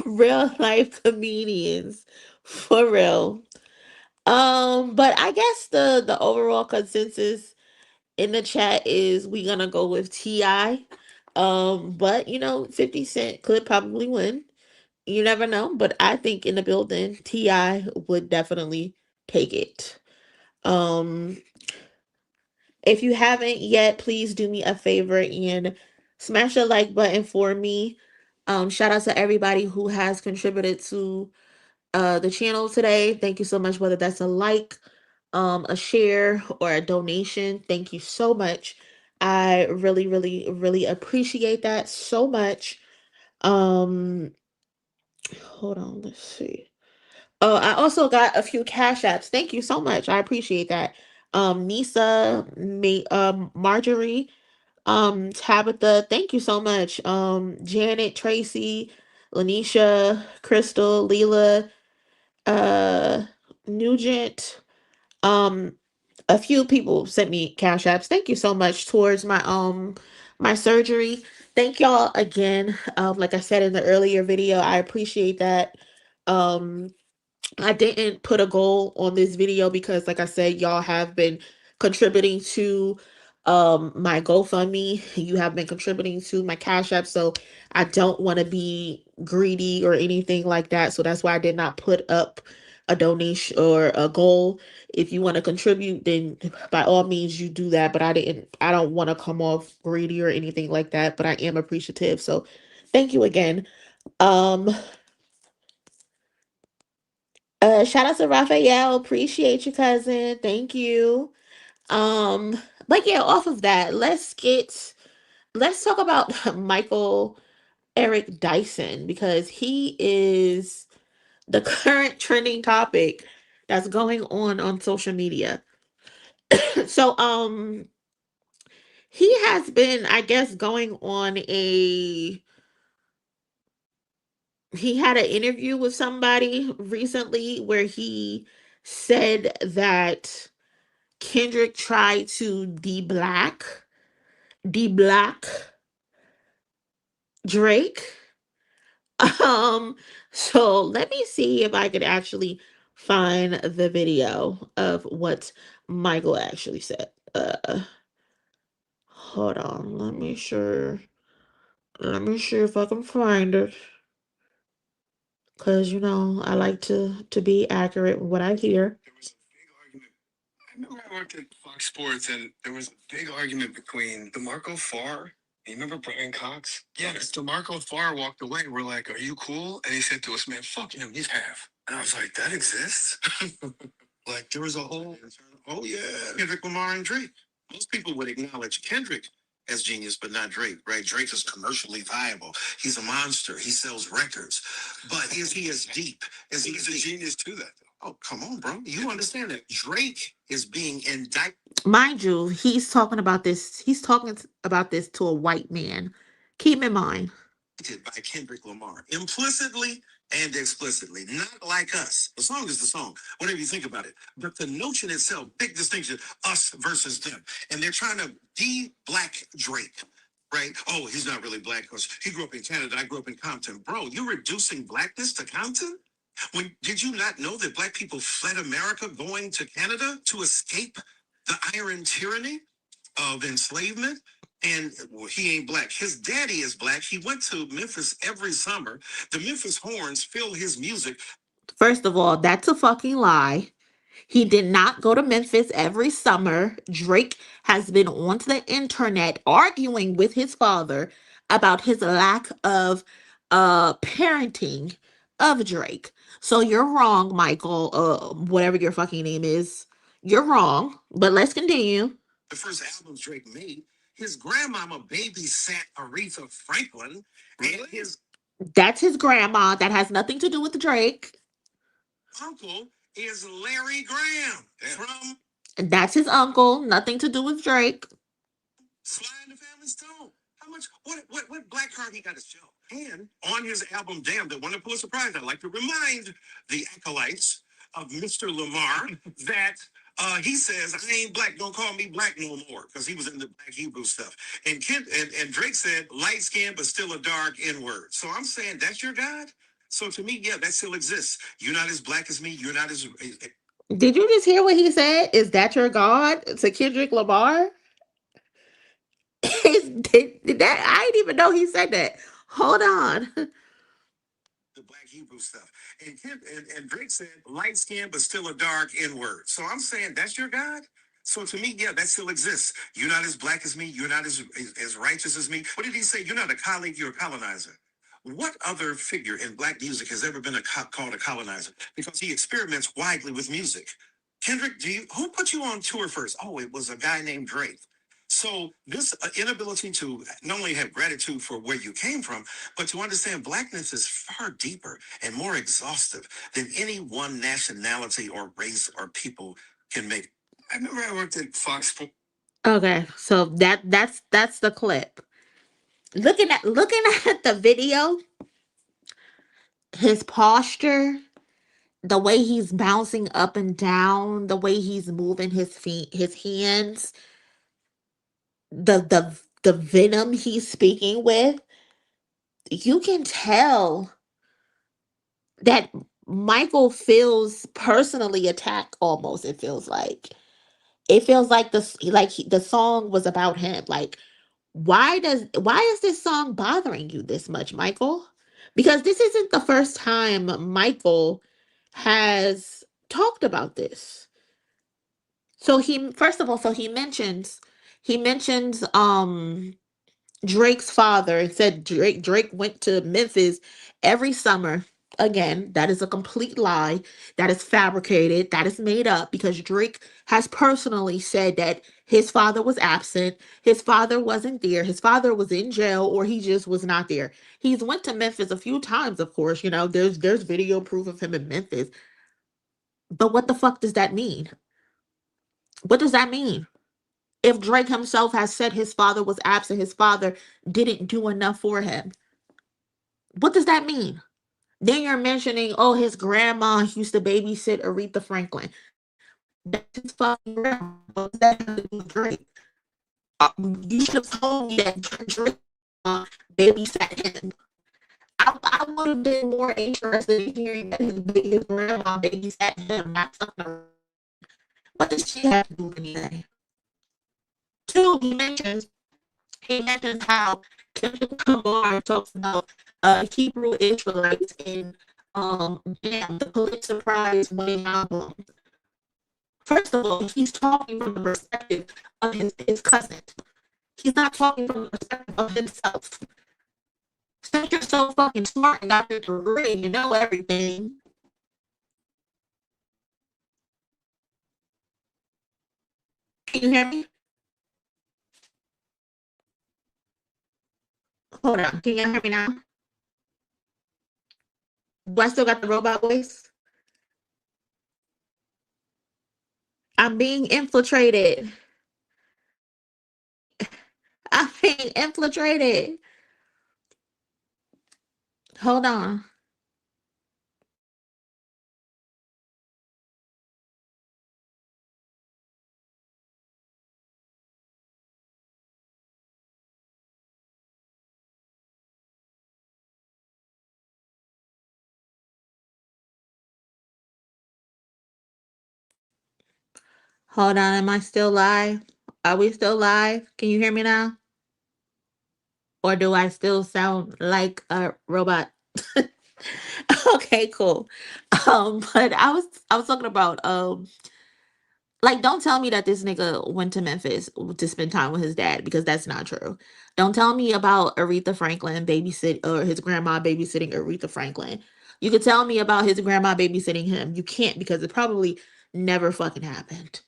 Real life comedians. For real. But I guess the overall consensus in the chat is we gonna go with T.I. But 50 Cent could probably win. You never know, but I think in the building, T.I. would definitely take it. Um, if you haven't yet, please do me a favor and smash the like button for me. Shout out to everybody who has contributed to the channel today. Thank you so much, whether that's a like, a share, or a donation. Thank you so much. I really, really, really appreciate that so much. Um, hold on, let's see. Oh, I also got a few cash apps. Thank you so much. I appreciate that. Nisa, Marjorie, Tabitha, thank you so much. Janet, Tracy, Lanisha, Crystal, Leela, uh, Nugent. Um, a few people sent me cash apps. Thank you so much towards my surgery. thank y'all again. Like I said in the earlier video, I appreciate that. Um, I didn't put a goal on this video because, like I said, y'all have been contributing to my GoFundMe. You have been contributing to my Cash App, so I don't want to be greedy or anything like that. So that's why I did not put up a donation or a goal. If you want to contribute, then by all means you do that. But I don't want to come off greedy or anything like that. But I am appreciative. So thank you again. Um Shout out to Raphael. Appreciate you, cousin. Thank you. But yeah, off of that, let's talk about Michael Eric Dyson because he is the current trending topic that's going on social media. So he has been, I guess, going on a he had an interview with somebody recently where he said that Kendrick tried to de-black Drake. Um, so let me see if I could actually find the video of what Michael actually said. Hold on, let me sure if I can find it. Cause I like to be accurate with what I hear. There was a big argument. I remember I worked at Fox Sports, and there was a big argument between DeMarco Farr. You remember Brian Cox? Yeah, as DeMarco Farr walked away, we're like, "Are you cool?" And he said to us, "Man, fuck him. He's half." And I was like, "That exists?" Like there was a whole, oh yeah, Kendrick Lamar and Drake. Most people would acknowledge Kendrick as genius, but not Drake, right? Drake is commercially viable. He's a monster. He sells records. But is he as deep? Is he a genius to that? Oh, come on, bro. You understand that Drake is being indicted. Mind you, he's talking about this to a white man. Keep in mind. By Kendrick Lamar, implicitly and explicitly, not like us. The song is the song, whatever you think about it. But the notion itself, big distinction, us versus them. And they're trying to de-black Drake, right? Oh, he's not really black because he grew up in Canada. I grew up in Compton. Bro, you're reducing blackness to Compton? When did you not know that black people fled America going to Canada to escape the iron tyranny of enslavement? And well, he ain't black. His daddy is black. He went to Memphis every summer. The Memphis Horns fill his music. First of all, that's a fucking lie. He did not go to Memphis every summer. Drake has been onto the internet arguing with his father about his lack of parenting of Drake. So you're wrong, Michael, whatever your fucking name is. You're wrong, but let's continue. The first albums Drake made, his grandmama babysat Aretha Franklin. Really? And that's his grandma. That has nothing to do with Drake. Uncle is Larry Graham. Yeah. From and that's his uncle. Nothing to do with Drake. Sly and the Family Stone. How much? What black card he got to show? And on his album, Damn, that won a Pulitzer Prize, I'd like to remind the acolytes of Mr. Lamar that he says, "I ain't black. Don't call me black no more," because he was in the Black Hebrew stuff. And and Drake said, "Light skin, but still a dark N word." So I'm saying that's your God. So to me, yeah, that still exists. You're not as black as me. You're not as. Did you just hear what he said? Is that your God to Kendrick Lamar? Did that? I didn't even know he said that. Hold on. The Black Hebrew stuff. And Drake said, light skin, but still a dark N word. So I'm saying that's your God. So to me, yeah, that still exists. You're not as black as me. You're not as righteous as me. What did he say? You're not a colleague. You're a colonizer. What other figure in black music has ever been called a colonizer? Because he experiments widely with music. Kendrick, who put you on tour first? Oh, it was a guy named Drake. So this inability to not only have gratitude for where you came from, but to understand blackness is far deeper and more exhaustive than any one nationality or race or people can make. I remember I worked at Fox Sports. Okay, so that's the clip. Looking at the video, his posture, the way he's bouncing up and down, the way he's moving his feet, his hands, the the venom he's speaking with, you can tell that Michael feels personally attacked almost. It feels like the song was about him. Like, why is this song bothering you this much, Michael? Because this isn't the first time Michael has talked about this. So he first of all, so he mentions Drake's father and said Drake went to Memphis every summer. Again, that is a complete lie. That is fabricated. That is made up because Drake has personally said that his father was absent. His father wasn't there. His father was in jail or he just was not there. He's went to Memphis a few times, of course. There's video proof of him in Memphis. But what the fuck does that mean? What does that mean? If Drake himself has said his father was absent, his father didn't do enough for him. What does that mean? Then you're mentioning, oh, his grandma used to babysit Aretha Franklin. That's his fucking grandma. What does that have to do with Drake? You should have told me that Drake babysat him. I would have been more interested in hearing that his grandma babysat him, not something. What does she have to do with anything? Two, he mentions how Kendrick Lamar talks about Hebrew Israelites in Damn, the Pulitzer Prize winning album. First of all, he's talking from the perspective of his cousin. He's not talking from the perspective of himself. Since you're so fucking smart and got your degree, you know everything. Can you hear me? Hold on. Can you hear me now? Do I still got the robot voice? I'm being infiltrated. I'm being infiltrated. Hold on. Hold on. Am I still live? Are we still live? Can you hear me now? Or do I still sound like a robot? Okay, cool. But I was talking about like, don't tell me that this nigga went to Memphis to spend time with his dad because that's not true. Don't tell me about Aretha Franklin babysit or his grandma babysitting Aretha Franklin. You could tell me about his grandma babysitting him. You can't because it probably never fucking happened.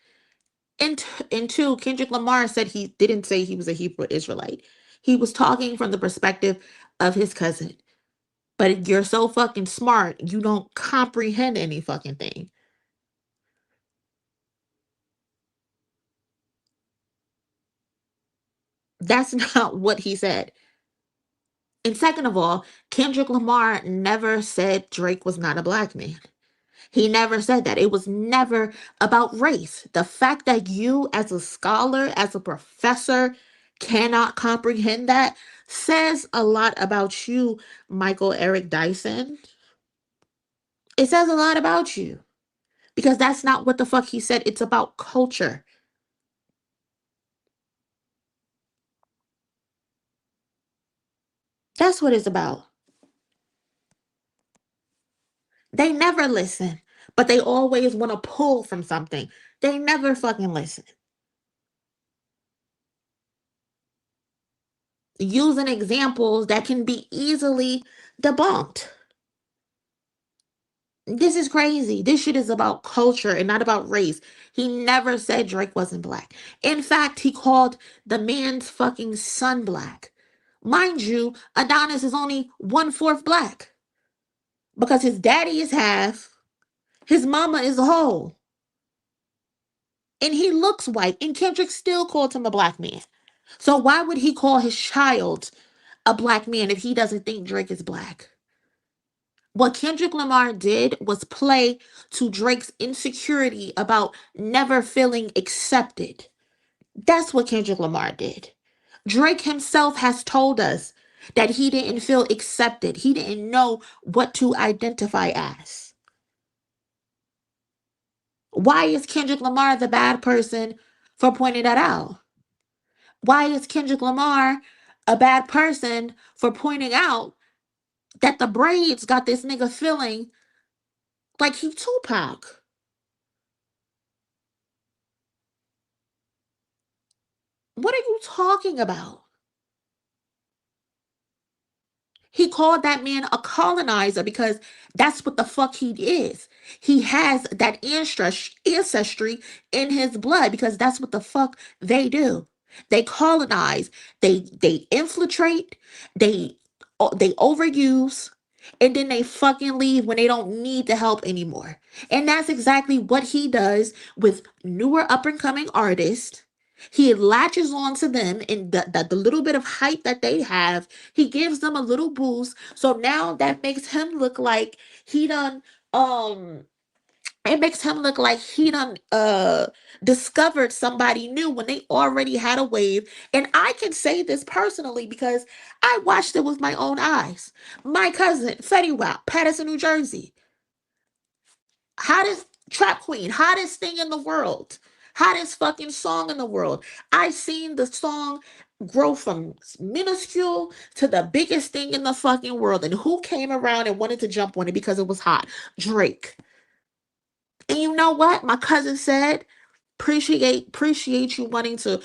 And two, Kendrick Lamar said he didn't say he was a Hebrew Israelite. He was talking from the perspective of his cousin. But you're so fucking smart, you don't comprehend any fucking thing. That's not what he said. And second of all, Kendrick Lamar never said Drake was not a black man. He never said that. It was never about race. The fact that you, as a scholar, as a professor, cannot comprehend that says a lot about you, Michael Eric Dyson. It says a lot about you because that's not what the fuck he said. It's about culture. That's what it's about. They never listen, but they always want to pull from something. They never fucking listen. Using examples that can be easily debunked. This is crazy. This shit is about culture and not about race. He never said Drake wasn't black. In fact, he called the man's fucking son black. Mind you, Adonis is only 1/4 black because his daddy is half, his mama is a whole. And he looks white, and Kendrick still called him a black man. So why would he call his child a black man if he doesn't think Drake is black? What Kendrick Lamar did was play to Drake's insecurity about never feeling accepted. That's what Kendrick Lamar did. Drake himself has told us that he didn't feel accepted. He didn't know what to identify as. Why is Kendrick Lamar the bad person for pointing that out? Why is Kendrick Lamar a bad person for pointing out that the braids got this nigga feeling like he Tupac? What are you talking about? He called that man a colonizer because that's what the fuck he is. He has that ancestry in his blood because that's what the fuck they do. They colonize, they infiltrate, they they overuse, and then they fucking leave when they don't need the help anymore. And that's exactly what he does with newer up and coming artists. He latches on to them and the little bit of hype that they have, he gives them a little boost. So now that makes him look like he done um it makes him look like he done discovered somebody new when they already had a wave. And I can say this personally because I watched it with my own eyes. My cousin, Fetty Wap, Patterson, New Jersey, hottest trap queen, hottest thing in the world, hottest fucking song in the world. I seen the song grow from minuscule to the biggest thing in the fucking world. And who came around and wanted to jump on it because it was hot? Drake. And you know what? My cousin said, appreciate you wanting to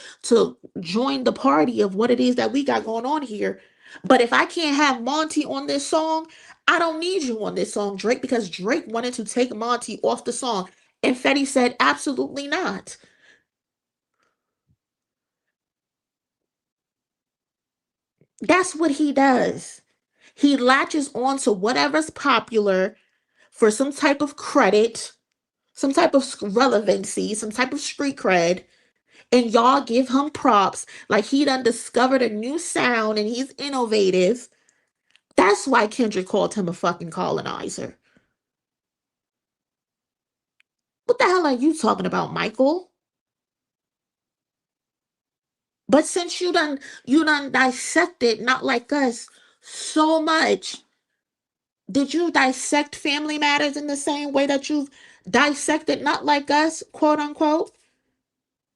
join the party of what it is that we got going on here. But if I can't have Monty on this song, I don't need you on this song, Drake, because Drake wanted to take Monty off the song. And Fetty said, absolutely not. That's what he does. He latches on to whatever's popular for some type of credit, some type of relevancy, some type of street cred, and y'all give him props like he done discovered a new sound and he's innovative. That's why Kendrick called him a fucking colonizer. What the hell are you talking about, Michael? But since you done dissected, not like us, so much, did you dissect Family Matters in the same way that you've dissected not like us, quote unquote?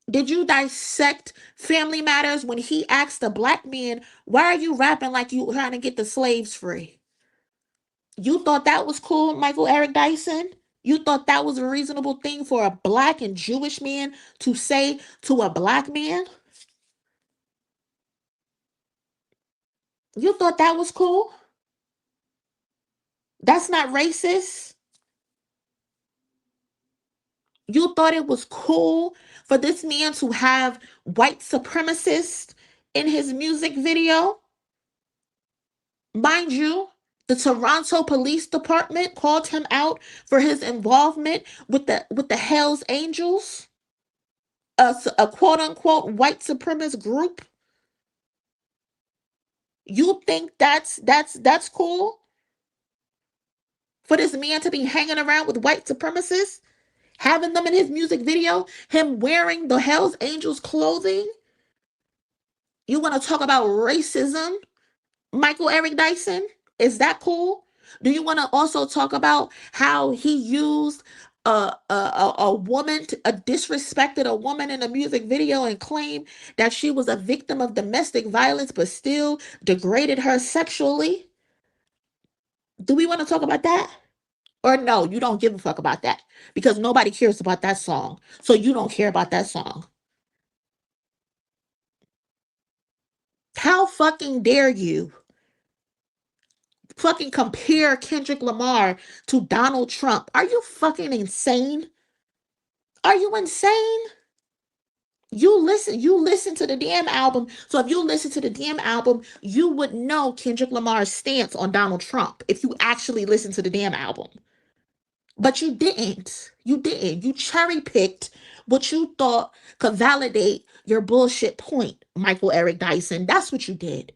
Did you dissect Family Matters when he asked the black man, why are you rapping like you trying to get the slaves free? You thought that was cool, Michael Eric Dyson? You thought that was a reasonable thing for a black and Jewish man to say to a black man? You thought that was cool? That's not racist? You thought it was cool for this man to have white supremacists in his music video? Mind you, the Toronto Police Department called him out for his involvement with the Hells Angels, a quote unquote white supremacist group. You think that's cool for this man to be hanging around with white supremacists, having them in his music video, him wearing the Hells Angels clothing? You want to talk about racism, Michael Eric Dyson? Is that cool? Do you want to also talk about how he used a woman, disrespected a woman in a music video and claimed that she was a victim of domestic violence, but still degraded her sexually? Do we want to talk about that? Or no, you don't give a fuck about that because nobody cares about that song. So you don't care about that song. How fucking dare you fucking compare Kendrick Lamar to Donald Trump? Are you fucking insane? Are you insane? You listen to the damn album. So if you listen to the damn album, you would know Kendrick Lamar's stance on Donald Trump if you actually listen to the damn album. But you didn't. You didn't. You cherry picked what you thought could validate your bullshit point, Michael Eric Dyson. That's what you did.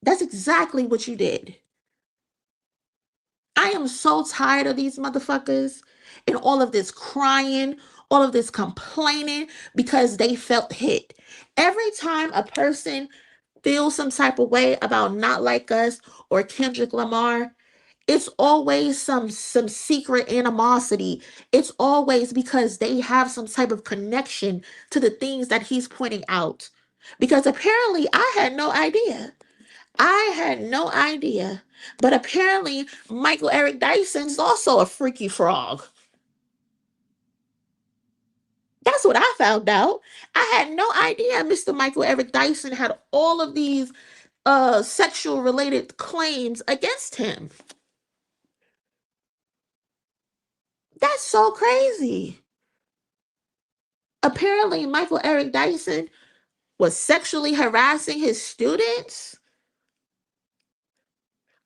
That's exactly what you did. I am so tired of these motherfuckers and all of this crying all of this complaining because they felt hit. Every time a person feels some type of way about Not Like Us or Kendrick Lamar, it's always some secret animosity. It's always because they have some type of connection to the things that he's pointing out. Because apparently I had no idea. I had no idea. But apparently Michael Eric Dyson's also a freaky frog. That's what I found out. I had no idea Mr. Michael Eric Dyson had all of these sexual related claims against him. That's so crazy. Apparently, Michael Eric Dyson was sexually harassing his students.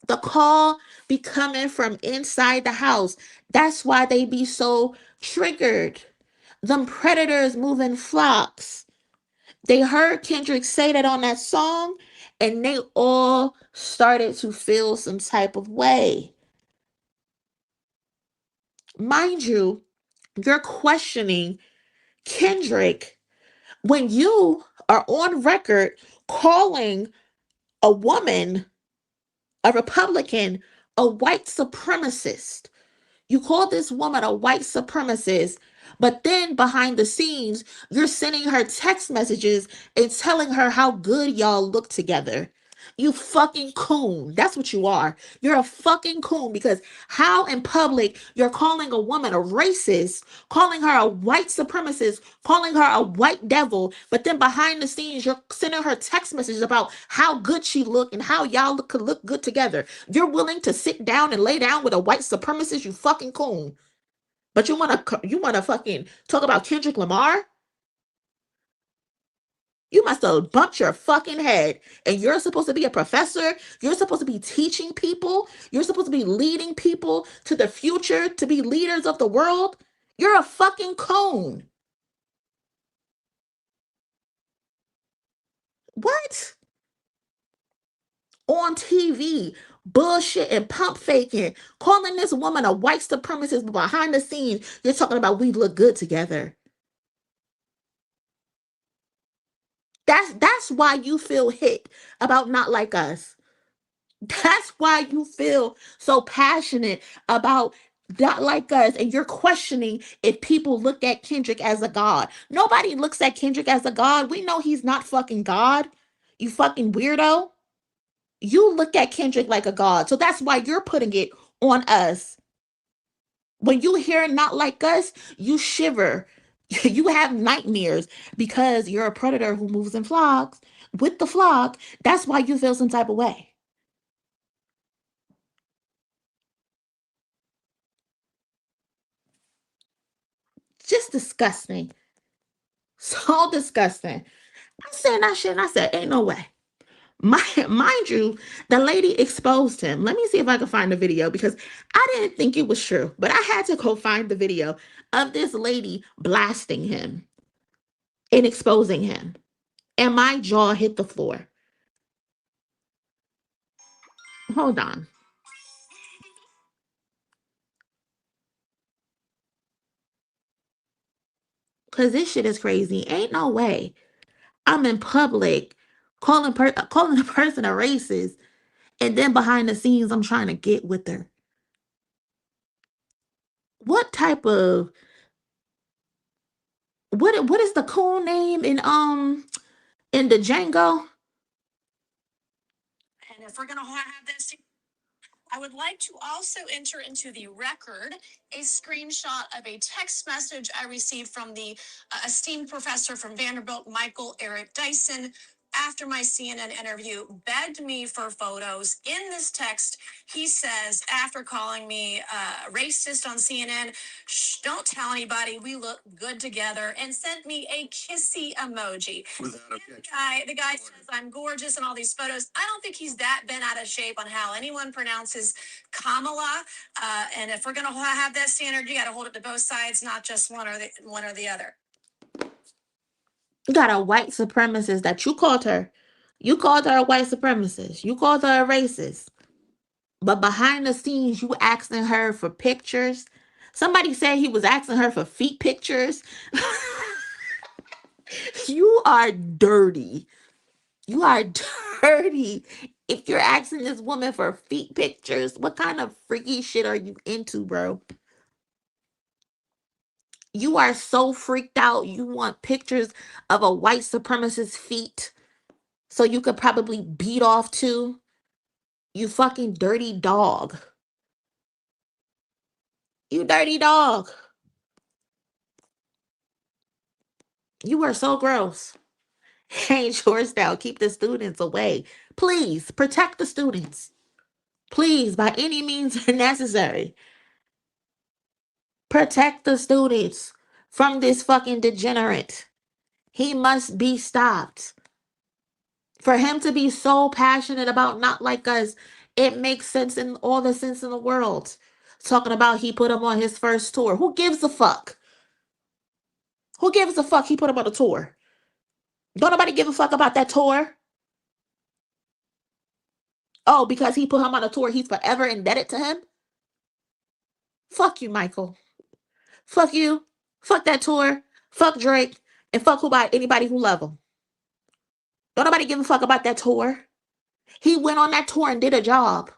The call be coming from inside the house. That's why they be so triggered. Them predators move in flocks. They heard Kendrick say that on that song, and they all started to feel some type of way. Mind you, you're questioning Kendrick when you are on record calling a woman, a Republican, a white supremacist. You call this woman a white supremacist, but then behind the scenes, you're sending her text messages and telling her how good y'all look together. You fucking coon. That's what you are. You're a fucking coon because how in public you're calling a woman a racist, calling her a white supremacist, calling her a white devil, but then behind the scenes you're sending her text messages about how good she look and how y'all could look good together. You're willing to sit down and lay down with a white supremacist, you fucking coon. But you wanna fucking talk about Kendrick Lamar? You must have bumped your fucking head. And you're supposed to be a professor. You're supposed to be teaching people. You're supposed to be leading people to the future, to be leaders of the world. You're a fucking cone. What? On TV, bullshit and pump faking, calling this woman a white supremacist, but behind the scenes, you're talking about we look good together. That's why you feel hit about Not Like Us. That's why you feel so passionate about Not Like Us, and you're questioning if people look at Kendrick as a god. Nobody looks at Kendrick as a god. We know he's not fucking God. You fucking weirdo. You look at Kendrick like a god. So that's why you're putting it on us. When you hear Not Like Us, you shiver. You have nightmares because you're a predator who moves in flocks with the flock. That's why you feel some type of way. Just disgusting. So disgusting. I said that shit and I said, ain't no way. Mind you, the lady exposed him. Let me see if I can find the video because I didn't think it was true, but I had to go find the video of this lady blasting him and exposing him. And my jaw hit the floor. Hold on. Because this shit is crazy. Ain't no way. I'm in public calling a person a racist, and then behind the scenes, I'm trying to get with her. What type of what is the cool name in the Django? And if we're going to have this, I would like to also enter into the record a screenshot of a text message I received from the esteemed professor from Vanderbilt, Michael Eric Dyson, after my CNN interview, begged me for photos. In this text, he says, after calling me racist on CNN, shh, don't tell anybody, we look good together, and sent me a kissy emoji. The guy says I'm gorgeous in all these photos. I don't think he's that bent out of shape on how anyone pronounces Kamala. And if we're going to have that standard, you got to hold it to both sides, not just one or the other. You got a white supremacist that you called her. You called her a white supremacist. You called her a racist. But behind the scenes, you asking her for pictures, Somebody said he was asking her for feet pictures. You are dirty. You are dirty. If you're asking this woman for feet pictures, what kind of freaky shit are you into, bro? You are so freaked out. You want pictures of a white supremacist feet so you could probably beat off too. You fucking dirty dog. You dirty dog. You are so gross. Ain't yours now. Keep the students away. Please protect the students. Please, by any means necessary. Protect the students from this fucking degenerate. He must be stopped. For him to be so passionate about not like us, it makes sense in all the sense in the world. Talking about he put him on his first tour. Who gives a fuck? Who gives a fuck he put him on a tour? Don't nobody give a fuck about that tour? Oh, because he put him on a tour, he's forever indebted to him? Fuck you, Michael. Fuck you. Fuck that tour. Fuck Drake. And fuck anybody who love him. Don't nobody give a fuck about that tour. He went on that tour and did a job.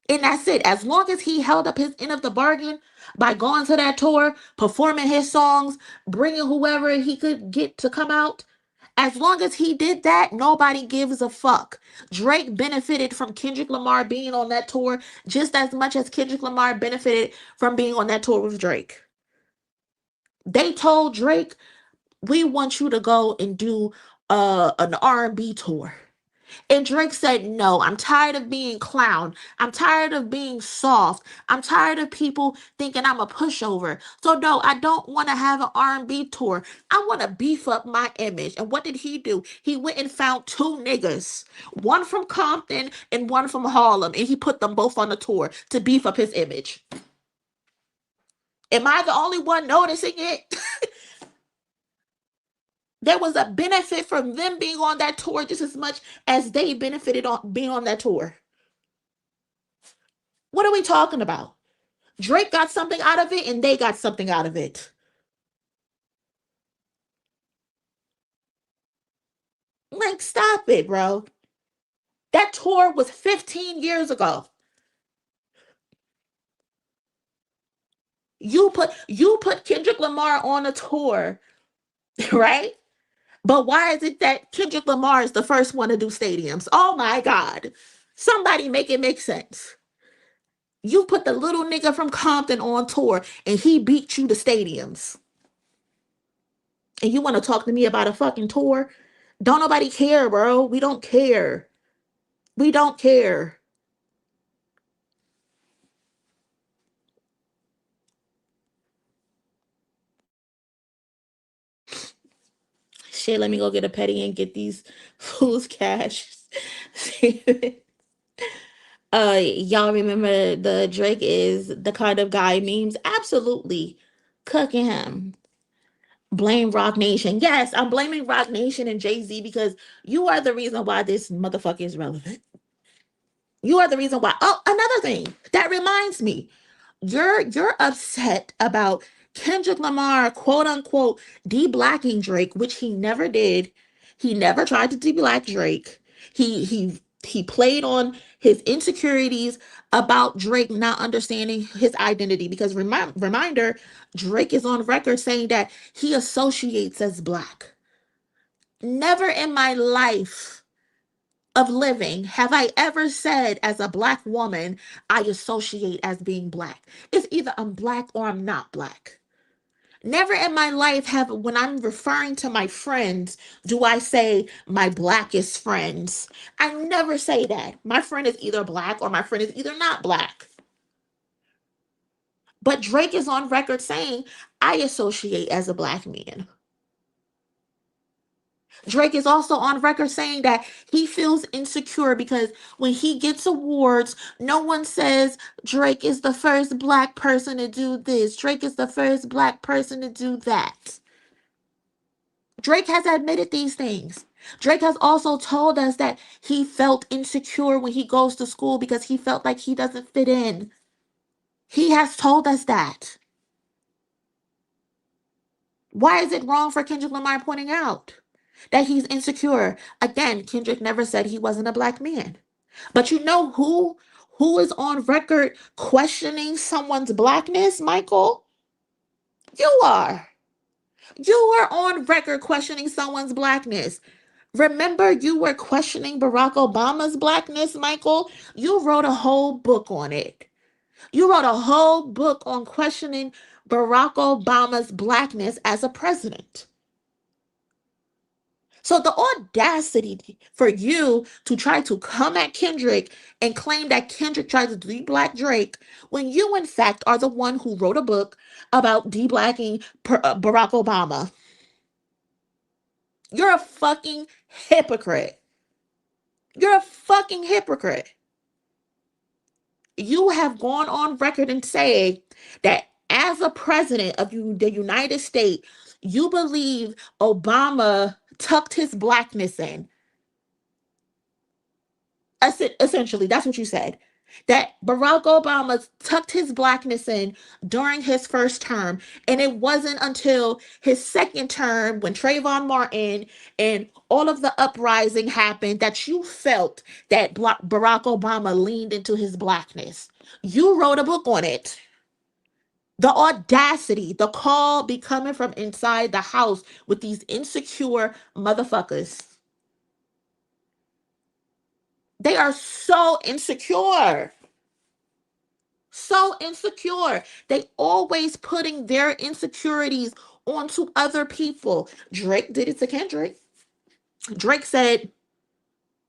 And that's it. As long as he held up his end of the bargain by going to that tour, performing his songs, bringing whoever he could get to come out, as long as he did that, nobody gives a fuck. Drake benefited from Kendrick Lamar being on that tour just as much as Kendrick Lamar benefited from being on that tour with Drake. They told Drake, we want you to go and do an R&B tour. And Drake said, no, I'm tired of being clown. I'm tired of being soft. I'm tired of people thinking I'm a pushover. So no, I don't want to have an R&B tour. I want to beef up my image. And what did he do? He went and found two niggas, one from Compton and one from Harlem. And he put them both on the tour to beef up his image. Am I the only one noticing it? There was a benefit from them being on that tour just as much as they benefited on being on that tour. What are we talking about? Drake got something out of it and they got something out of it. Like, stop it, bro. That tour was 15 years ago. You put Kendrick Lamar on a tour, right? But why is it that Kendrick Lamar is the first one to do stadiums? Oh my God. Somebody make it make sense. You put the little nigga from Compton on tour and he beat you to stadiums. And you want to talk to me about a fucking tour? Don't nobody care, bro. We don't care. We don't care. Shit, let me go get a petty and get these fools cash. Y'all remember the Drake is the kind of guy memes? Absolutely. Cooking him. Blame Rock Nation. Yes, I'm blaming Rock Nation and Jay-Z because you are the reason why this motherfucker is relevant. You are the reason why. Oh, another thing that reminds me. You're upset about Kendrick Lamar, quote unquote, de-blacking Drake, which he never did. He never tried to de-black Drake. He played on his insecurities about Drake not understanding his identity because reminder, Drake is on record saying that he associates as black. Never in my life of living have I ever said as a black woman, I associate as being black. It's either I'm black or I'm not black. Never in my life have, when I'm referring to my friends, do I say my blackest friends. I never say that. My friend is either black or my friend is either not black. But Drake is on record saying, I associate as a black man. Drake is also on record saying that he feels insecure because when he gets awards, no one says Drake is the first black person to do this. Drake is the first black person to do that. Drake has admitted these things. Drake has also told us that he felt insecure when he goes to school because he felt like he doesn't fit in. He has told us that. Why is it wrong for Kendrick Lamar pointing out that he's insecure? Again, Kendrick never said he wasn't a black man. But you know who is on record questioning someone's blackness, Michael? You are. You are on record questioning someone's blackness. Remember, you were questioning Barack Obama's blackness, Michael? You wrote a whole book on it. You wrote a whole book on questioning Barack Obama's blackness as a president. So the audacity for you to try to come at Kendrick and claim that Kendrick tried to de-black Drake when you in fact are the one who wrote a book about de-blacking Barack Obama. You're a fucking hypocrite. You're a fucking hypocrite. You have gone on record and say that as a president of the United States, you believe Obama tucked his blackness in. Essentially, that's what you said. That Barack Obama tucked his blackness in during his first term. And it wasn't until his second term, when Trayvon Martin and all of the uprising happened, that you felt that Barack Obama leaned into his blackness. You wrote a book on it. The audacity, the call be coming from inside the house with these insecure motherfuckers. They are so insecure. So insecure. They always putting their insecurities onto other people. Drake did it to Kendrick. Drake said,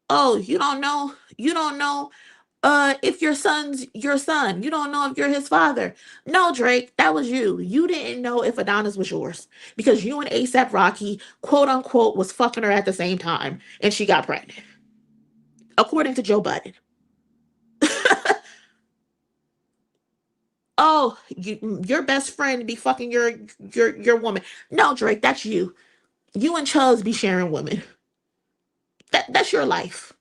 "Oh, you don't know if your son's your son. You don't know if you're his father." No, Drake, that was you. You didn't know if Adonis was yours because you and ASAP Rocky, quote unquote, was fucking her at the same time and she got pregnant. According to Joe Budden. Oh, your best friend be fucking your woman. No, Drake, that's you. You and Chubbs be sharing women. That's your life.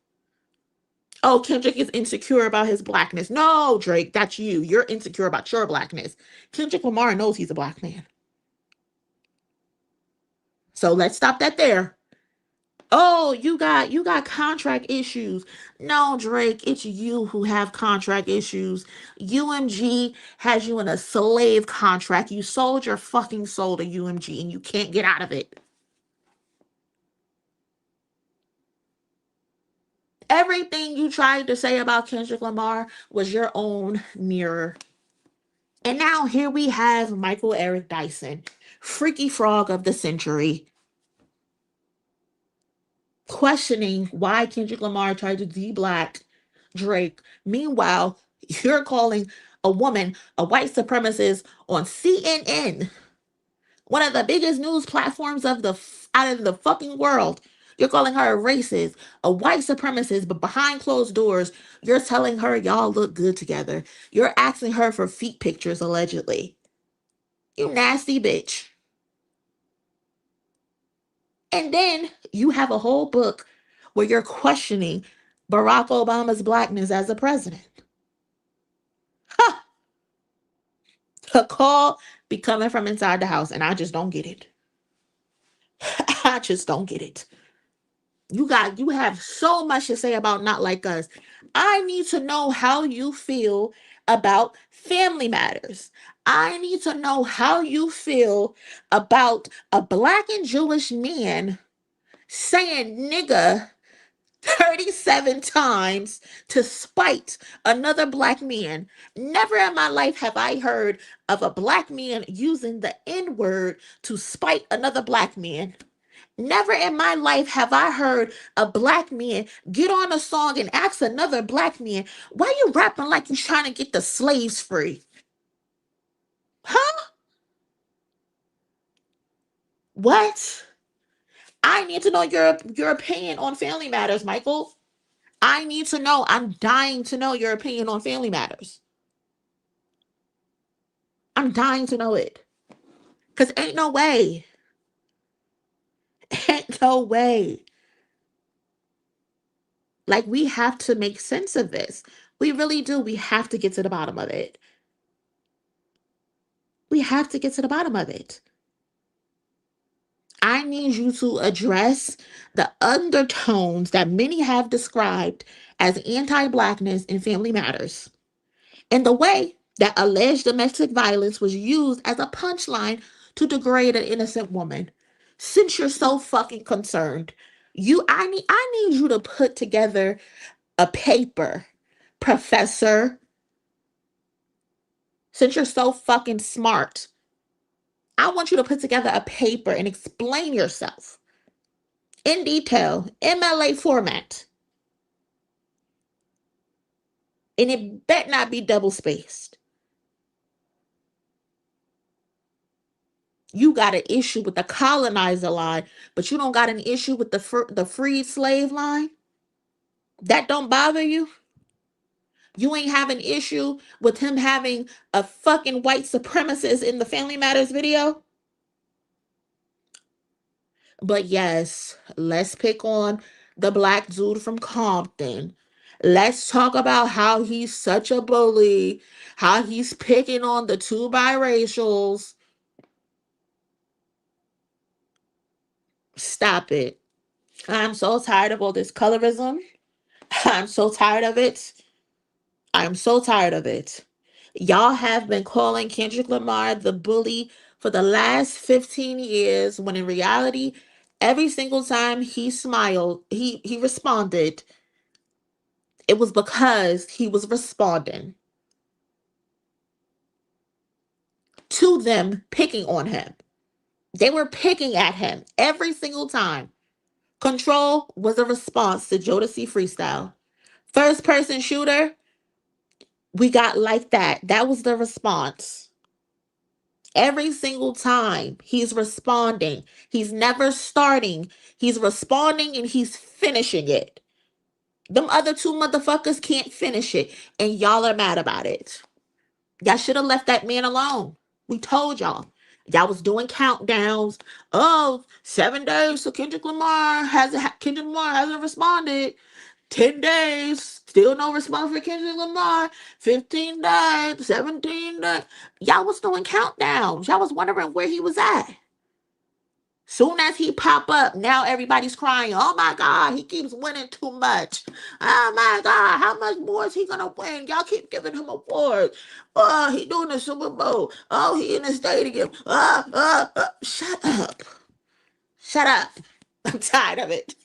Oh, Kendrick is insecure about his blackness. No, Drake, that's you. You're insecure about your blackness. Kendrick Lamar knows he's a black man. So let's stop that there. Oh, you got contract issues. No, Drake, it's you who have contract issues. UMG has you in a slave contract. You sold your fucking soul to UMG and you can't get out of it. Everything you tried to say about Kendrick Lamar was your own mirror. And now here we have Michael Eric Dyson, freaky frog of the century, questioning why Kendrick Lamar tried to de-black Drake. Meanwhile, you're calling a woman a white supremacist on CNN, one of the biggest news platforms out of the fucking world. You're calling her a racist, a white supremacist, but behind closed doors, you're telling her y'all look good together. You're asking her for feet pictures, allegedly. You nasty bitch. And then you have a whole book where you're questioning Barack Obama's blackness as a president. Ha! The call be coming from inside the house, and I just don't get it. I just don't get it. You have so much to say about Not Like Us. I need to know how you feel about Family Matters. I need to know how you feel about a black and Jewish man saying nigga 37 times to spite another black man. Never in my life have I heard of a black man using the N-word to spite another black man. Never in my life have I heard a black man get on a song and ask another black man, why you rapping like you trying to get the slaves free? Huh? What? I need to know your opinion on Family Matters, Michael. I need to know. I'm dying to know your opinion on Family Matters. I'm dying to know it. Because ain't no way. Ain't no way. Like, we have to make sense of this. We really do. We have to get to the bottom of it. We have to get to the bottom of it. I need you to address the undertones that many have described as anti-blackness in Family Matters, and the way that alleged domestic violence was used as a punchline to degrade an innocent woman. Since you're so fucking concerned, I need you to put together a paper, professor. Since you're so fucking smart, I want you to put together a paper and explain yourself in detail, MLA format. And it better not be double spaced. You got an issue with the colonizer line, but you don't got an issue with the freed slave line? That don't bother you? You ain't have an issue with him having a fucking white supremacist in the Family Matters video? But yes, let's pick on the black dude from Compton. Let's talk about how he's such a bully, how he's picking on the two biracials. Stop it. I'm so tired of all this colorism. I'm so tired of it. I'm so tired of it. Y'all have been calling Kendrick Lamar the bully for the last 15 years, when in reality, every single time he smiled, he responded, it was because he was responding to them picking on him. They were picking at him every single time. Control was a response to Jodeci Freestyle. First person shooter, we got like that. That was the response. Every single time he's responding. He's never starting. He's responding and he's finishing it. Them other two motherfuckers can't finish it. And y'all are mad about it. Y'all should have left that man alone. We told y'all. Y'all was doing countdowns. Oh, 7 days so Kendrick Lamar hasn't responded. 10 days, still no response for Kendrick Lamar. 15 days, 17 days. Y'all was doing countdowns. Y'all was wondering where he was at. Soon as he pop up, now everybody's crying. Oh my God, he keeps winning too much. Oh my God, how much more is he gonna win? Y'all keep giving him awards. Oh, he doing the Super Bowl. Oh, he in the stadium. Shut up. Shut up. I'm tired of it.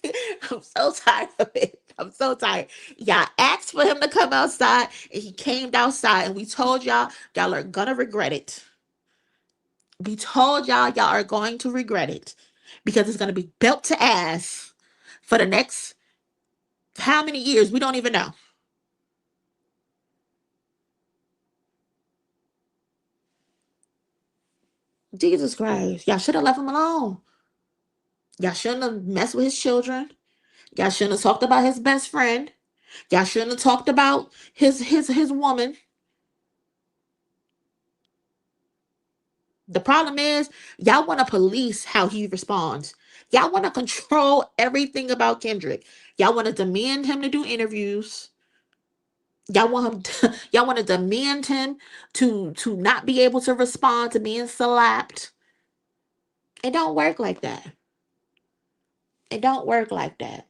I'm so tired of it. I'm so tired. Y'all asked for him to come outside, and he came outside, and we told y'all are gonna regret it. We told y'all are going to regret it, because it's going to be belt to ass for the next how many years? We don't even know. Jesus Christ. Y'all should have left him alone. Y'all shouldn't have messed with his children. Y'all shouldn't have talked about his best friend. Y'all shouldn't have talked about his woman. The problem is, y'all want to police how he responds. Y'all want to control everything about Kendrick. Y'all want to demand him to do interviews. Y'all want to demand him to not be able to respond to being slapped. It don't work like that. It don't work like that.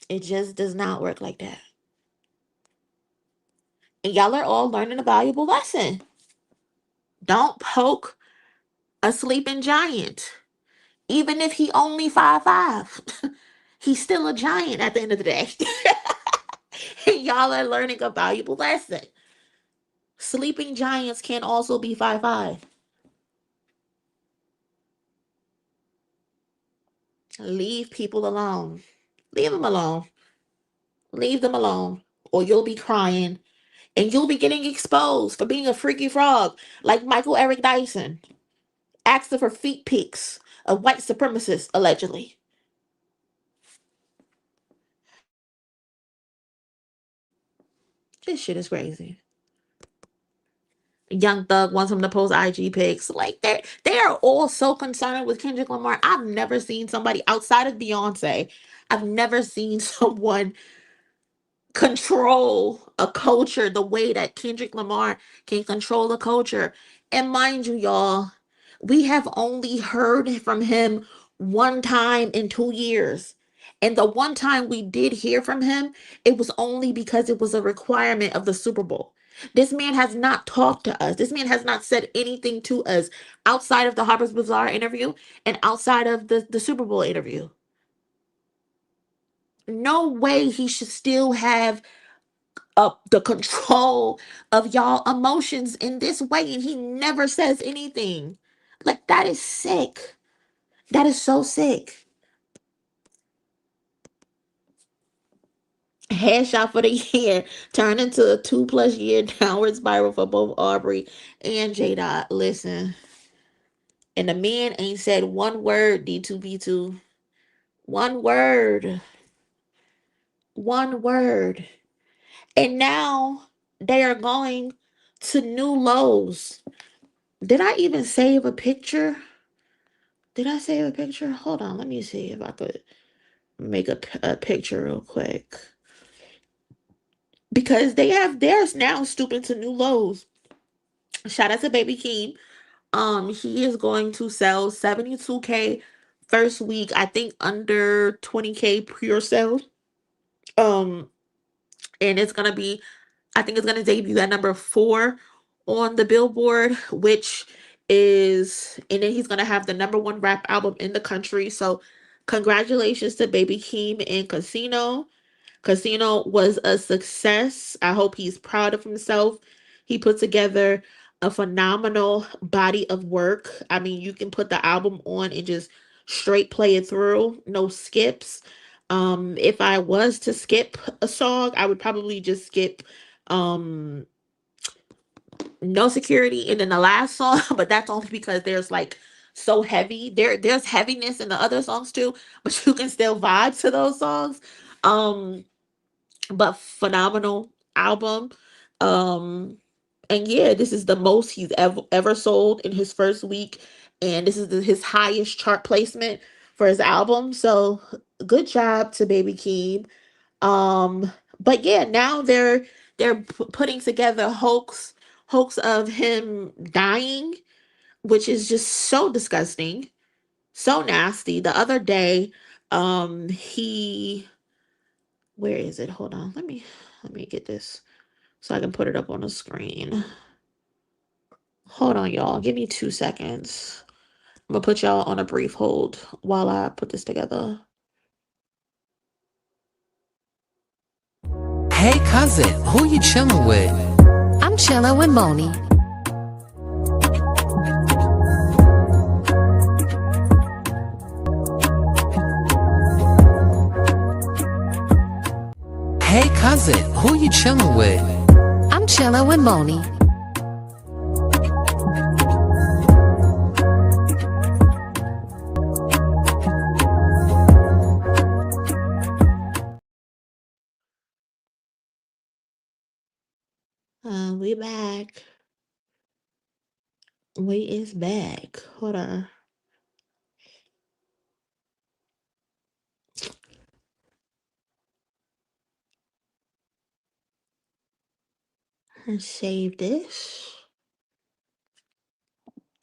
It just does not work like that. And y'all are all learning a valuable lesson. Don't poke a sleeping giant. Even if he only 5'5". He's still a giant at the end of the day. And y'all are learning a valuable lesson. Sleeping giants can also be 5'5". Leave people alone. Leave them alone. Leave them alone. Or you'll be crying. And you'll be getting exposed for being a freaky frog. Like Michael Eric Dyson. Asking for feet pics of white supremacists, allegedly. This shit is crazy. Young Thug wants him to post IG pics. Like they are all so concerned with Kendrick Lamar. I've never seen somebody outside of Beyonce. I've never seen someone control a culture the way that Kendrick Lamar can control a culture. And mind you, y'all, We have only heard from him one time in 2 years. And the one time we did hear from him, it was only because it was a requirement of the Super Bowl. This man has not talked to us. This man has not said anything to us outside of the Harper's Bazaar interview and outside of the Super Bowl interview. No way he should still have the control of y'all emotions in this way, and he never says anything. Like, that is sick. That is so sick. Headshot for the year turned into a 2+ year downward spiral for both Aubrey and J Dot. Listen, and the man ain't said one word, D2B2. One word. One word. And now they are going to new lows. Did I even save a picture? Did I save a picture? Hold on, let me see if I could make a picture real quick. Because they're now stooping to new lows. Shout out to Baby Keem. He is going to sell 72K first week. I think under 20K pure sales. Um, and it's gonna be, I think it's gonna debut at number 4 on the Billboard, which is, and then he's gonna have the number 1 rap album in the country. So, congratulations to Baby Keem and Casino. Casino was a success. I hope he's proud of himself. He put together a phenomenal body of work. I mean, you can put the album on and just straight play it through, no skips. If I was to skip a song, I would probably just skip um No Security and then the last song, but that's only because there's like so heavy. There's heaviness in the other songs too, but you can still vibe to those songs. But phenomenal album. Um, and yeah, this is the most he's ever sold in his first week, and this is his highest chart placement for his album. So good job to Baby Keem. But yeah, now they're putting together hoax of him dying, which is just so disgusting, so nasty. The other day, he where is it? Hold on. Let me get this so I can put it up on the screen. Hold on, y'all. Give me 2 seconds. I'm gonna put y'all on a brief hold while I put this together. Hey cousin, who you chillin' with? I'm chillin' with Moni. Hey cousin, who you chillin' with? I'm chillin' with Moni. We back. We is back. Hold on. And save this.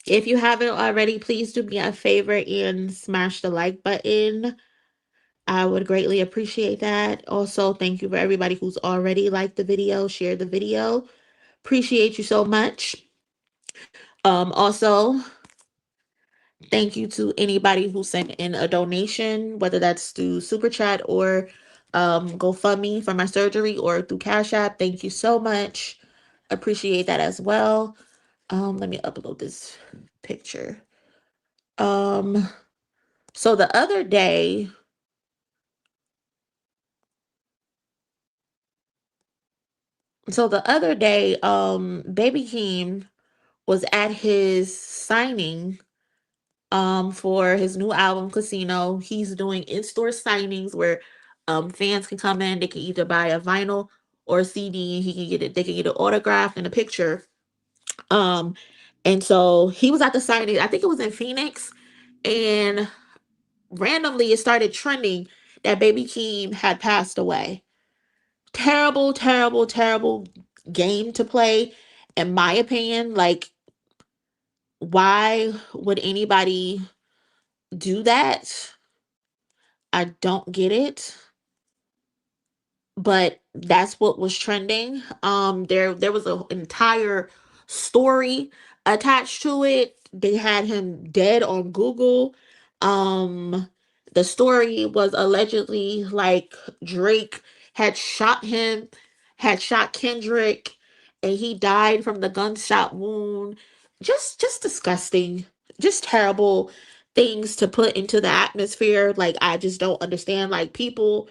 If you haven't already, please do me a favor and smash the like button. I would greatly appreciate that. Also, thank you for everybody who's already liked the video, shared the video. Appreciate you so much. Also, thank you to anybody who sent in a donation, whether that's through Super Chat or GoFundMe for my surgery or through Cash App. Thank you so much. Appreciate that as well. Let me upload this picture. So the other day, Baby Keem was at his signing for his new album Casino. He's doing in-store signings where fans can come in, they can either buy a vinyl or a CD, they can get it autographed and a picture. And so he was at the signing, I think it was in Phoenix, and randomly it started trending that Baby Keem had passed away. Terrible, terrible, terrible game to play, in my opinion. Like, Why would anybody do that? I don't get it. But that's what was trending. There was an entire story attached to it. They had him dead on Google. Um the story was allegedly like Drake had shot him, had shot Kendrick, and he died from the gunshot wound. Just disgusting. Just terrible things to put into the atmosphere. Like I just don't understand. Like people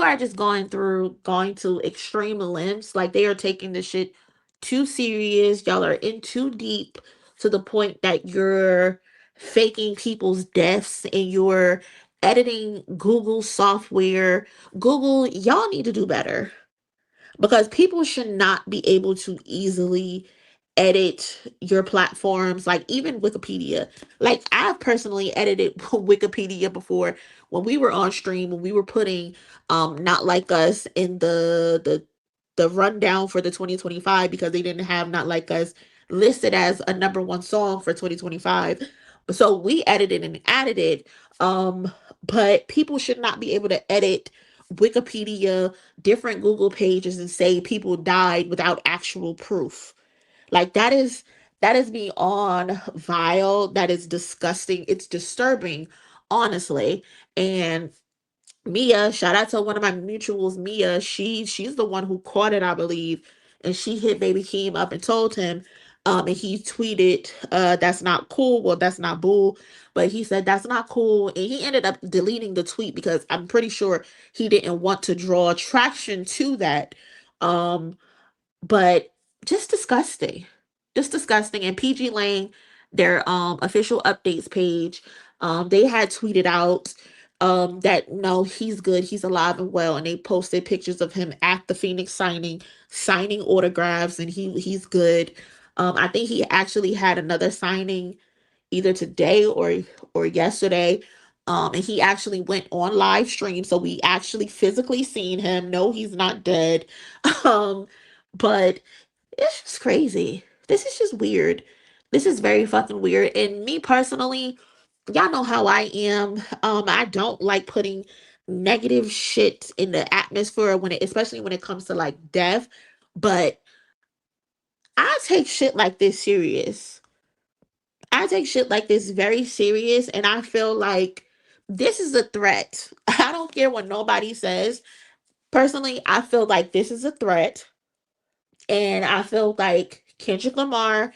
are just going to extreme lengths. Like they are taking this shit too serious. Y'all are in too deep to the point that you're faking people's deaths and you're editing Google software. Google, y'all need to do better because people should not be able to easily edit your platforms, like even Wikipedia. Like I've personally edited Wikipedia before when we were on stream, when we were putting Not Like Us in the rundown for the 2025 because they didn't have Not Like Us listed as a number one song for 2025. So we edited and added it. But people should not be able to edit Wikipedia, different Google pages, and say people died without actual proof. Like that is beyond vile. That is disgusting. It's disturbing, honestly. And Mia, shout out to one of my mutuals, Mia. She's the one who caught it, I believe, and she hit Baby Keem up and told him. And he tweeted, "That's not cool." Well, that's not bull, but he said that's not cool, and he ended up deleting the tweet because I'm pretty sure he didn't want to draw attraction to that. Um, but just disgusting, just disgusting. And PG Lane, their official updates page, they had tweeted out that no, he's good, he's alive and well, and they posted pictures of him at the Phoenix signing autographs, and he's good. I think he actually had another signing either today or yesterday. And he actually went on live stream, so we actually physically seen him. No, he's not dead. um but it's just crazy. This is just weird. This is very fucking weird. And me personally, y'all know how I am. I don't like putting negative shit in the atmosphere when it, especially when it comes to like death. But I take shit like this serious. I take shit like this very serious, and I feel like this is a threat. I don't care what nobody says. Personally, I feel like this is a threat, and I feel like Kendrick Lamar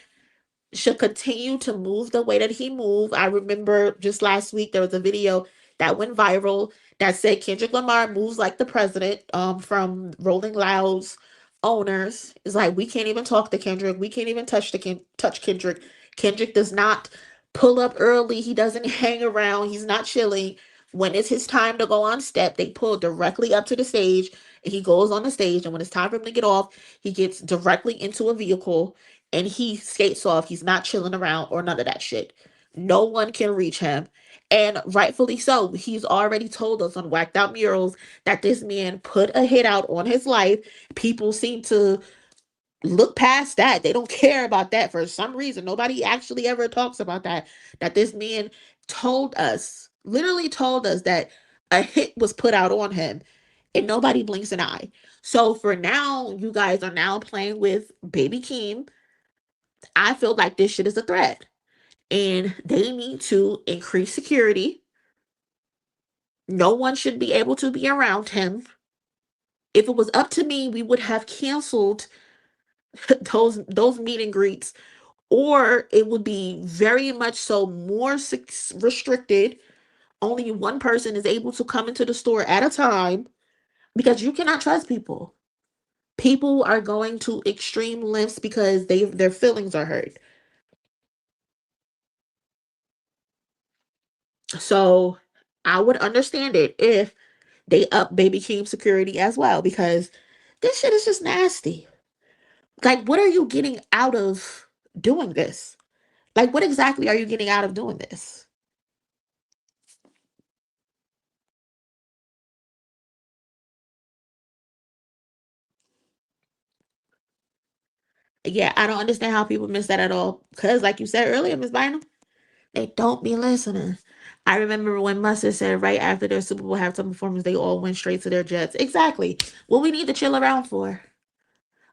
should continue to move the way that he moved. I remember just last week there was a video that went viral that said Kendrick Lamar moves like the president from Rolling Loud's owners. It's like we can't even talk to Kendrick. We can't even touch Kendrick. Kendrick does not pull up early. He doesn't hang around. He's not chilling. When it's his time to go on step, they pull directly up to the stage and he goes on the stage. And when it's time for him to get off, he gets directly into a vehicle and he skates off. He's not chilling around or none of that shit. No one can reach him. And rightfully so. He's already told us on Whacked Out Murals that this man put a hit out on his life. People seem to look past that. They don't care about that for some reason. Nobody actually ever talks about that. That this man told us, literally told us that a hit was put out on him and nobody blinks an eye. So for now, you guys are now playing with Baby Keem. I feel like this shit is a threat and they need to increase security. No one should be able to be around him. If it was up to me, we would have canceled those meet and greets, or it would be very much so more restricted. Only one person is able to come into the store at a time because you cannot trust people. People are going to extreme lengths because their feelings are hurt. So I would understand it if they up Baby Keem security as well because this shit is just nasty. Like, what are you getting out of doing this? Like, what exactly are you getting out of doing this? Yeah, I don't understand how people miss that at all. Because, like you said earlier, Miss Bynum, they don't be listening. I remember when Mustard said right after their Super Bowl halftime performance, they all went straight to their jets. Exactly. What we need to chill around for.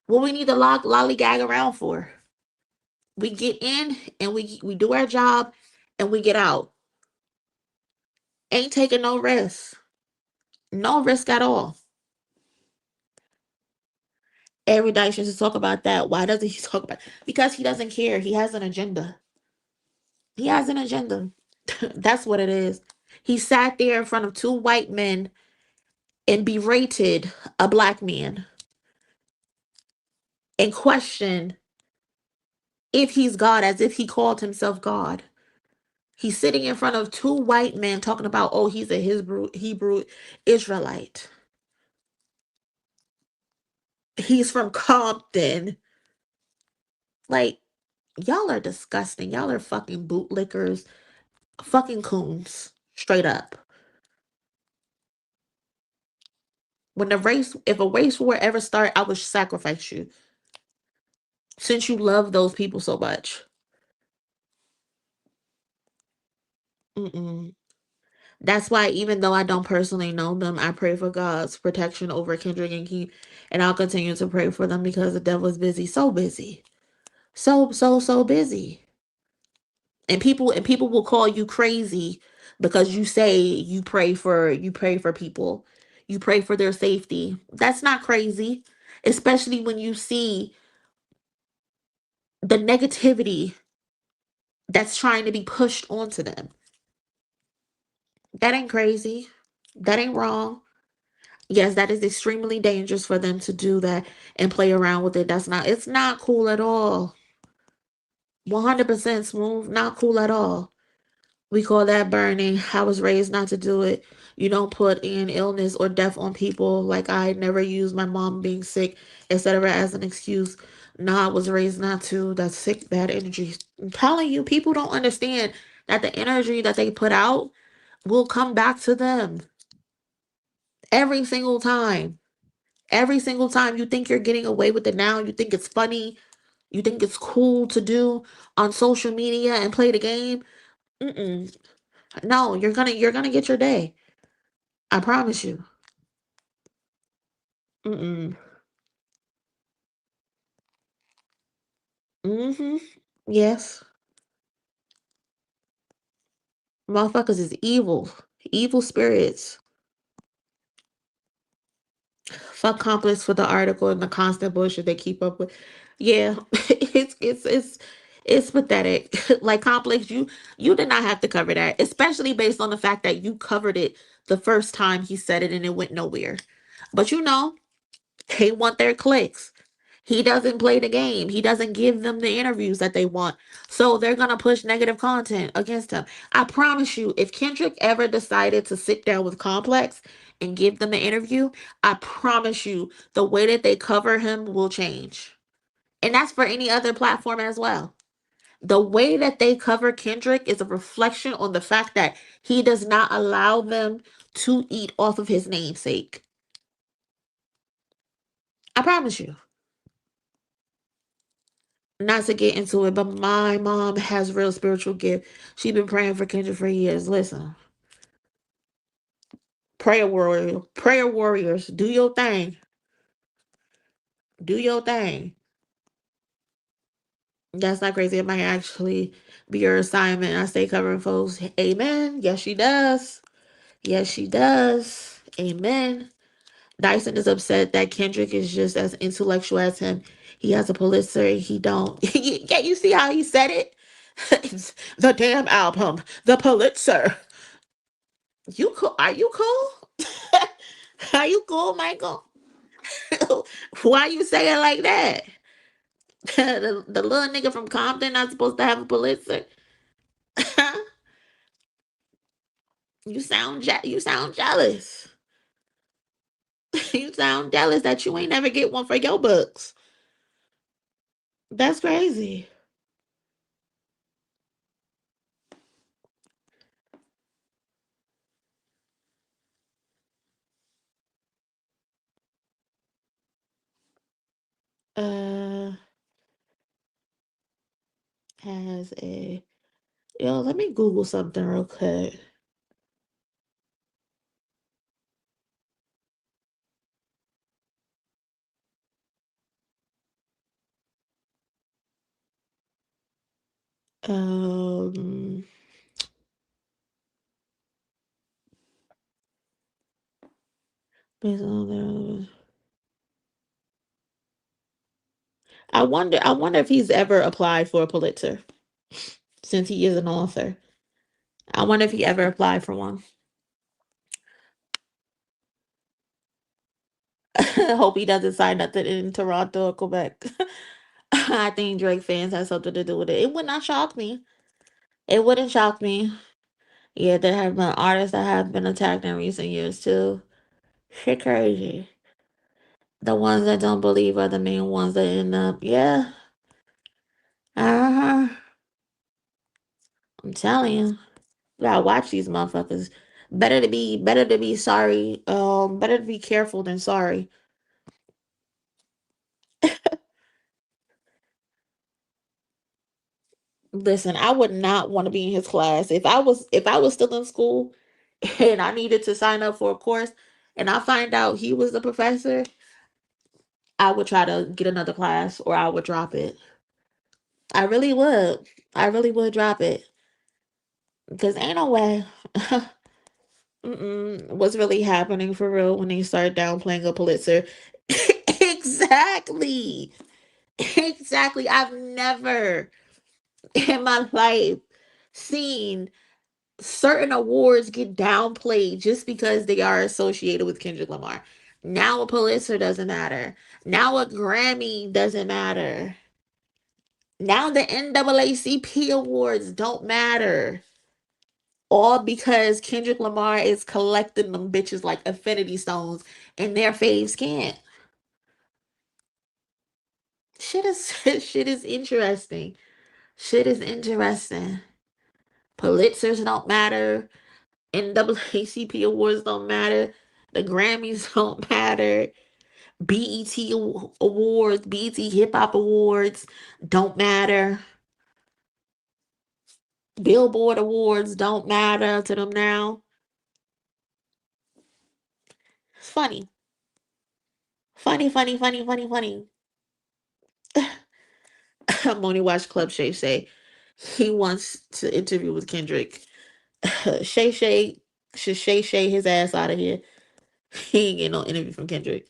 What we need to lollygag around for. We get in and we do our job and we get out. Ain't taking no risk. No risk at all. Eric Dyson should talk about that. Why doesn't he talk about? Because he doesn't care. He has an agenda. He has an agenda. That's what it is. He sat there in front of two white men and berated a black man and questioned if he's God as if he called himself God. He's sitting in front of two white men talking about, oh, he's a Hebrew Israelite. He's from Compton. Like, y'all are disgusting. Y'all are fucking bootlickers, fucking coons, straight up. If a race war ever start, I would sacrifice you. Since you love those people so much. Mm-mm. That's why even though I don't personally know them, I pray for God's protection over Kendrick and Keem, and I'll continue to pray for them because the devil is busy, so busy, so busy, and people will call you crazy because you say you pray for people, you pray for their safety. That's not crazy, especially when you see the negativity that's trying to be pushed onto them. That ain't crazy. That ain't wrong. Yes, that is extremely dangerous for them to do that and play around with it. It's not cool at all. 100% smooth, not cool at all. We call that burning. I was raised not to do it. You don't put in illness or death on people. Like I never use my mom being sick, etc. as an excuse. Nah, I was raised not to. That's sick, bad energy. I'm telling you, people don't understand that the energy that they put out will come back to them every single time. Every single time you think you're getting away with it now, you think it's funny, you think it's cool to do on social media and play the game. Mm-mm. No, you're gonna get your day. I promise you. Mm-mm. Mm-hmm. Yes. Motherfuckers is evil. Evil spirits. Fuck complex for the article and the constant bullshit they keep up with. Yeah, it's pathetic. Like complex, you did not have to cover that, especially based on the fact that you covered it the first time he said it and it went nowhere. But they want their clicks. He doesn't play the game. He doesn't give them the interviews that they want. So they're going to push negative content against him. I promise you, if Kendrick ever decided to sit down with Complex and give them an interview, I promise you the way that they cover him will change. And that's for any other platform as well. The way that they cover Kendrick is a reflection on the fact that he does not allow them to eat off of his namesake. I promise you. Not to get into it, but my mom has real spiritual gift. She been praying for Kendrick for years. Listen, prayer warriors, do your thing. Do your thing. That's not crazy. It might actually be your assignment. I stay covering folks. Amen. Yes, she does. Yes, she does. Amen. Dyson is upset that Kendrick is just as intellectual as him. He has a Pulitzer. He don't. Yeah, you see how he said it? It's the damn album, the Pulitzer. You cool? Are you cool? Are you cool, Michael? Why you say it like that? The little nigga from Compton not supposed to have a Pulitzer. You sound jealous. You sound jealous that you ain't never get one for your books. That's crazy. Uh, has a yo, let me Google something real quick. Um, based on I wonder if he's ever applied for a Pulitzer since he is an author. I wonder if he ever applied for one. Hope he doesn't sign nothing in Toronto or Quebec. I think Drake fans have something to do with it. It would not shock me. It wouldn't shock me. Yeah, there have been artists that have been attacked in recent years too. Shit crazy. The ones that don't believe are the main ones that end up, yeah. Uh-huh. I'm telling you. You gotta watch these motherfuckers. Better to be sorry. Better to be careful than sorry. Listen, I would not want to be in his class. If I was still in school and I needed to sign up for a course and I find out he was the professor, I would try to get another class or I would drop it. I really would. I really would drop it. Because ain't no way. What's really happening for real when they start downplaying a Pulitzer? Exactly. Exactly. I've never in my life seen certain awards get downplayed just because they are associated with Kendrick Lamar. Now a Pulitzer doesn't matter. Now a Grammy doesn't matter. Now the NAACP awards don't matter. All because Kendrick Lamar is collecting them bitches like affinity stones and their faves can't. Shit is shit is interesting. Shit is interesting. Pulitzers don't matter. NAACP awards don't matter. The Grammys don't matter. BET awards, BET Hip Hop Awards don't matter. Billboard Awards don't matter to them now. It's funny. Funny, funny, funny, funny, funny. I'm only watch Club Shay say he wants to interview with Kendrick. Shay Shay should Shay his ass out of here. He ain't getting no interview from Kendrick.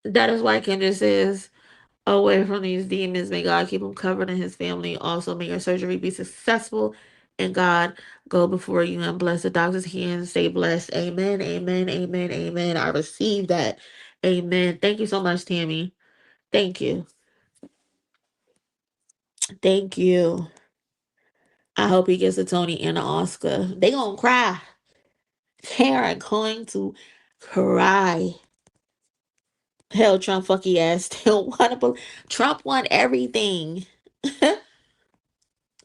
That is why Kendrick says, away from these demons, may God keep him covered and his family. Also, may your surgery be successful and God go before you and bless the doctor's hands. Stay blessed. Amen, amen, amen, amen. I received that. Amen. Thank you so much, Tammy. Thank you. Thank you. I hope he gets a Tony and an Oscar. They gonna cry. They are going to cry. Hell, Trump fucky ass still want. Trump won everything.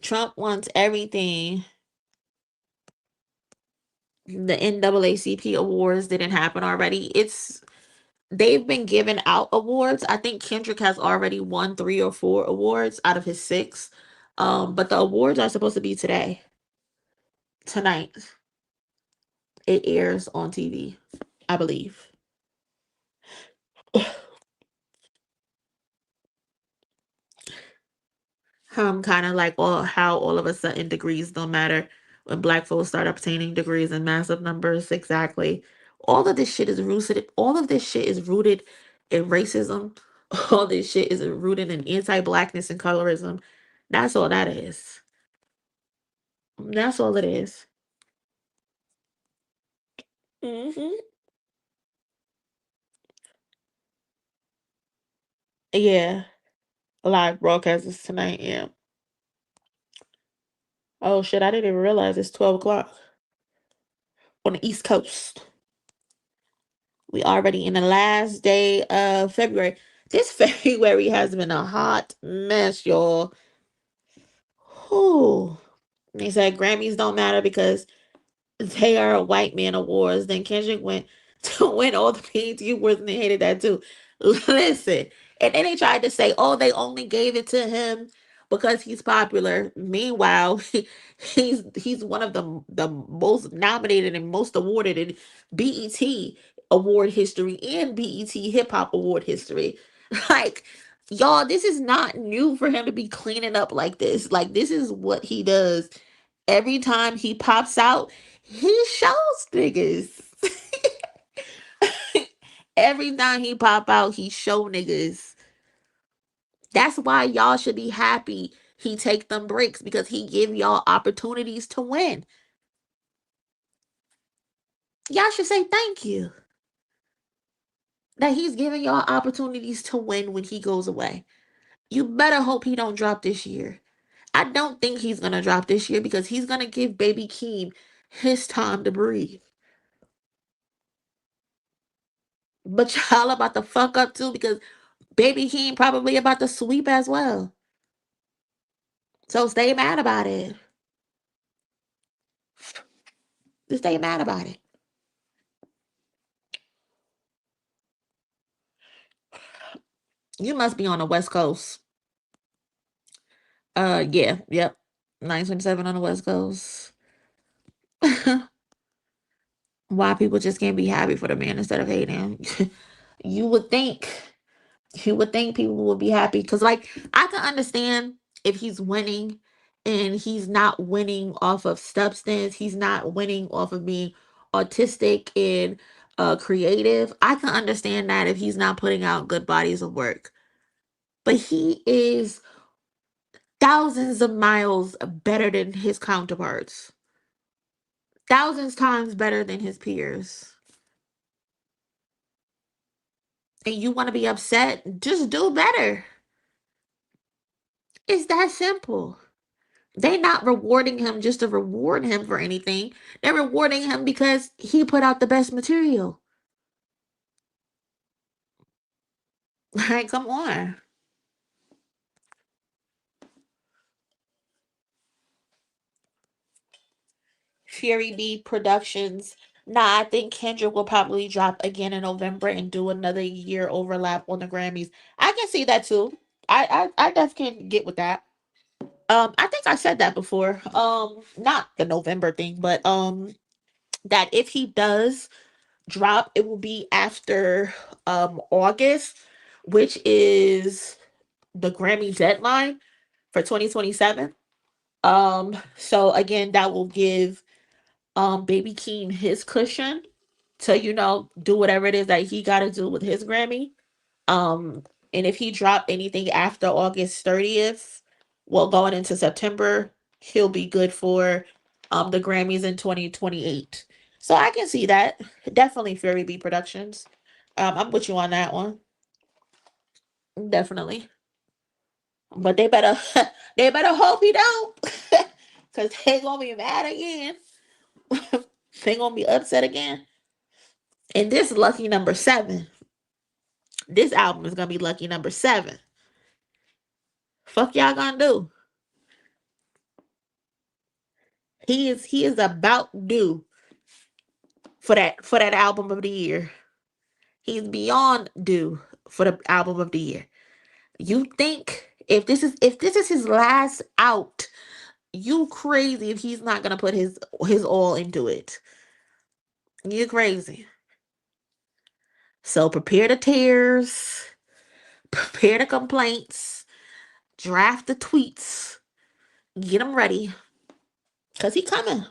Trump wants everything. The NAACP awards didn't happen already. They've been giving out awards. I think Kendrick has already won 3 or 4 awards out of his 6. But the awards are supposed to be tonight. It airs on TV, I believe. Kind of like how all of a sudden degrees don't matter when black folks start obtaining degrees in massive numbers. Exactly. All of this shit is rooted. All of this shit is rooted in racism. All this shit is rooted in anti-blackness and colorism. That's all that is. That's all it is. Mm-hmm. Yeah. Live broadcast is tonight. Yeah. Oh shit! I didn't even realize it's 12 o'clock on the East Coast. We already in the last day of February. This February has been a hot mess, y'all. Whew. They said Grammys don't matter because they are a white man awards. Then Kendrick went to win all the BET awards and they hated that too. Listen. And then they tried to say, oh, they only gave it to him because he's popular. Meanwhile, he's one of the most nominated and most awarded in BET award history and BET hip hop award history. Like, y'all, this is not new for him to be cleaning up like this. Like, this is what he does every time he pops out. He shows niggas. Every time he pop out, he show niggas. That's why y'all should be happy he take them breaks, because he give y'all opportunities to win. Y'all should say thank you that he's giving y'all opportunities to win when he goes away. You better hope he don't drop this year. I don't think he's gonna drop this year because he's gonna give baby Keem his time to breathe. But y'all about to fuck up too, because baby Keem probably about to sweep as well. So stay mad about it. Just stay mad about it. You must be on the West Coast. Yeah, yep. 927 on the West Coast. Why people just can't be happy for the man instead of hating him? You would think. You would think people would be happy. Because, like, I can understand if he's winning and he's not winning off of substance, he's not winning off of being autistic and creative. I can understand that if he's not putting out good bodies of work. But he is thousands of miles better than his counterparts, thousands times better than his peers. And you want to be upset? Just do better. It's that simple. They're not rewarding him just to reward him for anything. They're rewarding him because he put out the best material. Like, come on. Fury B Productions. Nah, I think Kendrick will probably drop again in November and do another year overlap on the Grammys. I can see that too. I definitely can get with that. I think I said that before. Not the November thing, but that if he does drop, it will be after August, which is the Grammy deadline for 2027. So again, that will give baby Keem his cushion to, do whatever it is that he got to do with his Grammy. Um, and if he dropped anything after August 30th, well, going into September, he'll be good for the Grammys in 2028. So I can see that. Definitely Fury B Productions. I'm with you on that one. Definitely. But they better they better hope he don't. Cause they gonna be mad again. They gonna be upset again. And this is lucky number 7. This album is gonna be lucky number 7. Fuck y'all gonna do? He is about due for that album of the year. He's beyond due for the album of the year. You think if this is his last out, you crazy if he's not gonna put his all into it. You crazy. So prepare the tears, prepare the complaints, draft the tweets, get them ready, cause he coming.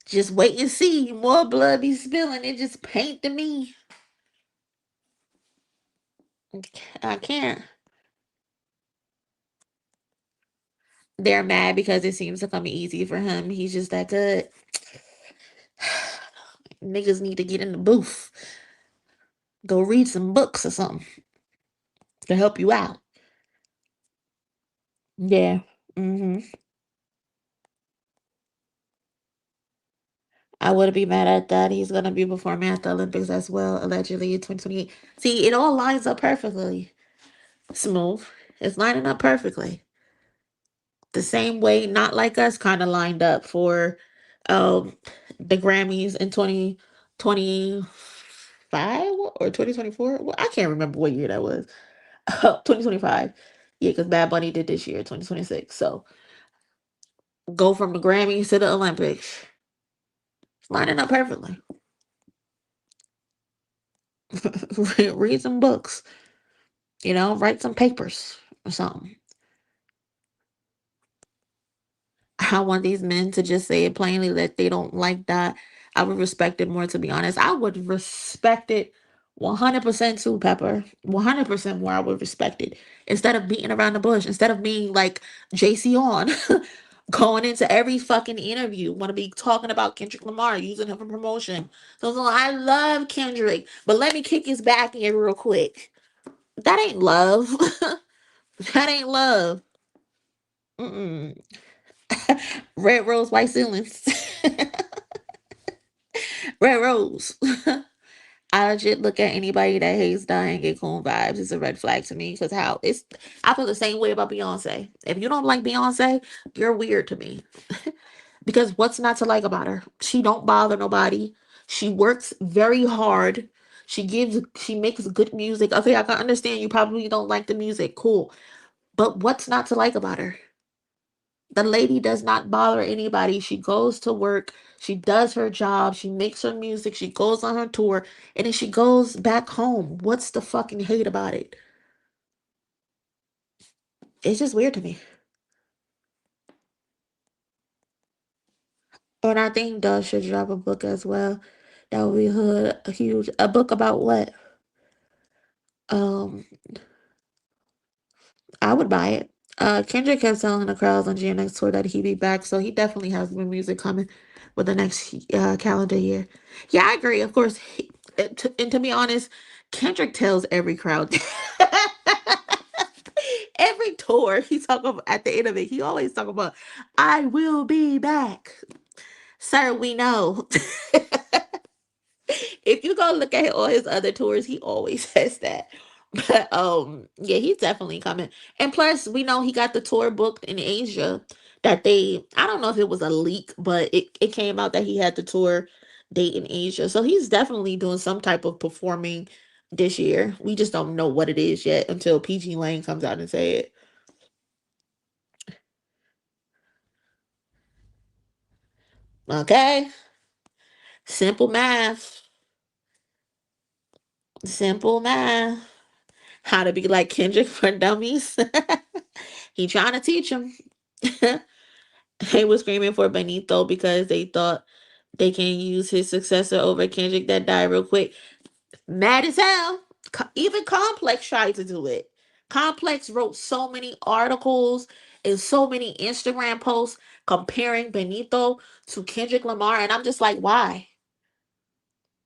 Just wait and see. More blood be spilling. It just paint to me. I can't. They're mad because it seems to come easy for him. He's just that good. Niggas need to get in the booth. Go read some books or something to help you out. Yeah. I wouldn't be mad at that. He's gonna be performing at the Olympics as well, allegedly in 2028. See, it all lines up perfectly. Smooth. It's lining up perfectly. The same way Not Like Us kind of lined up for um the Grammys in 2025. or 2024. Well, I can't remember what year that was. 2025. Yeah, because Bad Bunny did this year, 2026. So go from the Grammys to the Olympics. Lining up perfectly. Read some books. Write some papers or something. I want these men to just say it plainly that they don't like that. I would respect it more, to be honest. I would respect it 100% too, Pepper. 100% more, I would respect it. Instead of beating around the bush, instead of being like JC on, going into every fucking interview, want to be talking about Kendrick Lamar, using him for promotion. So I love Kendrick, but let me kick his back in real quick. That ain't love. That ain't love. Mm-mm. Red rose, white ceilings. Red rose. I legit look at anybody that hates dying and cool vibes. It's a red flag to me because I feel the same way about Beyonce. If you don't like Beyonce, you're weird to me. Because what's not to like about her? She don't bother nobody. She works very hard. She makes good music. Okay, I can understand you probably don't like the music. Cool. But what's not to like about her? The lady does not bother anybody. She goes to work. She does her job. She makes her music. She goes on her tour. And then she goes back home. What's the fucking hate about it? It's just weird to me. And I think Doug should drop a book as well. That would be a huge. A book about what? Um, I would buy it. Kendrick kept telling the crowds on GNX tour that he'd be back, so he definitely has new music coming with the next calendar year. Yeah, I agree. Of course, and to be honest, Kendrick tells every crowd, every tour he talk about at the end of it, he always talk about, "I will be back, sir. We know." If you go look at all his other tours, he always says that. But yeah, he's definitely coming. And plus, we know he got the tour booked in Asia that I don't know if it was a leak, but it came out that he had the tour date in Asia. So he's definitely doing some type of performing this year. We just don't know what it is yet until PG Lane comes out and say it. Okay. Simple math. Simple math. How to be like Kendrick for dummies. He trying to teach him. They were screaming for Benito because they thought they can use his successor over Kendrick that died real quick. Mad as hell. Even Complex tried to do it. Complex wrote so many articles and so many Instagram posts comparing Benito to Kendrick Lamar, and I'm just like, why?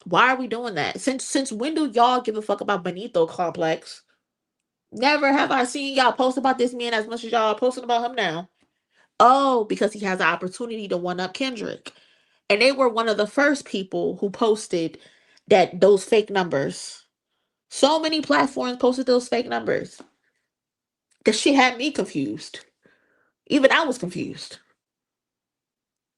Why are we doing that? Since when do y'all give a fuck about Benito, Complex? Never have I seen y'all post about this man as much as y'all are posting about him now. Oh, because he has the opportunity to one up Kendrick. And they were one of the first people who posted those fake numbers. So many platforms posted those fake numbers. That shit had me confused. Even I was confused.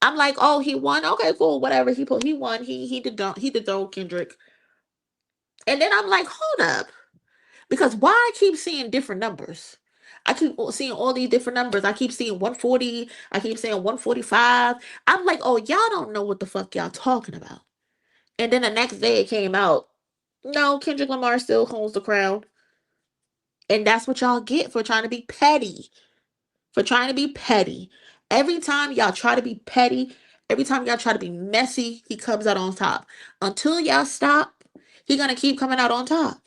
I'm like, oh, he won. Okay, cool, whatever. He won. He dethroned Kendrick. And then I'm like, hold up, because why I keep seeing different numbers? I keep seeing all these different numbers. I keep seeing 140. I keep saying 145. I'm like, oh, y'all don't know what the fuck y'all talking about. And then the next day it came out. No, Kendrick Lamar still holds the crown. And that's what y'all get for trying to be petty. For trying to be petty. Every time y'all try to be petty, every time y'all try to be messy, he comes out on top. Until y'all stop, he gonna keep coming out on top.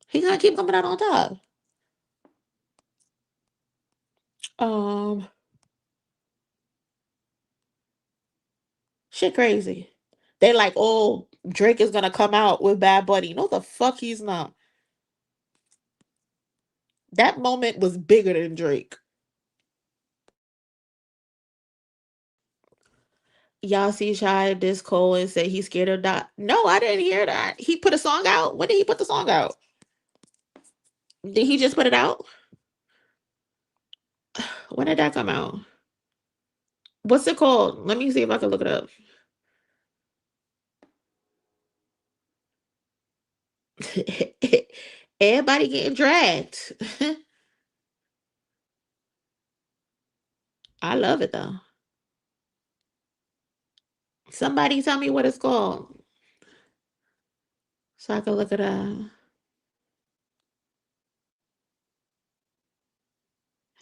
He gonna keep coming out on top. Um, Shit crazy. They like, oh, Drake is gonna come out with Bad Bunny. No, the fuck he's not. That moment was bigger than Drake. Y'all see Shy this Cole and say he's scared of die. No, I didn't hear that. He put a song out. When did he put the song out? Did he just put it out? When did that come out? What's it called? Let me see if I can look it up. Everybody getting dragged. I love it though. Somebody tell me what it's called so I can look it up.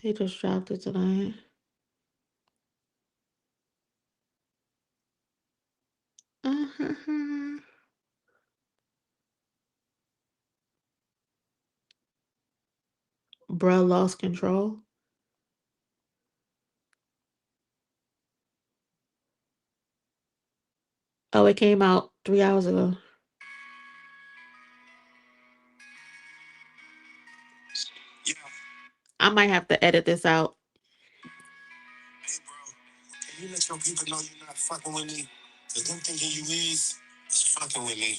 He just dropped it tonight. Uh-huh. Bruh lost control. Oh, it came out 3 hours ago. Yeah. I might have to edit this out. Hey, bro. Can you let your people know you're not fucking with me? Because them thinking you is fucking with me.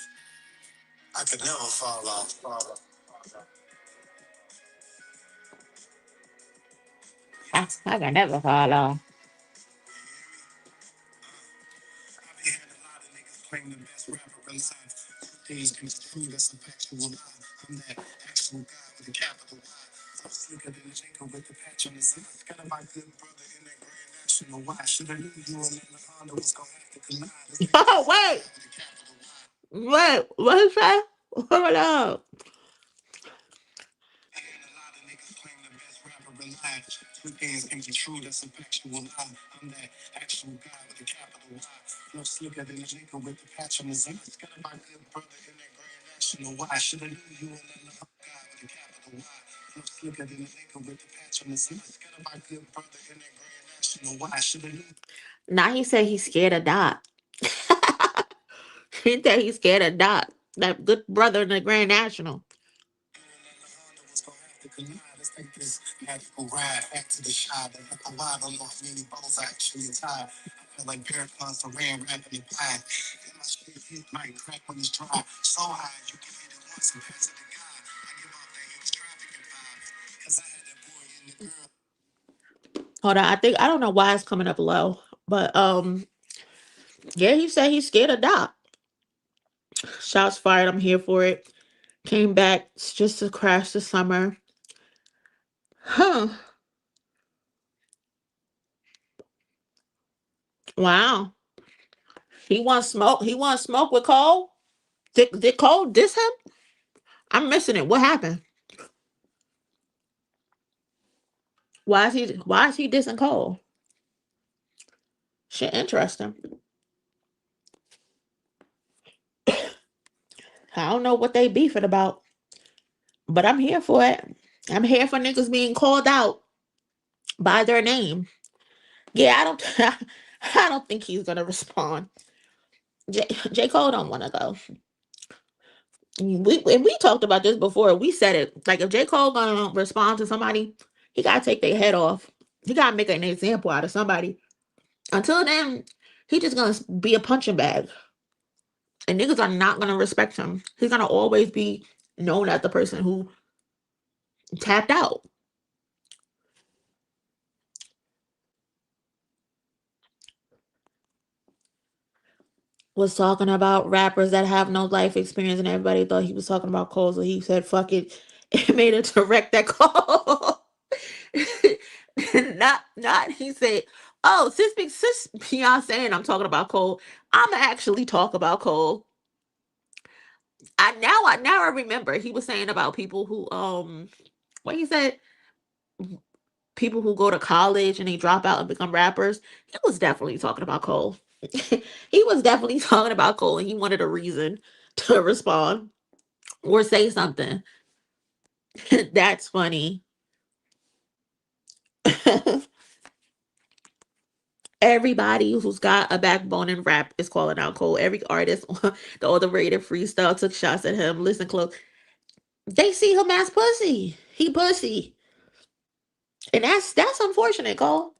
I could never fall off. I can never fall off. I be having a lot of niggas claim the best rapper alive. Things can be true, that's a factual lie. I'm that actual guy with a capital Y. I'm slicker than a Jacob with the patch on his eye. Got my good brother in that Grand National. Why should I knew you and that Honda was gonna have to collide? It's like Oh, wait. with a capital Y. Wait. What is that? Hold up. And a lot of niggas claim the best rapper alive. Two things can be true, that's a factual lie. I'm that actual guy with a capital Y. No slicker than a Jacob with the patch on his eye. Got my good brother in that Grand National. Why should I knew you and that guy with a capital Y. No slicker than a Jacob with the patch on his eye. Got my good brother in that Grand National. Why should I knew? Now he said he's scared of Dot. He said he's scared of Dot. That good brother in the Grand National. Was gonna have to collide. Let's take this magical ride back to the shop. And I don't know how many bones I actually tied. I feel like Paracon's the ram rapping the pie. And my shit hit might crack when it's dry. So high, you can hit it once and pass it to God. I give off that it was trafficking vibes. Cause I had that boy in the girl. Hold on. I don't know why it's coming up low. But yeah, he said he's scared of Dot. Shots fired. I'm here for it. Came back just to crash the summer. Huh. Wow. He wants smoke. He wants smoke with Cole. Did Cole diss him? I'm missing it. What happened? Why is he dissing Cole? Shit interesting. I don't know what they beefing about, but I'm here for it. I'm here for niggas being called out by their name. Yeah, I don't I don't think he's gonna respond. J. Cole don't wanna go. We talked about this before. We said it. Like if J. Cole gonna respond to somebody, he gotta take their head off. He gotta make an example out of somebody. Until then, he just gonna be a punching bag. And niggas are not gonna respect him. He's gonna always be known as the person who tapped out. Was talking about rappers that have no life experience, and everybody thought he was talking about Cole, so he said, "Fuck it," and made a direct that call. Not he said, "Oh, since Beyonce and I'm talking about Cole, I'ma actually talk about Cole." I remember he was saying about people who what he said, people who go to college and they drop out and become rappers. He was definitely talking about Cole. He was definitely talking about Cole, and he wanted a reason to respond or say something. That's funny. Everybody who's got a backbone in rap is calling out Cole. Every artist, the underrated freestyle took shots at him. Listen close. They see him as pussy. He pussy. And that's unfortunate, Cole.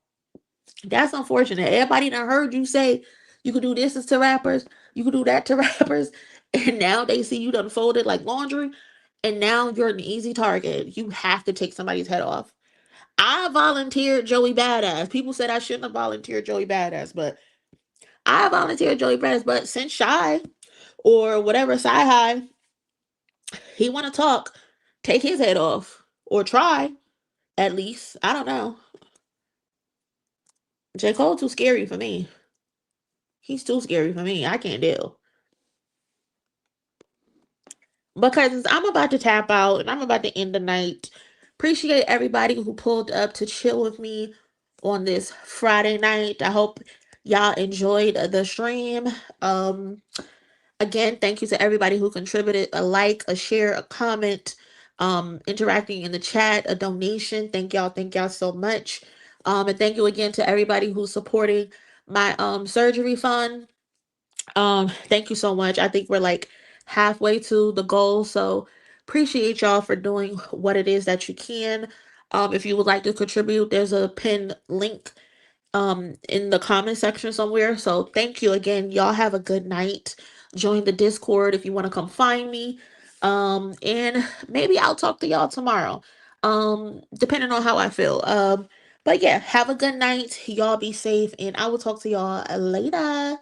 That's unfortunate. Everybody done heard you say you could do this to rappers, you could do that to rappers, and now they see you done folded like laundry, and now you're an easy target. You have to take somebody's head off. I volunteered Joey Badass. People said I shouldn't have volunteered Joey Badass, but I volunteered Joey Badass. But since Shy or whatever Cyhi He want to talk, take his head off or try at least. I don't know. J. Cole too scary for me. He's too scary for me. I can't deal. Because I'm about to tap out and I'm about to end the night. Appreciate everybody who pulled up to chill with me on this Friday night. I hope y'all enjoyed the stream. Again, thank you to everybody who contributed a like, a share, a comment, interacting in the chat, a donation. Thank y'all so much. And thank you again to everybody who's supporting my surgery fund. Thank you so much. I think we're like halfway to the goal. So appreciate y'all for doing what it is that you can. If you would like to contribute, there's a pinned link in the comment section somewhere. So thank you again. Y'all have a good night. Join the Discord if you want to come find me. And maybe I'll talk to y'all tomorrow. Depending on how I feel. But yeah, have a good night. Y'all be safe and I will talk to y'all later.